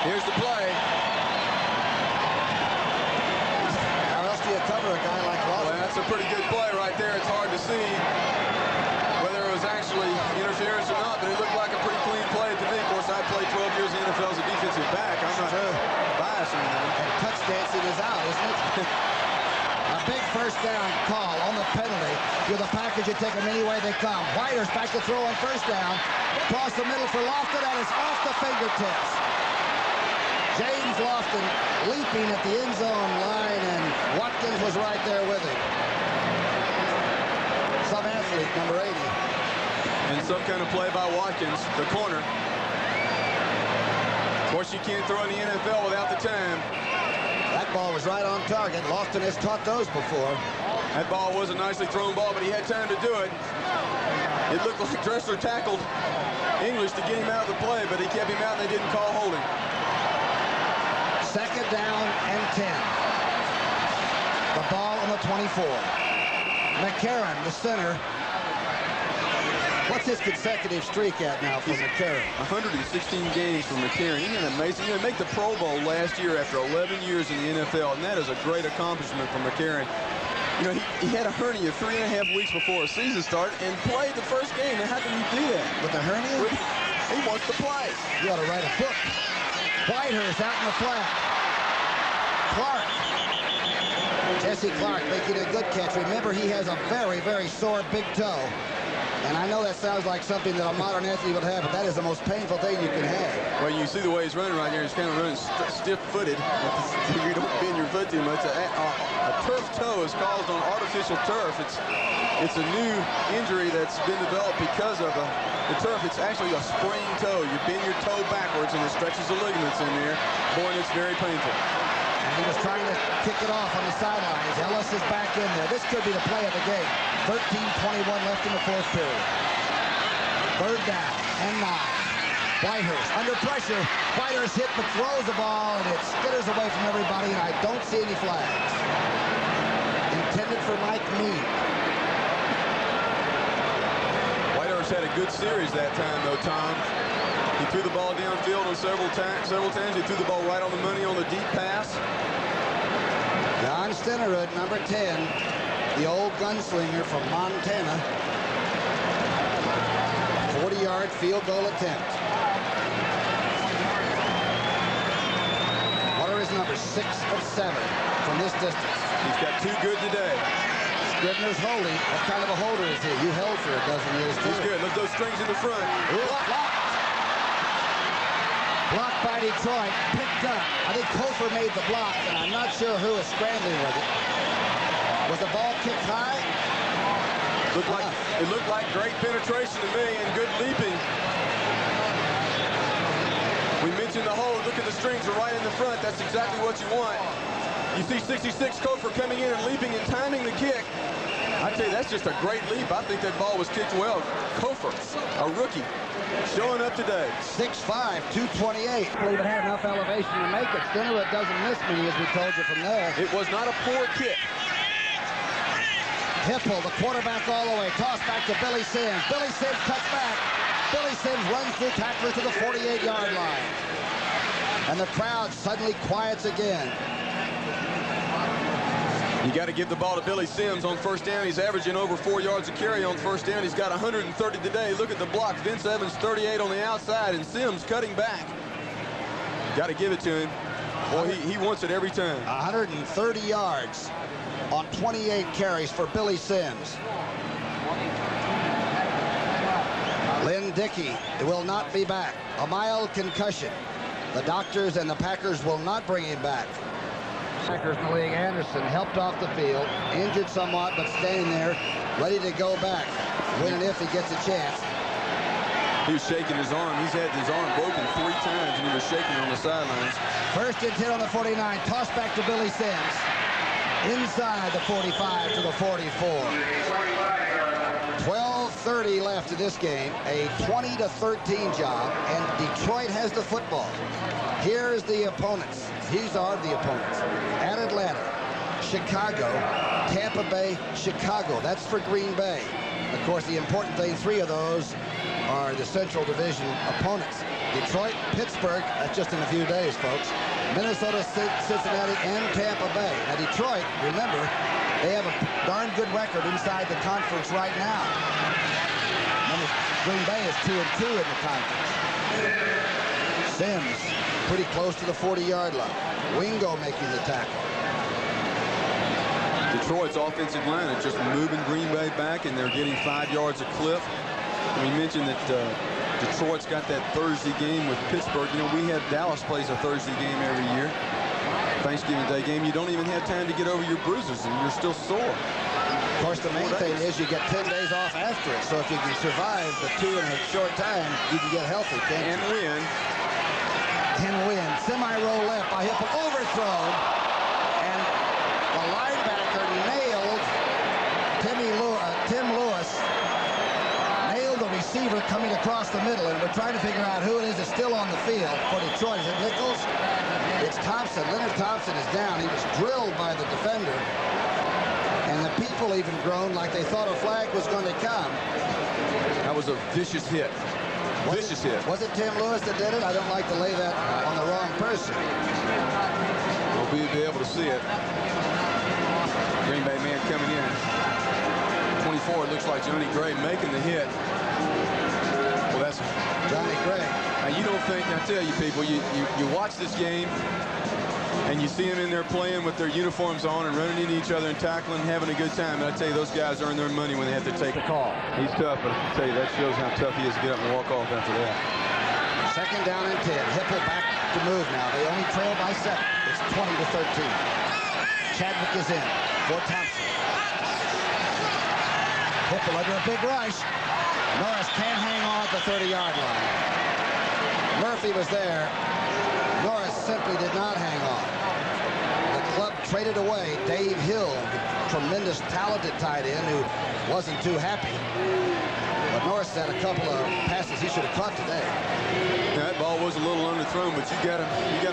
[SPEAKER 2] here's the play.
[SPEAKER 1] for a guy like Lofton.
[SPEAKER 2] Well, that's a pretty good play right there. It's hard to see whether it was actually interference or not, but it looked like a pretty clean play to me. Of course, I played 12 years in the NFL as a defensive back. I'm not biased or anything.
[SPEAKER 1] And touch dancing is out, isn't it? A big first down call on the penalty. With the Packers, you take them any way they come. Whiter's back to throw on first down. Across the middle for Lofton, and it's off the fingertips. James Lofton leaping at the end zone line, and Watkins was right there with him. Some athlete, number 80.
[SPEAKER 2] And some kind of play by Watkins, the corner. Of course, you can't throw in the NFL without the time.
[SPEAKER 1] That ball was right on target. Lofton has caught those before.
[SPEAKER 2] That ball was a nicely thrown ball, but he had time to do it. It looked like Dressler tackled English to get him out of the play, but he kept him out and they didn't call holding.
[SPEAKER 1] Second down and 10. The ball on the 24. McCarron, the center. What's his consecutive streak at now for McCarron?
[SPEAKER 2] 116 games for McCarron. Isn't that amazing? He made the Pro Bowl last year after 11 years in the NFL, and that is a great accomplishment for McCarron. You know, he had a hernia 3.5 weeks before a season start and played the first game. Now, how can you do that?
[SPEAKER 1] With the hernia?
[SPEAKER 2] He wants to play.
[SPEAKER 1] You ought to write a book. Whitehurst out in the flat. Clark. Jesse Clark making a good catch. Remember, he has a very, very sore big toe. And I know that sounds like something that a modern athlete would have, but that is the most painful thing you can have.
[SPEAKER 2] Well, you see the way he's running right here. He's kind of running stiff-footed. You don't bend your foot too much. A turf toe is caused on artificial turf. It's a new injury that's been developed because of the turf. It's actually a sprained toe. You bend your toe backwards, and it stretches the ligaments in there. Boy, and it's very painful.
[SPEAKER 1] And he was trying to kick it off on the sidelines. Ellis is back in there. This could be the play of the game. 13:21 left in the fourth period. Third down and 9. Whitehurst under pressure. Whitehurst hit but throws the ball, and it skitters away from everybody, and I don't see any flags. Intended for Mike Meade.
[SPEAKER 2] Whitehurst had a good series that time, though, Tom. He threw the ball downfield on several times. He threw the ball right on the money on the deep pass.
[SPEAKER 1] John Stenerud, number 10, the old gunslinger from Montana. 40-yard field goal attempt. What are his numbers? 6 of 7 from this distance.
[SPEAKER 2] He's got 2 good today.
[SPEAKER 1] Scribner's holding. What kind of a holder is he? You held for a dozen years, too.
[SPEAKER 2] He's good. Look at those strings in the front.
[SPEAKER 1] Blocked by Detroit, picked up. I think Kofor made the block, and I'm not sure who was scrambling with it. Was the ball kicked high?
[SPEAKER 2] It looked like great penetration to me and good leaping. We mentioned the hole. Look at the strings are right in the front. That's exactly what you want. You see 66 Kofor coming in and leaping and timing the kick. I tell you, that's just a great leap. I think that ball was kicked well. Kofor, a rookie, showing up today.
[SPEAKER 1] 6'5", 228. I believe it had enough elevation to make it. Stenerud doesn't miss many, as we told you from there.
[SPEAKER 2] It was not a poor kick.
[SPEAKER 1] Hipple, the quarterback all the way. Toss back to Billy Sims. Billy Sims cuts back. Billy Sims runs through tacklers to the 48-yard line. And the crowd suddenly quiets again.
[SPEAKER 2] You got to give the ball to Billy Sims on first down. He's averaging over 4 yards a carry on first down. He's got 130 today. Look at the blocks. Vince Evans, 38 on the outside, and Sims cutting back. Got to give it to him. Boy, he wants it every time.
[SPEAKER 1] 130 yards on 28 carries for Billy Sims. Lynn Dickey will not be back. A mild concussion. The doctors and the Packers will not bring him back. Packers in the league. Anderson helped off the field, injured somewhat, but staying there, ready to go back when and if he gets a chance.
[SPEAKER 2] He was shaking his arm. He's had his arm broken 3 times, and he was shaking on the sidelines.
[SPEAKER 1] First and 10 on the 49. Toss back to Billy Sims. Inside the 45 to the 44. 12:30 left in this game. A 20-13 job, and Detroit has the football. Here's the opponents. These are the opponents. At Atlanta, Chicago, Tampa Bay, Chicago. That's for Green Bay. Of course, the important thing, 3 of those are the Central Division opponents. Detroit, Pittsburgh, that's just in a few days, folks. Minnesota, Cincinnati, and Tampa Bay. Now, Detroit, remember, They have a darn good record inside the conference right now. Remember, Green Bay is 2-2 in the conference. Sims pretty close to the 40-yard line. Wingo making the tackle.
[SPEAKER 2] Detroit's offensive line is just moving Green Bay back, and they're getting 5 yards a clip. We mentioned that Detroit's got that Thursday game with Pittsburgh. You know, we have Dallas plays a Thursday game every year. Thanksgiving Day game. You don't even have time to get over your bruises, and you're still sore.
[SPEAKER 1] Of course, the main thing is you get 10 days off after it. So if you can survive the 2 in a short time, you can get healthy, can't you?
[SPEAKER 2] And win.
[SPEAKER 1] Can win. Semi-roll left by Hippel, overthrown, and the linebacker nailed Tim Lewis. Nailed the receiver coming across the middle, and we're trying to figure out who it is that's still on the field for Detroit. Is it Nichols? It's Thompson. Leonard Thompson is down. He was drilled by the defender, and the people even groaned like they thought a flag was going to come.
[SPEAKER 2] That was a vicious hit. Vicious hit.
[SPEAKER 1] Was it Tim Lewis that did it? I don't like to lay that on the wrong person.
[SPEAKER 2] We'll be able to see it. Green Bay man coming in. 24, it looks like Johnny Gray making the hit. Well, that's
[SPEAKER 1] Johnny Gray.
[SPEAKER 2] Now, you don't think, I tell you people, you watch this game and you see them in there playing with their uniforms on and running into each other and tackling and having a good time. And I tell you, those guys earn their money when they have to take a call. He's tough, but I tell you, that shows how tough he is to get up and walk off after that.
[SPEAKER 1] Second down and 10. Hippel back to move now. They only trail by 7. It's 20-13. Chadwick is in for Thompson. Hippel under a big rush. Norris can't hang on at the 30-yard line. Murphy was there. Norris simply did not hang on. The club traded away Dave Hill, the tremendous talented tight end who wasn't too happy. But Norris had a couple of passes he should have caught today.
[SPEAKER 2] That ball was a little underthrown, but you got to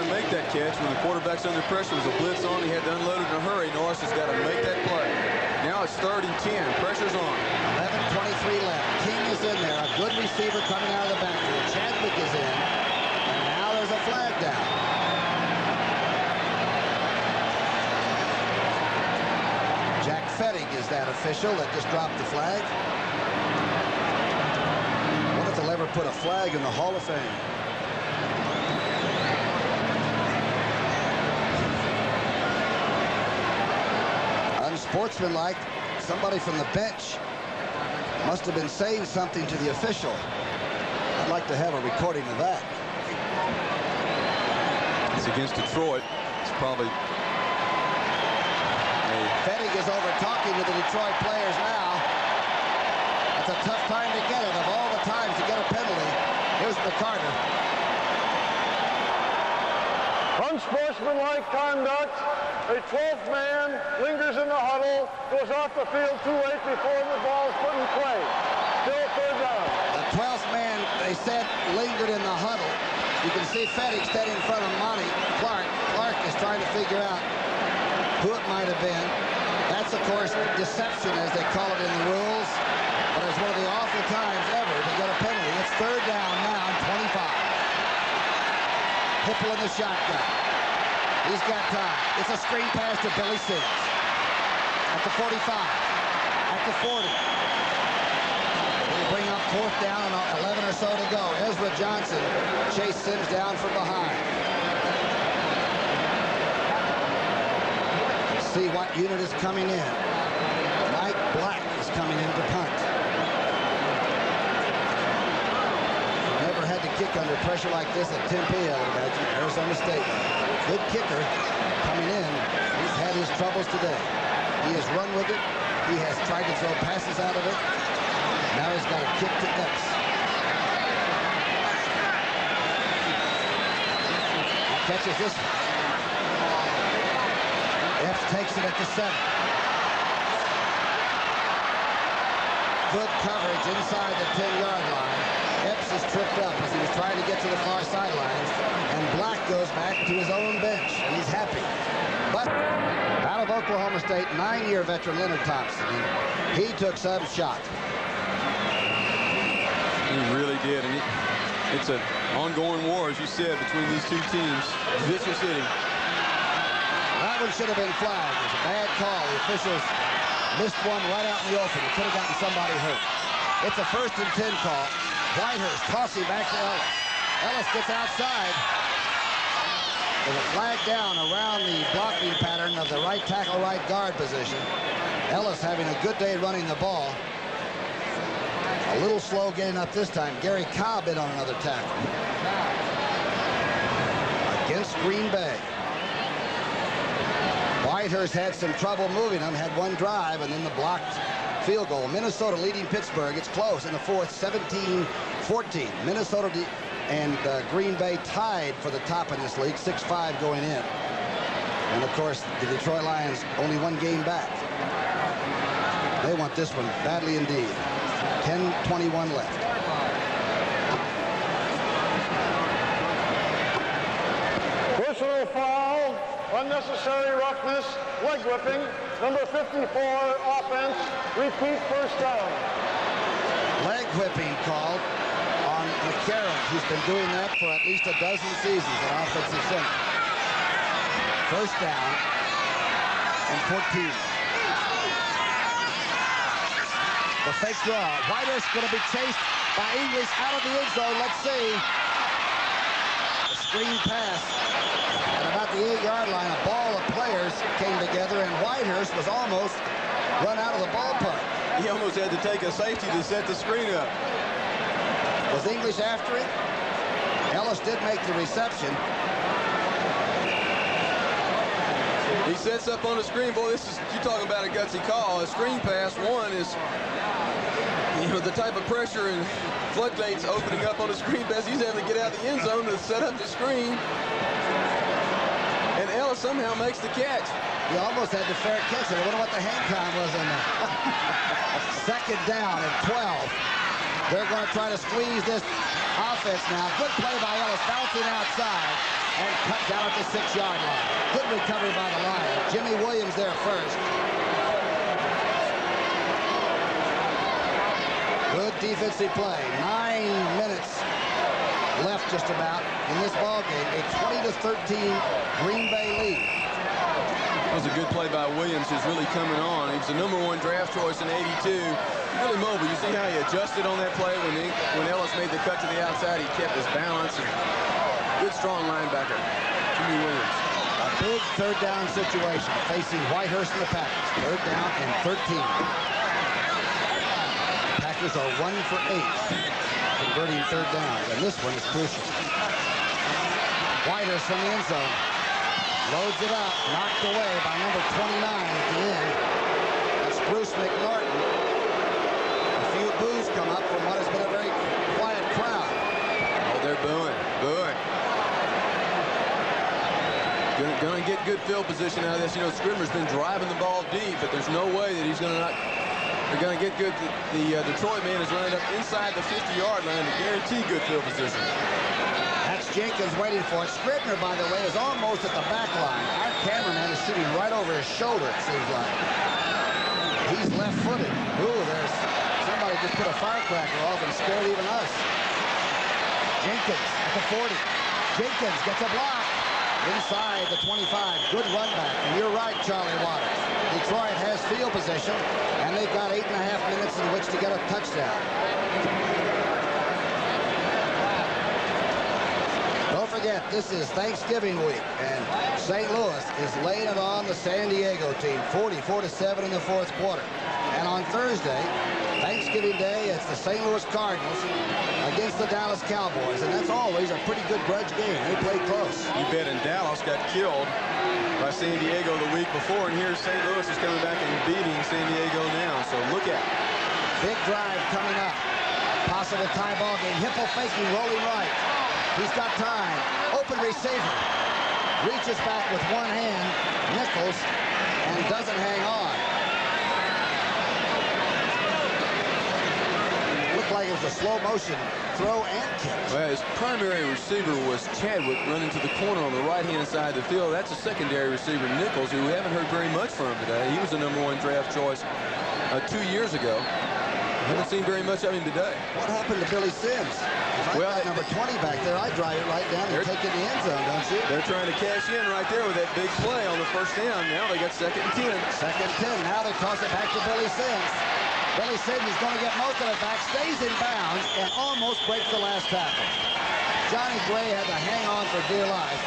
[SPEAKER 2] make that catch when the quarterback's under pressure. There's a blitz on. He had to unload it in a hurry. Norris has got to make that play. Now it's 3rd and 10. Pressure's on.
[SPEAKER 1] 11:23 left. King is in there. A good receiver coming out of the backfield. Chadwick is in. And now there's a flag down. Jack Fettig is that official that just dropped the flag. What if they'll ever put a flag in the Hall of Fame? Unsportsmanlike. Somebody from the bench must have been saying something to the official. I'd like to have a recording of that.
[SPEAKER 2] It's against Detroit. It's probably...
[SPEAKER 1] Fettig is over talking to the Detroit players now. It's a tough time to get it. Of all the times to get a penalty, here's McCarter.
[SPEAKER 3] Unsportsmanlike conduct. A 12th man lingers in the huddle, goes off the field too late before the ball is put in play. Still 3rd down.
[SPEAKER 1] The 12th man, they said, lingered in the huddle. You can see Fettig standing in front of Monty Clark. Clark is trying to figure out who it might have been. That's, of course, deception, as they call it in the rules. But it's one of the awful times ever to get a penalty. It's 3rd down now and 25. Hippel in the shotgun. He's got time. It's a screen pass to Billy Sims. At the 45. At the 40. They bring up 4th down and 11 or so to go. Ezra Johnson chased Sims down from behind. Let's see what unit is coming in. Mike Black is coming in to punt. Never had to kick under pressure like this at Tempe, I would imagine. Arizona State. Good kicker coming in. He's had his troubles today. He has run with it. He has tried to throw passes out of it. Now he's got a kick to Epps. He catches this one. Epps takes it at the 7. Good coverage inside the 10-yard line. Epps is tripped up as he was trying to get to the far sidelines, and Black goes back to his own bench, and he's happy. But out of Oklahoma State, 9-year veteran Leonard Thompson, he took some shot.
[SPEAKER 2] He really did, and it's an ongoing war, as you said, between these two teams. Vicious hitting.
[SPEAKER 1] that one should have been flagged. It was a bad call. The officials missed one right out in the open. It could have gotten somebody hurt. It's a 1st and 10 call. Whitehurst tossing back to Ellis. Ellis gets outside. There's a flag down around the blocking pattern of the right tackle, right guard position. Ellis having a good day running the ball. A little slow getting up this time. Gary Cobb in on another tackle. Against Green Bay. Whitehurst had some trouble moving them, had one drive, and then the blocked field goal. Minnesota leading Pittsburgh. It's close in the 4th, 17-14. Minnesota and Green Bay tied for the top in this league, 6-5 going in. And, of course, the Detroit Lions only one game back. They want this one badly indeed. 10:21 left.
[SPEAKER 3] Personal foul, unnecessary roughness, leg whipping, number 54, offense, repeat first down.
[SPEAKER 1] Leg whipping called on McCarron, who's been doing that for at least a dozen seasons at offensive center. First down and 14. The fake draw. Whitehurst going to be chased by English out of the end zone. Let's see. A screen pass. At about the 8-yard line, a ball of players came together, and Whitehurst was almost run out of the ballpark.
[SPEAKER 2] He almost had to take a safety to set the screen up.
[SPEAKER 1] Was English after it? Ellis did make the reception.
[SPEAKER 2] He sets up on the screen. Boy, this is, you're talking about a gutsy call. A screen pass, one is, you know, the type of pressure and floodgates opening up on the screen pass. He's having to get out the end zone to set up the screen. And Ellis somehow makes the catch.
[SPEAKER 1] He almost had the fair catch. I wonder what the hang time was on that. 2nd down and 12. They're going to try to squeeze this offense now. Good play by Ellis, bouncing outside and cut down at the 6-yard line. Good recovery by the Lions. Jimmy Williams there first. Good defensive play. 9 minutes left just about in this ball game. A 20-13 Green Bay lead.
[SPEAKER 2] That was a good play by Williams, who's really coming on. He was the #1 draft choice in '82. Really mobile. You see how he adjusted on that play when Ellis made the cut to the outside. He kept his balance. And good, strong linebacker, Jimmy Williams.
[SPEAKER 1] A big 3rd down situation facing Whitehurst and the Packers. 3rd down and 13. Packers are 1 for 8 converting 3rd downs, and this one is crucial. Whitehurst from the end zone. Loads it up, knocked away by number 29 at the end. That's Bruce McNorton. A few boos come up from what has been a very quiet crowd.
[SPEAKER 2] Oh, they're booing. Gonna get good field position out of this. You know, Scribner's been driving the ball deep, but there's no way that he's gonna not. They're gonna get good. The Detroit man is lined up inside the 50-yard line to guarantee good field position.
[SPEAKER 1] That's Jenkins waiting for it. Scribner, by the way, is almost at the back line. Our cameraman is shooting right over his shoulder, it seems like. He's left-footed. Ooh, there's somebody just put a firecracker off and scared even us. Jenkins at the 40. Jenkins gets a block inside the 25. Good run back. And you're right, Charlie Waters. Detroit has field position, and they've got 8.5 minutes in which to get a touchdown. Don't forget, this is Thanksgiving week, and St. Louis is laying it on the San Diego team, 44-7 in the 4th quarter. And on Thursday, Thanksgiving Day, it's the St. Louis Cardinals against the Dallas Cowboys, and that's always a pretty good grudge game. They play close.
[SPEAKER 2] You bet, and Dallas got killed by San Diego the week before, and here's St. Louis is coming back and beating San Diego now, so look out.
[SPEAKER 1] Big drive coming up. Possible tie ball game. Hipple faking, rolling right. He's got time. Open receiver. Reaches back with one hand. Nichols, and doesn't hang on. Looked like it was a slow motion throw and catch.
[SPEAKER 2] Well, his primary receiver was Chadwick running to the corner on the right-hand side of the field. That's a secondary receiver, Nichols, who we haven't heard very much from today. He was the #1 draft choice 2 years ago. Haven't seen very much of him today.
[SPEAKER 1] What happened to Billy Sims? If I got number 20 back there, I'd drive it right down and take it in the end zone, don't you?
[SPEAKER 2] They're trying to cash in right there with that big play on the first down. Now they got 2nd and 10.
[SPEAKER 1] 2nd and 10. Now they toss it back to Billy Sims. Billy Sims is going to get most of it back, stays in bounds, and almost breaks the last tackle. Johnny Gray had to hang on for dear life.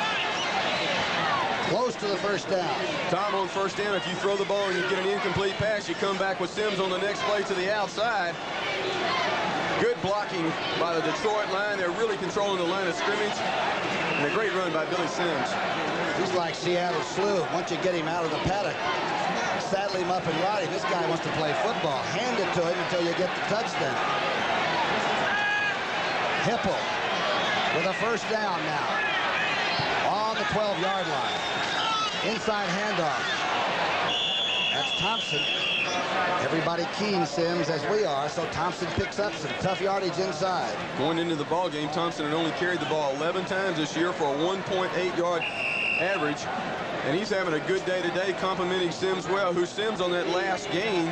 [SPEAKER 1] Close to the first down.
[SPEAKER 2] Tom, on first down, if you throw the ball and you get an incomplete pass, you come back with Sims on the next play to the outside. Good blocking by the Detroit line. They're really controlling the line of scrimmage. And a great run by Billy Sims.
[SPEAKER 1] He's like Seattle Slew. Once you get him out of the paddock, saddle him up and ride him. This guy wants to play football. Hand it to him until you get the touchdown. Hipple with a first down now. On the 12-yard line. Inside handoff. That's Thompson. Everybody keen Sims as we are, so Thompson picks up some tough yardage inside.
[SPEAKER 2] Going into the ball game, Thompson had only carried the ball 11 times this year for a 1.8-yard average. And he's having a good day today, complimenting Sims well, who Sims on that last game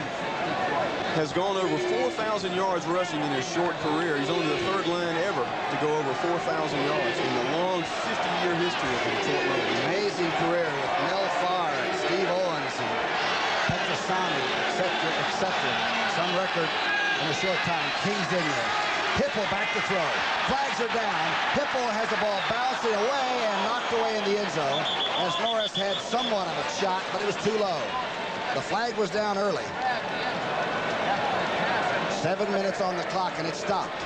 [SPEAKER 2] has gone over 4,000 yards rushing in his short career. He's only the 3rd line ever to go over 4,000 yards in the long 50-year history of the Detroit Lions.
[SPEAKER 1] Amazing career with Mel Farr and Steve Owens and Petrosani, etc. Some record in a short time. King's in there. Hipple back to throw. Flags are down. Hipple has the ball bouncing away and knocked away in the end zone as Norris had somewhat of a shot, but it was too low. The flag was down early. 7 minutes on the clock, and it stopped.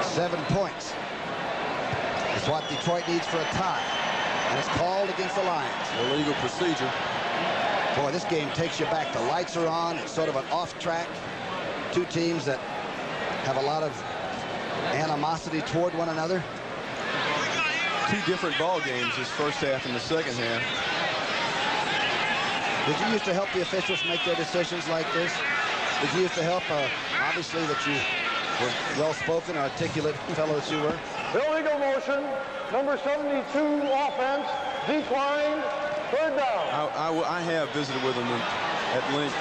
[SPEAKER 1] 7 points is what Detroit needs for a tie, and it's called against the Lions.
[SPEAKER 2] Illegal procedure.
[SPEAKER 1] Boy, this game takes you back. The lights are on. It's sort of an off track. Two teams that have a lot of animosity toward one another.
[SPEAKER 2] 2 different ball games, this first half and the second half.
[SPEAKER 1] Did you used to help the officials make their decisions like this? Did you used to help, obviously, that you were well-spoken, articulate fellow that you were?
[SPEAKER 3] Illegal motion, number 72 offense, declined, 3rd down.
[SPEAKER 2] I have visited with them at length.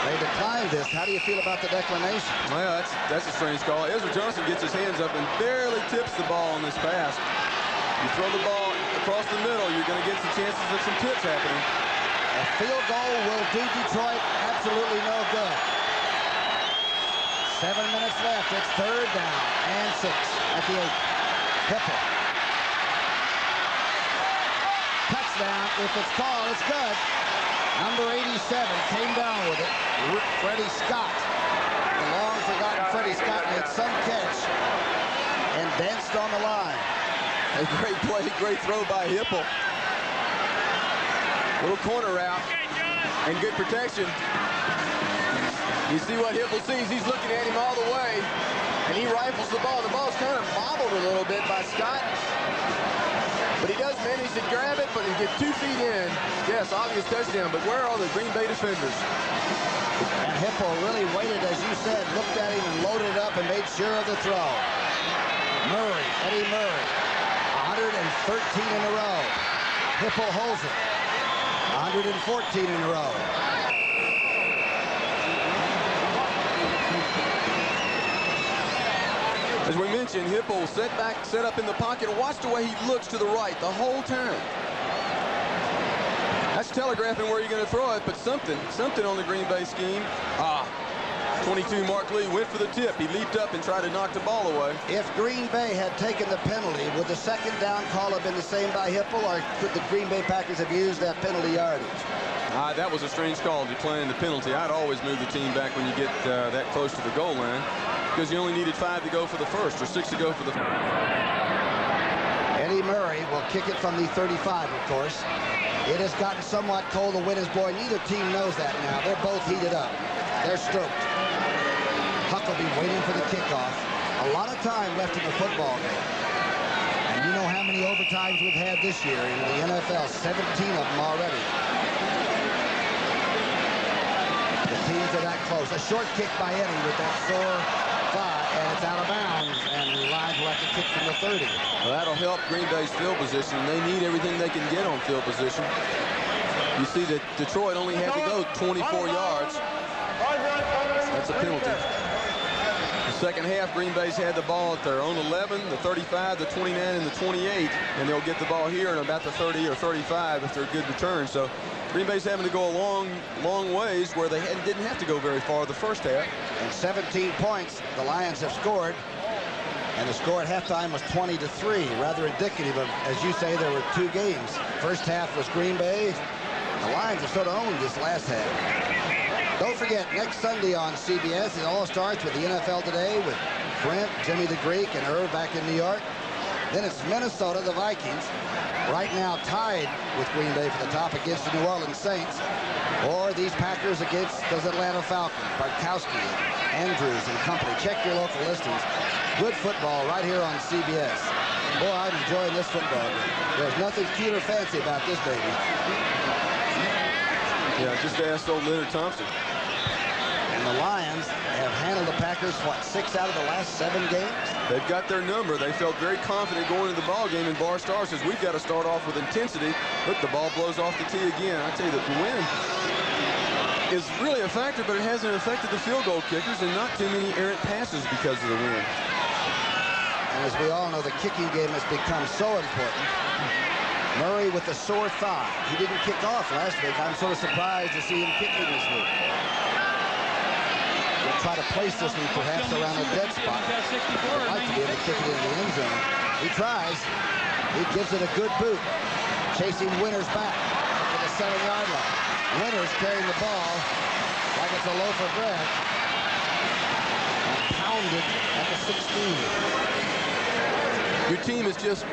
[SPEAKER 1] They declined this. How do you feel about the declination?
[SPEAKER 2] Well, that's a strange call. Ezra Johnson gets his hands up and barely tips the ball on this pass. You throw the ball across the middle, you're going to get some chances of some tips happening.
[SPEAKER 1] A field goal will do Detroit absolutely no good. 7 minutes left. It's 3rd down and 6 at the 8. Hipple. Touchdown. If it's called, it's good. Number 87 came down with it. Freddie Scott. The long-forgotten Freddie Scott made some catch and danced on the line.
[SPEAKER 2] A great play, great throw by Hipple. Little corner route and good protection. You see what Hipple sees. He's looking at him all the way, and he rifles the ball. The ball's kind of bobbled a little bit by Scott, but he does manage to grab it, but he gets 2 feet in. Yes, obvious touchdown, but where are the Green Bay defenders?
[SPEAKER 1] And Hipple really waited, as you said, looked at him and loaded it up and made sure of the throw. Murray, Eddie Murray, 113 in a row. Hipple holds it. 114 in a row.
[SPEAKER 2] As we mentioned, Hipple set up in the pocket. Watch the way he looks to the right the whole time. That's telegraphing where you're going to throw it, but something on the Green Bay scheme. 22 Mark Lee went for the tip. He leaped up and tried to knock the ball away.
[SPEAKER 1] If Green Bay had taken the penalty, would the 2nd down call have been the same by Hipple, or could the Green Bay Packers have used that penalty yardage?
[SPEAKER 2] That was a strange call, declining the penalty. I'd always move the team back when you get that close to the goal line, because you only needed 5 to go for the first, or 6 to go for the first.
[SPEAKER 1] Eddie Murray will kick it from the 35, of course. It has gotten somewhat cold to win his boy. Neither team knows that now. They're both heated up. They're stoked. Huckabee waiting for the kickoff. A lot of time left in the football game. And you know how many overtimes we've had this year in the NFL. 17 of them already. The teams are that close. A short kick by Eddie with that sore thigh, and it's out of bounds. And the Lions will have to kick from the 30.
[SPEAKER 2] Well, that'll help Green Bay's field position. They need everything they can get on field position. You see that Detroit only had to go 24 yards. That's a penalty. The second half, Green Bay's had the ball at their own 11, the 35, the 29, and the 28, and they'll get the ball here in about the 30 or 35 if they're a good return. So Green Bay's having to go a long ways where they didn't have to go very far the first half.
[SPEAKER 1] And 17 points the Lions have scored. And the score at halftime was 20-3, rather indicative of, as you say, there were two games. First half was Green Bay. The Lions have sort of owned this last half. Don't forget, next Sunday on CBS, it all starts with the NFL Today with Brent, Jimmy the Greek, and Irv back in New York. Then it's Minnesota, the Vikings, right now tied with Green Bay for the top against the New Orleans Saints. Or these Packers against those Atlanta Falcons, Bartkowski, Andrews, and company. Check your local listings. Good football right here on CBS. Boy, I'm enjoying this football game. There's nothing cute or fancy about this baby.
[SPEAKER 2] Yeah, just asked old Leonard Thompson.
[SPEAKER 1] And the Lions have handled the Packers, what, 6 out of the last 7 games?
[SPEAKER 2] They've got their number. They felt very confident going into the ball game, and Bar Star says we've got to start off with intensity. Look, the ball blows off the tee again. I tell you that the wind is really a factor, but it hasn't affected the field goal kickers, and not too many errant passes because of the wind.
[SPEAKER 1] And as we all know, the kicking game has become so important. Murray with a sore thigh. He didn't kick off last week. I'm sort of surprised to see him kicking this week. We'll try to place this one perhaps around a dead spot. I'd like to be able to kick it into the end zone. He tries. He gives it a good boot. Chasing Winters back to the 7-yard line. Winters carrying the ball like it's a loaf of bread. And pounded at the 16.
[SPEAKER 2] Your team is just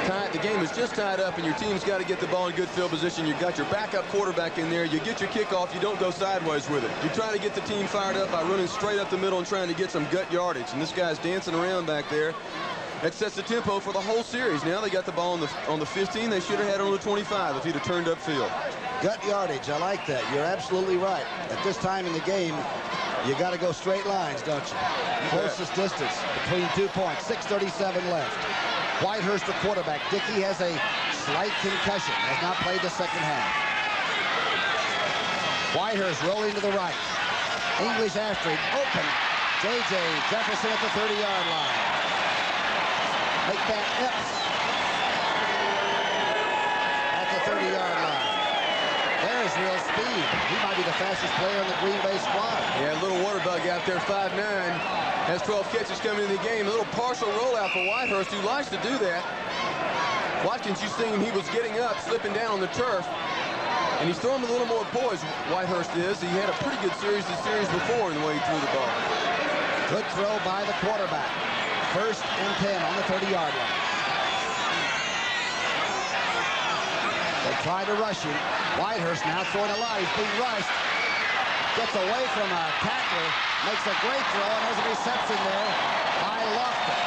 [SPEAKER 2] tied. The game is just tied up, and your team's got to get the ball in good field position. You've got your backup quarterback in there. You get your kickoff. You don't go sideways with it. You're trying to get the team fired up by running straight up the middle and trying to get some gut yardage. And this guy's dancing around back there. That sets the tempo for the whole series. Now they got the ball on the 15. They should have had it on the 25 if he'd have turned upfield. Gut
[SPEAKER 1] yardage. I like that. You're absolutely right. At this time in the game, you got to go straight lines, don't you? Closest distance between 2 points. 6:37 left. Whitehurst, the quarterback. Dickey has a slight concussion. Has not played the second half. Whitehurst rolling to the right. English after him. Open. J.J. Jefferson at the 30-yard line. Make that Epps at the 30-yard line. There's real speed. He might be the fastest player in the Green Bay squad.
[SPEAKER 2] Yeah, a little water bug out there, 5'9". Has 12 catches coming in the game. A little partial rollout for Whitehurst, who likes to do that. Watkins, you seen him, he was getting up, slipping down on the turf. And he's throwing a little more poise, Whitehurst is. He had a pretty good series before in the way he threw the ball.
[SPEAKER 1] Good throw by the quarterback. 1st and 10 on the 30-yard line. They try to rush him. Whitehurst now throwing a lot. He's being rushed. Gets away from a tackler. Makes a great throw, and there's a reception there by Lofton.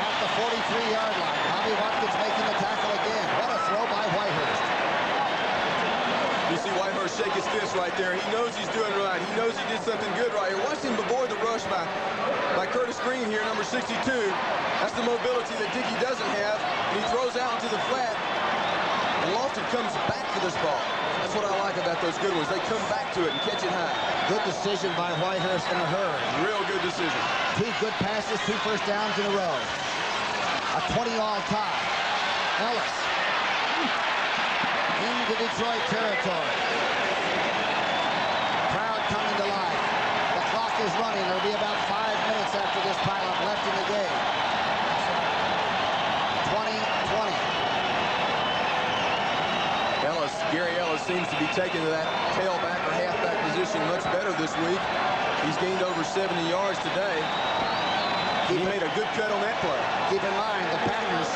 [SPEAKER 1] At the 43-yard line. Bobby Watkins making the tackle again. What a throw by Whitehurst.
[SPEAKER 2] You see Whitehurst shake his fist right there. He knows he's doing right. He knows he did something good right here. Watch him avoid the rush by Curtis Green here, number 62. That's the mobility that Dickey doesn't have. And he throws out into the flat. And Lofton comes back for this ball. That's what I like about those good ones. They come back to it and catch it high.
[SPEAKER 1] Good decision by Whitehurst in a hurry.
[SPEAKER 2] Real good decision.
[SPEAKER 1] 2 good passes, 2 first downs in a row. A 20-all tie. Ellis into Detroit territory. Crowd coming to life. The clock is running. There'll be about 5 minutes after this pileup left in the game. 20-20.
[SPEAKER 2] Gary Ellis seems to be taking to that tailback or halfback position much better this week. He's gained over 70 yards today. He made a good cut on that play.
[SPEAKER 1] Keep in mind, the Packers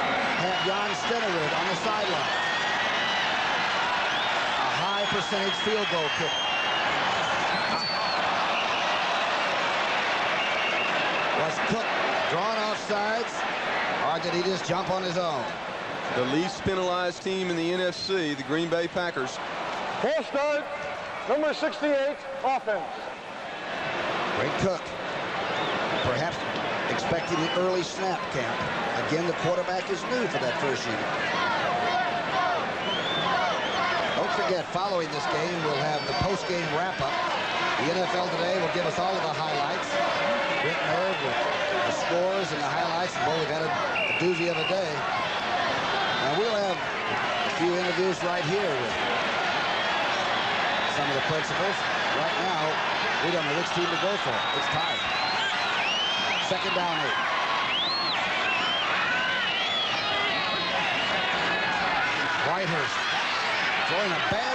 [SPEAKER 1] have Jan Stenerud on the sideline. A high percentage field goal kick. Was Cook drawn off sides, or did he just jump on his own?
[SPEAKER 2] The least penalized team in the NFC, the Green Bay Packers.
[SPEAKER 3] Full start, number 68, offense.
[SPEAKER 1] Great Cook. Perhaps expecting the early snap camp. Again, the quarterback is new for that first unit. Don't forget forget, following this game, we'll have the post-game wrap-up. The NFL Today will give us all of the highlights. Britt Merv with the scores and the highlights. Boy, we've had a doozy of a day. And we'll have a few interviews right here with some of the principals. Right now, we don't know which team to go for. It's tied. Second down 8. Whitehurst throwing a bad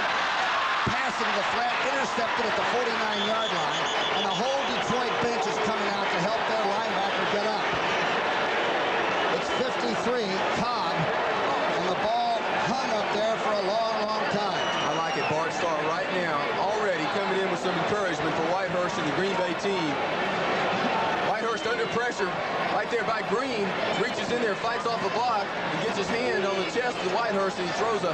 [SPEAKER 1] pass into the flat, intercepted at the 49-yard line, and the whole Detroit bench is coming out to help their linebacker get up. It's 53, Cobb, and the ball hung up there for a long, long time.
[SPEAKER 2] I like it. Bart Starr right now already coming in with some encouragement for Whitehurst and the Green Bay team. Whitehurst under pressure right there by Green, reaches in there, fights off a block, and gets his hand on the chest of Whitehurst, and he throws a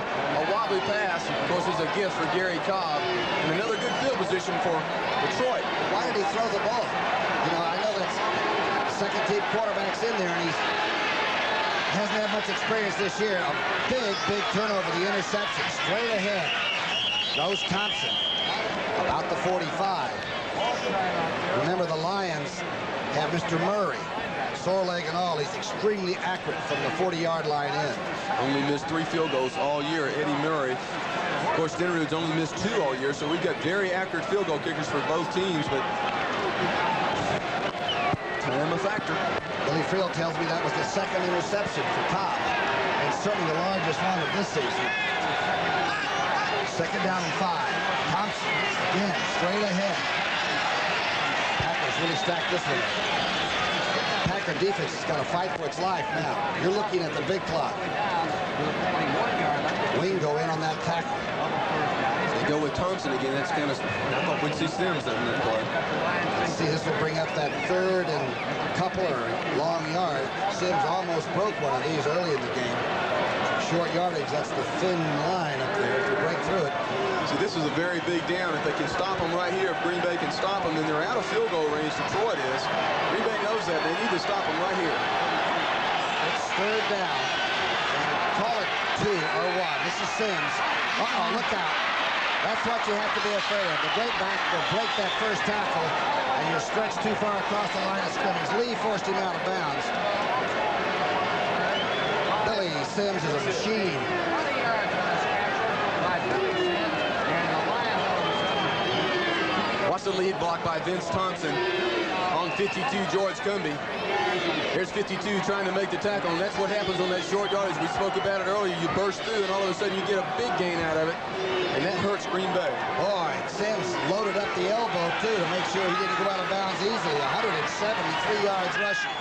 [SPEAKER 2] wobbly pass. Of course, it's a gift for Gary Cobb, and another good field position for Detroit.
[SPEAKER 1] Why did he throw the ball? You know, I know that's second-team quarterback's in there, and he hasn't had much experience this year. A big, big turnover, the interception. Straight ahead goes Thompson, about the 45. Remember, the Lions have Mr. Murray, sore leg and all. He's extremely accurate from the 40-yard line in.
[SPEAKER 2] Only missed 3 field goals all year, Eddie Murray. Of course, Dinnerud's only missed 2 all year, so we've got very accurate field goal kickers for both teams, but time a factor.
[SPEAKER 1] Billy Friel tells me that was the second interception for Cobb, and certainly the largest one of this season. Second down and 5. Thompson, again, straight ahead. Packers really stacked this one. Packer defense has got to fight for its life now. You're looking at the big clock. Wingo in on that tackle.
[SPEAKER 2] They go with Thompson again. That's kind of, I thought we'd see Sims in that play.
[SPEAKER 1] Let's see, this will bring up that third and couple or long yard. Sims almost broke one of these early in the game. Short yardage, that's the thin line up there to break through it.
[SPEAKER 2] See, this is a very big down. If they can stop them right here, if Green Bay can stop them, then they're out of field goal range. Detroit is. Green Bay knows that. They need to stop them right here.
[SPEAKER 1] It's third down. And call it 2 or 1. This is Sims. Uh-oh, look out. That's what you have to be afraid of. The great back will break that first tackle, and you're stretched too far across the line of scrimmage. Lee forced him out of bounds. Billy Sims is a machine.
[SPEAKER 2] Watch the lead block by Vince Thompson on 52, George Cumby. Here's 52 trying to make the tackle, and that's what happens on that short yardage. We spoke about it earlier. You burst through, and all of a sudden you get a big gain out of it, and that hurts Green Bay.
[SPEAKER 1] Boy, Sims loaded up the elbow, too, to make sure he didn't go out of bounds easily. 173 yards rushing.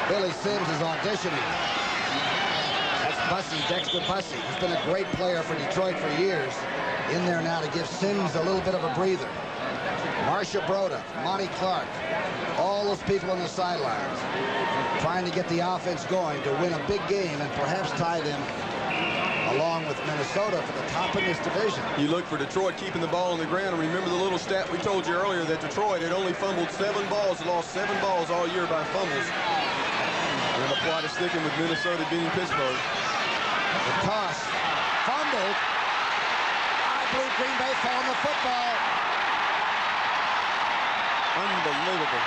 [SPEAKER 1] Billy Sims is auditioning. That's Bussey, Dexter Bussey. He's been a great player for Detroit for years. In there now to give Sims a little bit of a breather. Marcia Broda, Monty Clark, all those people on the sidelines trying to get the offense going to win a big game and perhaps tie them along with Minnesota for the top in this division.
[SPEAKER 2] You look for Detroit keeping the ball on the ground, and remember the little stat we told you earlier that Detroit had only fumbled 7 balls, lost 7 balls all year by fumbles. And the plot is sticking with Minnesota beating Pittsburgh.
[SPEAKER 1] The toss, fumbled. I believe Green Bay fell on the football.
[SPEAKER 2] Unbelievable.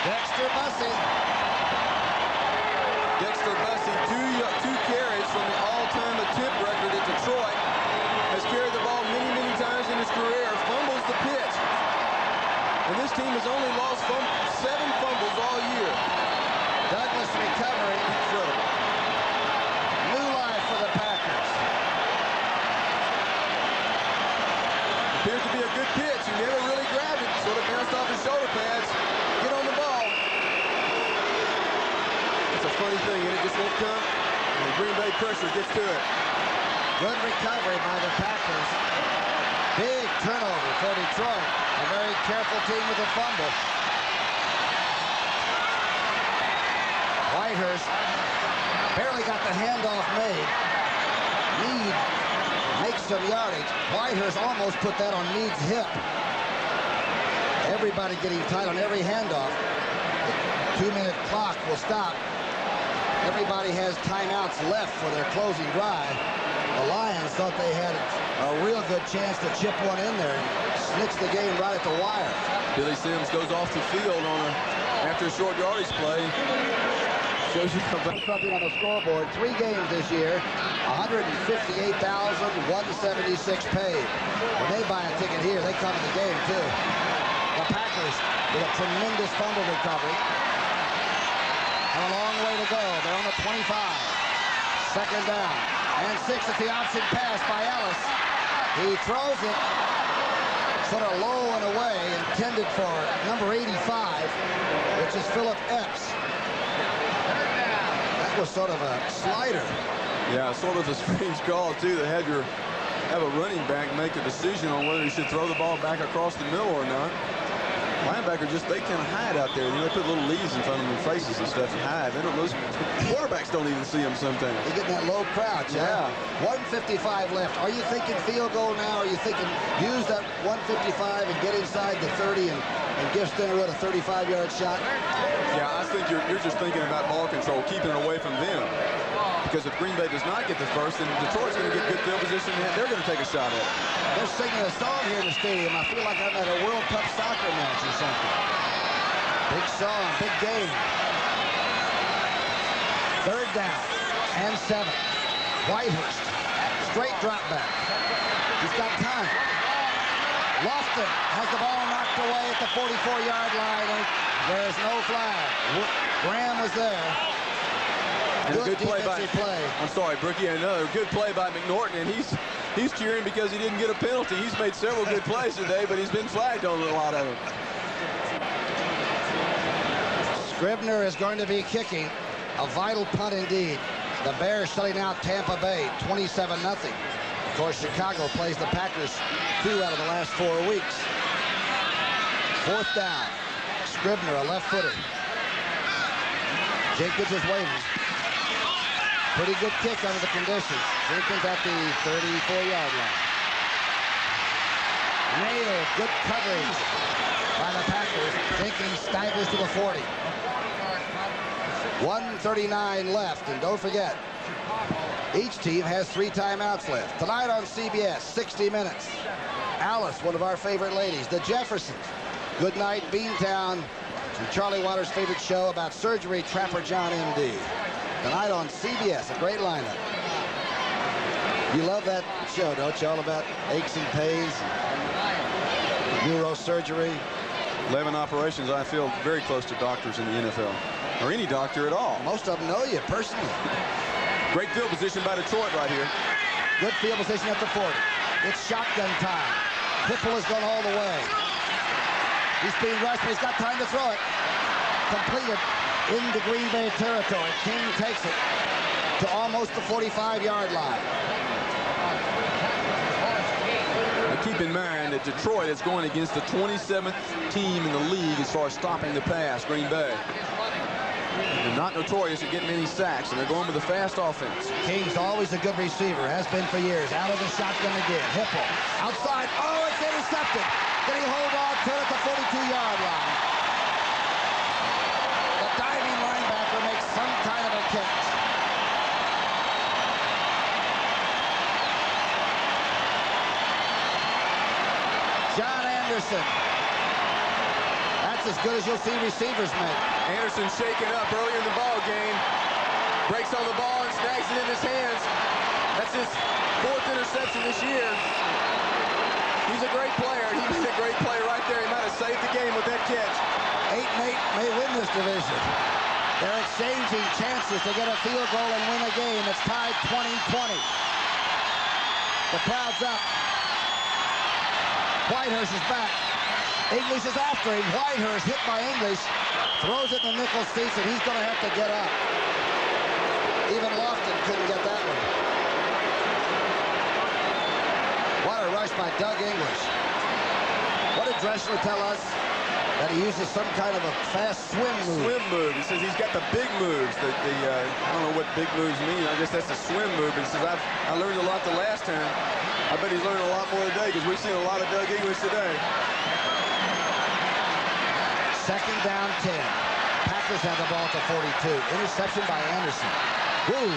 [SPEAKER 1] Dexter Bussey.
[SPEAKER 2] Dexter Bussey, two carries from the all-time attempt record at Detroit. Has carried the ball many, many times in his career. Fumbles the pitch. And this team has only lost 7 fumbles all year.
[SPEAKER 1] Douglas recovery.
[SPEAKER 2] Incredible.
[SPEAKER 1] New life for the Packers.
[SPEAKER 2] Appears to be a good pitch. He never really grabbed it. Sort of bounced off his shoulder pads. Get on the ball. It's a funny thing, and it just won't come. And the Green Bay pressure gets to it.
[SPEAKER 1] Good recovery by the Packers. Big turnover for Detroit. A very careful team with a fumble. Whitehurst barely got the handoff made. Meade makes some yardage. Whitehurst almost put that on Meade's hip. Everybody getting tight on every handoff. The 2-minute clock will stop. everybody has timeouts left for their closing drive. The Lions thought they had a real good chance to chip one in there and snitch the game right at the wire.
[SPEAKER 2] Billy Sims goes off the field after a short yardage play. Shows you
[SPEAKER 1] something on the scoreboard. 3 games this year, 158,176 paid. When they buy a ticket here, they come to the game too. The Packers with a tremendous fumble recovery. And a long way to go. They're on the 25. Second down. And 6 at the option pass by Ellis. He throws it sort of low and away, intended for number 85, which is Philip Epps. That was sort of a slider.
[SPEAKER 2] Yeah, sort of a strange call, too, to have a running back make a decision on whether he should throw the ball back across the middle or not. Linebacker they kind of hide out there. You know, they put little leaves in front of their faces and stuff and hide. They don't. Those quarterbacks don't even see them sometimes.
[SPEAKER 1] They get in that low crouch.
[SPEAKER 2] Yeah.
[SPEAKER 1] 1:55 left. Are you thinking field goal now? Are you thinking use that 1:55 and get inside the 30 and give Stenerud a 35-yard shot?
[SPEAKER 2] Yeah, I think you're just thinking about ball control, keeping it away from them. Because if Green Bay does not get the first, then Detroit's going to get good field position, and they're going to take a shot at it.
[SPEAKER 1] They're singing a song here in the stadium. I feel like I'm at a World Cup soccer match or something. Big song, big game. Third down and 7. Whitehurst, straight drop back. He's got time. Lofton has the ball knocked away at the 44-yard line, and there's no flag. Graham was there.
[SPEAKER 2] And a good play by I'm sorry, Brookie. Another good play by McNorton, and he's cheering because he didn't get a penalty. He's made several good plays today, but he's been flagged on a lot of them.
[SPEAKER 1] Scribner is going to be kicking a vital punt indeed. The Bears shutting out Tampa Bay 27-0. Of course, Chicago plays the Packers 2 out of the last 4 weeks. 4th down. Scribner, a left-footer. Jenkins is waiting. Pretty good kick under the conditions. Jenkins at the 34-yard line. Nailed, good coverage by the Packers. Jenkins staggers to the 40. 1:39 left, and don't forget, each team has 3 timeouts left. Tonight on CBS, 60 Minutes. Alice, one of our favorite ladies. The Jeffersons. Good Night, Beantown. And Charlie Waters' favorite show about surgery, Trapper John M.D. Tonight on CBS, a great lineup. You love that show, don't you? All about aches and pains, neurosurgery.
[SPEAKER 2] 11 operations. I feel very close to doctors in the NFL, or any doctor at all.
[SPEAKER 1] Most of them know you personally.
[SPEAKER 2] Great field position by Detroit right here.
[SPEAKER 1] Good field position at the 40. It's shotgun time. Hipple has gone all the way. He's being rushed, but he's got time to throw it. Completed into Green Bay territory. King takes it to almost the 45-yard line.
[SPEAKER 2] Now keep in mind that Detroit is going against the 27th team in the league as far as stopping the pass, Green Bay. They're not notorious at getting any sacks, and they're going with a fast offense.
[SPEAKER 1] King's always a good receiver, has been for years. Out of the shotgun again. Hipple outside. Oh, it's intercepted. Did he hold on to it at the 42-yard line? The diving linebacker makes some kind of a catch. John Anderson. That's as good as you'll see receivers make.
[SPEAKER 2] Anderson shaken up earlier in the ball game. Breaks on the ball and snags it in his hands. That's his 4th interception this year. He's a great player. He made a great play right there. He might have saved the game with that catch.
[SPEAKER 1] 8-8 may win this division. They're exchanging chances to get a field goal and win a game. It's tied 20-20. The crowd's up. Whitehurst is back. English is after him. Whitehurst hit by English. Throws it in the nickel seats, and he's going to have to get up. Even Lofton couldn't get that one. What a rush by Doug English. What did Dressler tell us? That he uses some kind of a fast swim move.
[SPEAKER 2] Swim move. He says he's got the big moves. I don't know what big moves mean. I guess that's the swim move. He says, I learned a lot the last time. I bet he's learned a lot more today because we've seen a lot of Doug English today.
[SPEAKER 1] Second down 10. Packers have the ball at the 42. Interception by Anderson. Woo!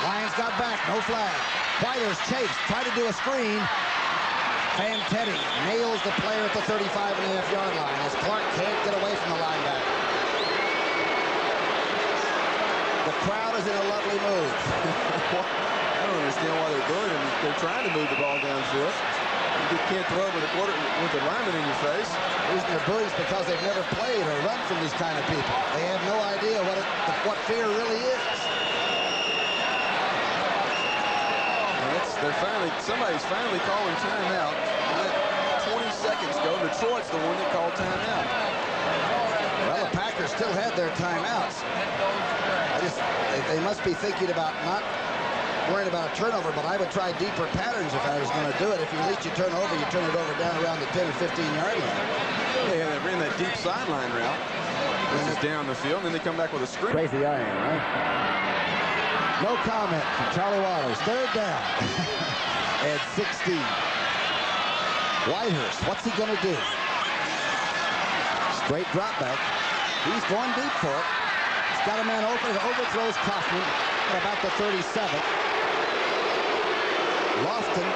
[SPEAKER 1] Lions got back. No flag. Whitehurst chased. Tried to do a screen. Fantetti nails the player at the 35.5-yard line as Clark can't get away from the linebacker. The crowd is in a lovely mood.
[SPEAKER 2] I don't understand why they're doing it. They're trying to move the ball downfield. You can't throw it with a lineman in your face.
[SPEAKER 1] The reason they're booing is because they've never played or run from these kind of people. They have no idea what fear really is.
[SPEAKER 2] Somebody's finally calling timeout. Let 20 seconds go. Detroit's the one that called timeout.
[SPEAKER 1] Well, the Packers still had their timeouts. They must be thinking about not worrying about a turnover, but I would try deeper patterns if I was going to do it. If you at least you turn it over down around the 10 or 15-yard line.
[SPEAKER 2] Yeah, they ran that deep sideline route. This is down the field, and then they come back with a screen.
[SPEAKER 1] Crazy I am, right? No comment from Charlie Waters. Third down. At 16. Whitehurst, what's he going to do? Straight drop back. He's going deep for it. He's got a man open. It overthrows Kaufman at about the 37. Lofton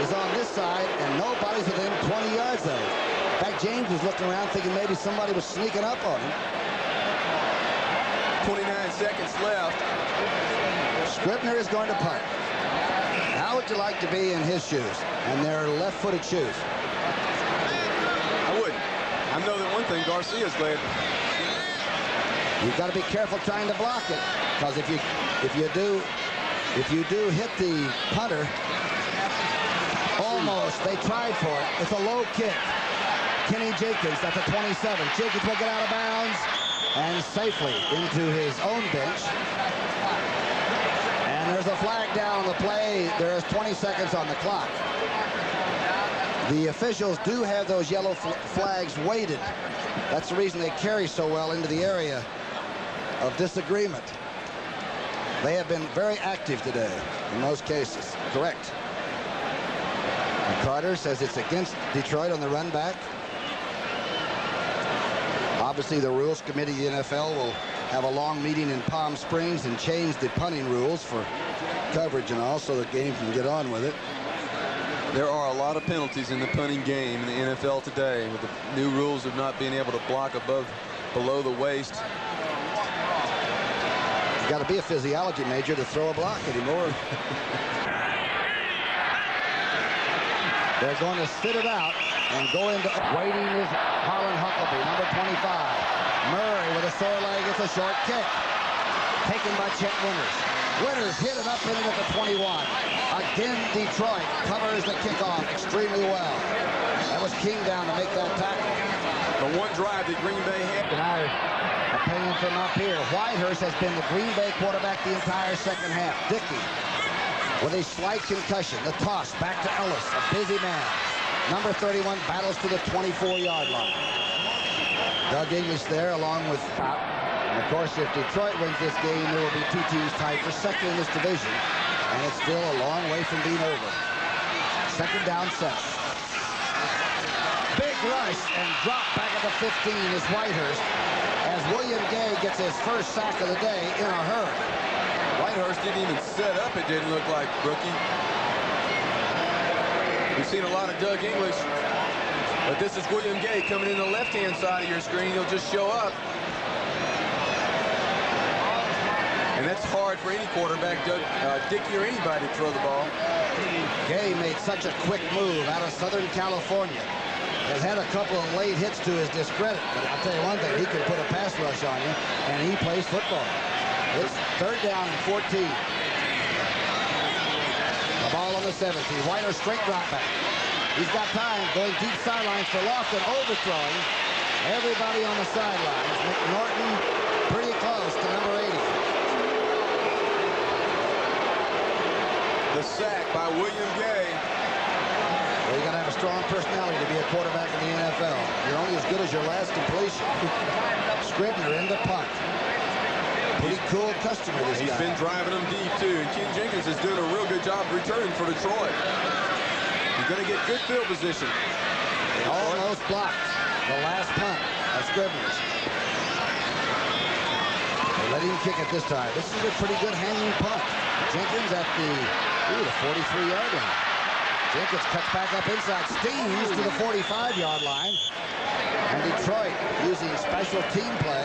[SPEAKER 1] is on this side, and nobody's within 20 yards of him. In fact, James was looking around thinking maybe somebody was sneaking up on him.
[SPEAKER 2] 29 seconds left.
[SPEAKER 1] Scribner is going to punt. How would you like to be in his shoes? And they're left-footed shoes.
[SPEAKER 2] I wouldn't. I know that one thing, Garcia's glad.
[SPEAKER 1] You've got to be careful trying to block it, because if you do hit the punter, almost, they tried for it. It's a low kick. Kenny Jenkins at the 27. Jenkins will get out of bounds and safely into his own bench. And there's a flag down on the play. There's 20 seconds on the clock. The officials do have those yellow flags weighted. That's the reason they carry so well into the area of disagreement. They have been very active today in most cases. Correct. And Carter says it's against Detroit on the run back. Obviously, the Rules Committee of the NFL will have a long meeting in Palm Springs and change the punting rules for coverage and all, so the game can get on with it.
[SPEAKER 2] There are a lot of penalties in the punting game in the NFL today, with the new rules of not being able to block below the waist.
[SPEAKER 1] You've got to be a physiology major to throw a block anymore. They're going to sit it out and go into waiting is Harlan Huckabee, number 25. Murray with a sore leg. It's a short kick. Taken by Chet Winters. Winters hit it up in it at the 21. Again, Detroit covers the kickoff extremely well. That was King down to make that tackle.
[SPEAKER 2] The one drive that Green Bay had.
[SPEAKER 1] And our opinion from up here, Whitehurst has been the Green Bay quarterback the entire second half. Dickey with a slight concussion. The toss back to Ellis, a busy man. Number 31 battles to the 24-yard line. Doug English there along with Pop. And of course, if Detroit wins this game, there will be two teams tied for second in this division. And it's still a long way from being over. Second down, 7. Big rush and drop back at the 15 is Whitehurst as William Gay gets his first sack of the day in a hurry.
[SPEAKER 2] Whitehurst didn't even set up, it didn't look like, rookie. We've seen a lot of Doug English, but this is William Gay coming in the left-hand side of your screen. He'll just show up. And that's hard for any quarterback, Dickey or anybody, to throw the ball.
[SPEAKER 1] Gay made such a quick move out of Southern California. Has had a couple of late hits to his discredit, but I'll tell you one thing, he can put a pass rush on you, and he plays football. It's third down and 14. The ball on the 17. Whiter straight drop back. He's got time going deep sidelines for Lofton, overthrowing everybody on the sidelines. McNorton pretty close to number 80.
[SPEAKER 2] The sack by William Gay.
[SPEAKER 1] Well, you got to have a strong personality to be a quarterback in the NFL. You're only as good as your last completion. Scribner in the punt. Pretty cool customer, this guy.
[SPEAKER 2] He's been driving them deep, too. And Ken Jenkins is doing a real good job returning for Detroit. He's going to get good field position.
[SPEAKER 1] Almost blocked. The last punt of Scribner's. Let him kick it this time. This is a pretty good hanging punt. Jenkins at the 43-yard line. Jenkins cuts back up inside, steams to the 45-yard line. And Detroit, using special team play,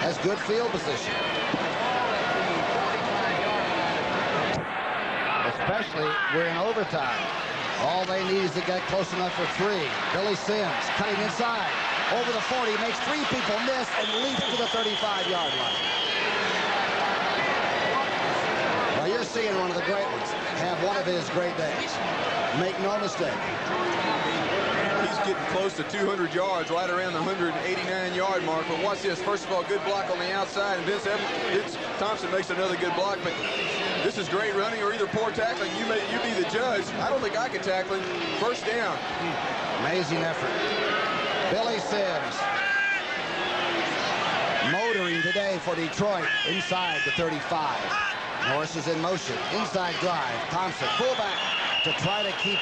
[SPEAKER 1] has good field position. Especially, we're in overtime. All they need is to get close enough for 3. Billy Sims cutting inside. Over the 40, makes 3 people miss and leaps to the 35-yard line. Well, you're seeing one of the great ones have one of his great days. Make no mistake.
[SPEAKER 2] He's getting close to 200 yards, right around the 189-yard mark. But watch this. First of all, good block on the outside. And Vince Thompson makes another good block. But this is great running or either poor tackling. You be the judge. I don't think I can tackle him. First down.
[SPEAKER 1] Amazing effort. Billy Sims motoring today for Detroit inside the 35. Norris is in motion. Inside drive. Thompson, fullback, to try to keep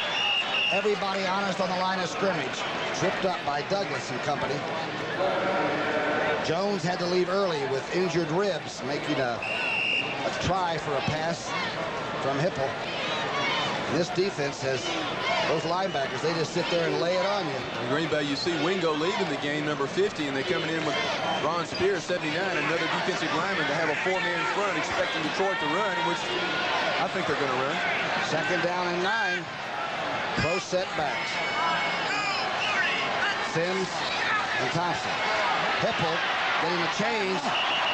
[SPEAKER 1] everybody honest on the line of scrimmage. Tripped up by Douglas and company. Jones had to leave early with injured ribs, making a try for a pass from Hipple. And this defense has those linebackers. They just sit there and lay it on you.
[SPEAKER 2] In Green Bay, you see Wingo leading the game, number 50, and they're coming in with Ron Spears, 79, another defensive lineman to have a 4-man front, expecting Detroit to run, which I think they're going to run.
[SPEAKER 1] Second down and 9. Pro setbacks. Sims and Thompson. Hipple getting the change.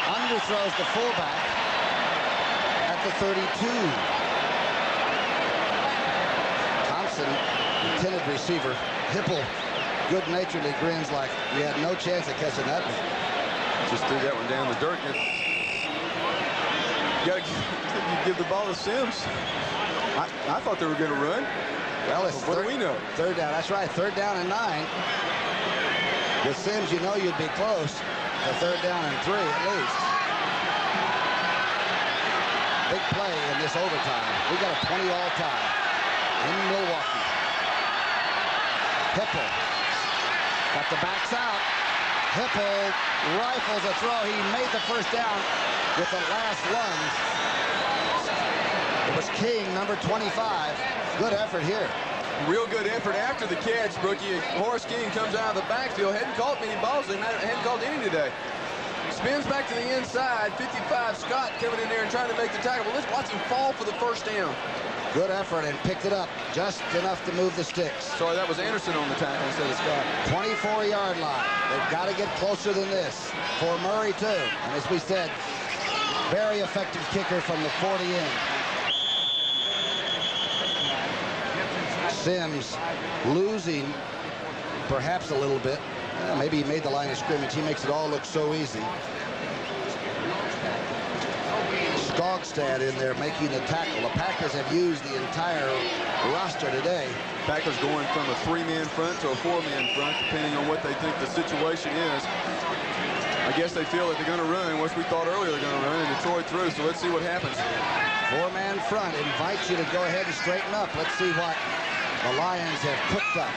[SPEAKER 1] Underthrows the fullback at the 32. Thompson, intended receiver. Hipple good-naturedly grins like he had no chance of catching that one.
[SPEAKER 2] Just threw that one down the dirt. You got to give the ball to Sims. I thought they were going to run.
[SPEAKER 1] Well, it's
[SPEAKER 2] what do we know?
[SPEAKER 1] Third down. That's right. Third down and 9. With Sims, you know you'd be close to third down and 3 at least. Big play in this overtime. We got a 20-all tie in Milwaukee. Hipple got the backs out. Hipple rifles a throw. He made the first down with the last lunge. It was King, number 25. Good effort here.
[SPEAKER 2] Real good effort after the catch, Brookie. Horace King comes out of the backfield. Hadn't caught many balls. They hadn't caught any today. Spins back to the inside. 55, Scott coming in there and trying to make the tackle. But let's watch him fall for the first down.
[SPEAKER 1] Good effort and picked it up just enough to move the sticks.
[SPEAKER 2] Sorry, that was Anderson on the tackle instead of Scott.
[SPEAKER 1] 24-yard line. They've got to get closer than this for Murray, too. And as we said, very effective kicker from the 40 in. Sims losing perhaps a little bit. Maybe he made the line of scrimmage. He makes it all look so easy. Skogstad in there making the tackle. The Packers have used the entire roster today.
[SPEAKER 2] Packers going from a 3-man front to a 4-man front, depending on what they think the situation is. I guess they feel that they're going to run, which we thought earlier they're going to run, and Detroit through, so let's see what happens.
[SPEAKER 1] 4-man front invites you to go ahead and straighten up. Let's see what the Lions have cooked up.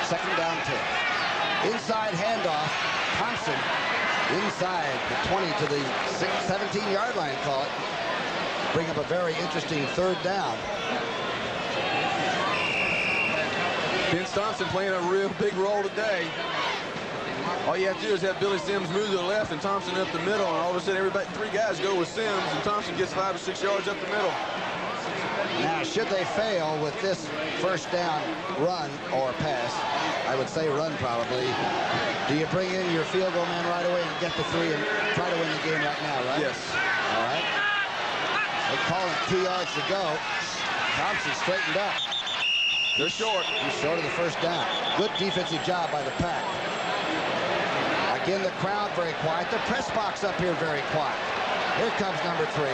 [SPEAKER 1] Second down 10. Inside handoff. Thompson inside the 20 to the 17-yard line, call it. Bring up a very interesting third down.
[SPEAKER 2] Vince Thompson playing a real big role today. All you have to do is have Billy Sims move to the left and Thompson up the middle, and all of a sudden everybody, 3 guys go with Sims, and Thompson gets 5 or 6 yards up the middle.
[SPEAKER 1] Now, should they fail with this first down run or pass, I would say run probably, do you bring in your field goal man right away and get the 3 and try to win the game right now, right?
[SPEAKER 2] Yes.
[SPEAKER 1] All right. They call it 2 yards to go. Thompson straightened up.
[SPEAKER 2] They're short.
[SPEAKER 1] He's short of the first down. Good defensive job by the Pack. Again, the crowd very quiet. The press box up here very quiet. Here comes number 3.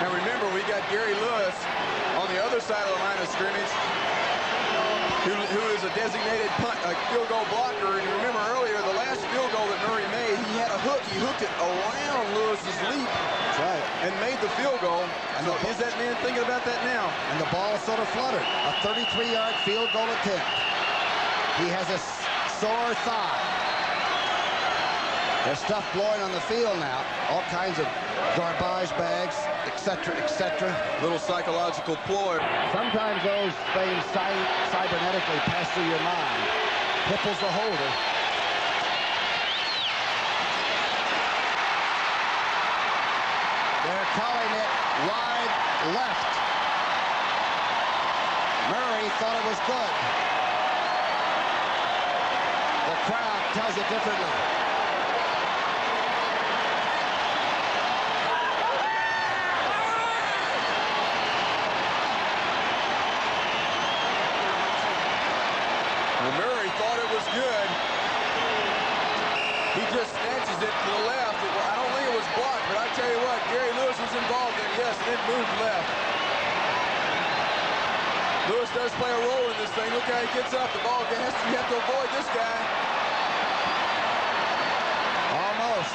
[SPEAKER 2] Now remember, we got Gary Lewis on the other side of the line of scrimmage, who is a designated field goal blocker. And you remember earlier, the last field goal that Murray made, he had a hook. He hooked it around Lewis's leap.
[SPEAKER 1] That's right.
[SPEAKER 2] And made the field goal. And so is that man thinking about that now?
[SPEAKER 1] And the ball sort of fluttered. A 33-yard field goal attempt. He has a sore thigh. There's stuff blowing on the field now. All kinds of garbage bags, etc., etc.
[SPEAKER 2] Little psychological ploy.
[SPEAKER 1] Sometimes those things cybernetically pass through your mind. Hipple's the holder. They're calling it wide left. Murray thought it was good. The crowd tells it differently.
[SPEAKER 2] Well, Murray thought it was good. He just snatches it to the left. I don't think it was blocked, but I tell you what, Gary Lewis was involved in it. Yes, and it moved left. Lewis does play a role in this thing. Look how he gets up. The ball, you have to avoid this guy.
[SPEAKER 1] Almost.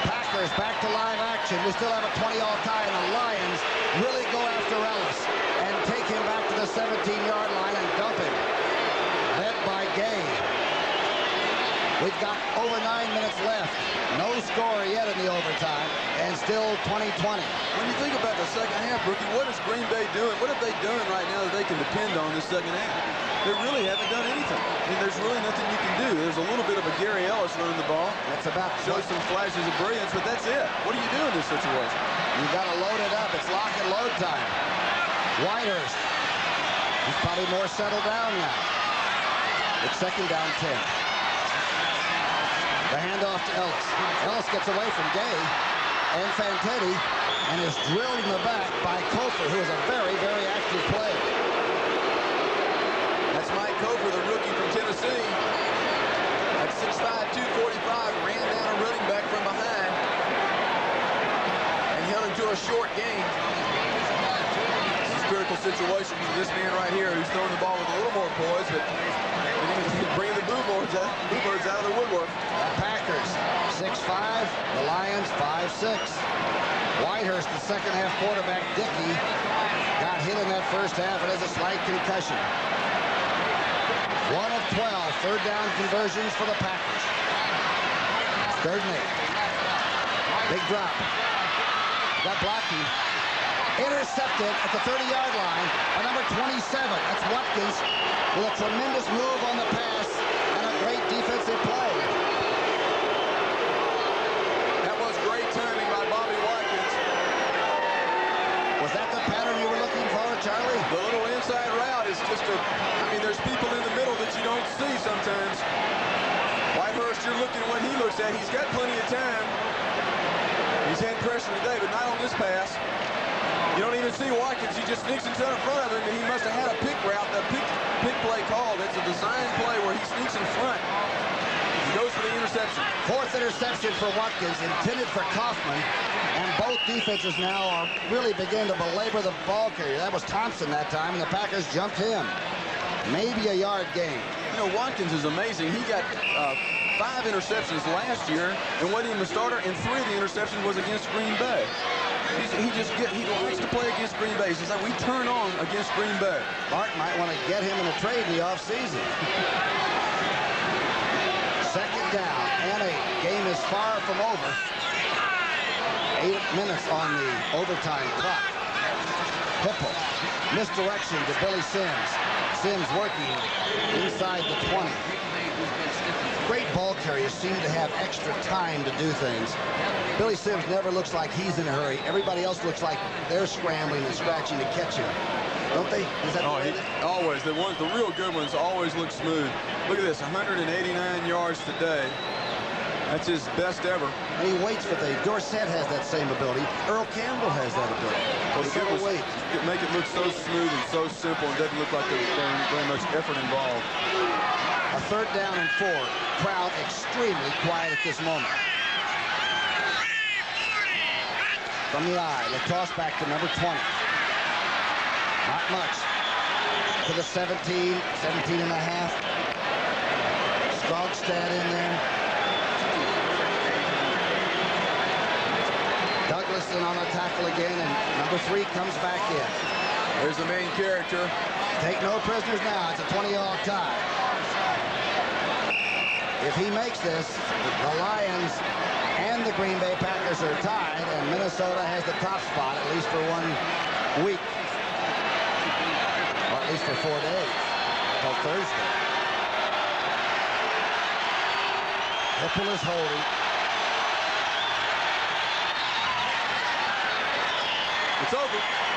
[SPEAKER 1] Packers back to live action. We still have a 20-all tie, and the Lions really go after Ellis and take him back to the 17-yard line and dump him. Led by Gay. We've got over 9 minutes left. No score yet in the overtime, and still 20-20.
[SPEAKER 2] When you think about the second half, Rookie, what is Green Bay doing? What have they done right now that they can depend on this second half? They really haven't done anything. I mean, there's really nothing you can do. There's a little bit of a Gary Ellis running the ball.
[SPEAKER 1] That's about
[SPEAKER 2] shows some flashes of brilliance, but that's it. What do you do in this situation?
[SPEAKER 1] You got to load it up. It's lock and load time. Whitehurst. He's probably more settled down now. It's second down 10. The handoff to Ellis. Ellis gets away from Gay and Fantetti and is drilled in the back by Kofer, who is a very, very active player.
[SPEAKER 2] That's Mike Kofer, the rookie from Tennessee. At 6'5", 245, ran down a running back from behind and held him to a short gain. This is a critical situation for this man right here who's throwing the ball with a little more poise, but bringing the bluebirds out of the woodwork.
[SPEAKER 1] The Packers, 6'5", the Lions, 5'6". Whitehurst, the second half quarterback, Dickey, got hit in that first half and has a slight concussion. 1 of 12 third down conversions for the Packers. Third and 8. Big drop. Got blocking. Intercepted at the 30-yard line by number 27. That's Watkins with a tremendous move on the pass and a great defensive play.
[SPEAKER 2] That was great timing by Bobby Watkins.
[SPEAKER 1] Was that the pattern you were looking for, Charlie?
[SPEAKER 2] The little inside route is just I mean, there's people in the middle that you don't see sometimes. Whitehurst, you're looking at what he looks at. He's got plenty of time. He's had pressure today, but not on this pass. You don't even see Watkins. He just sneaks in front of him, and he must have had a pick route, a pick play called. It's a design play where he sneaks in front. He goes for the interception.
[SPEAKER 1] Fourth interception for Watkins, intended for Kaufman, and both defenses now are really beginning to belabor the ball carrier. That was Thompson that time, and the Packers jumped him. Maybe a yard gain.
[SPEAKER 2] You know, Watkins is amazing. He got 5 interceptions last year, and wasn't even a starter, and 3 of the interceptions was against Green Bay. He likes to play against Green Bay. He's like, we turn on against Green Bay.
[SPEAKER 1] Bart might want to get him in a trade in the offseason. Second down, and a game is far from over. 8 minutes on the overtime clock. Hipple, misdirection to Billy Sims. Sims working inside the 20. Great ball carriers seem to have extra time to do things. Billy Sims never looks like he's in a hurry. Everybody else looks like they're scrambling and scratching to catch him. Don't they? Is that
[SPEAKER 2] always. The real good ones always look smooth. Look at this, 189 yards today. That's his best ever.
[SPEAKER 1] And he waits for things. Dorsett has that same ability. Earl Campbell has that ability.
[SPEAKER 2] Well, the Campbell wait. Make it look so smooth and so simple and doesn't look like there's very much effort involved.
[SPEAKER 1] A third down and 4. Crowd extremely quiet at this moment. From the eye, the toss back to number 20. Not much. To the 17, 17 and a half. Strogstad in there. Douglasson on the tackle again, and number 3 comes back in.
[SPEAKER 2] There's the main character.
[SPEAKER 1] Take no prisoners now. It's a 20-yard tie. If he makes this, the Lions and the Green Bay Packers are tied, and Minnesota has the top spot, at least for 1 week. Or at least for 4 days, until Thursday. Hippel is holding.
[SPEAKER 2] It's over.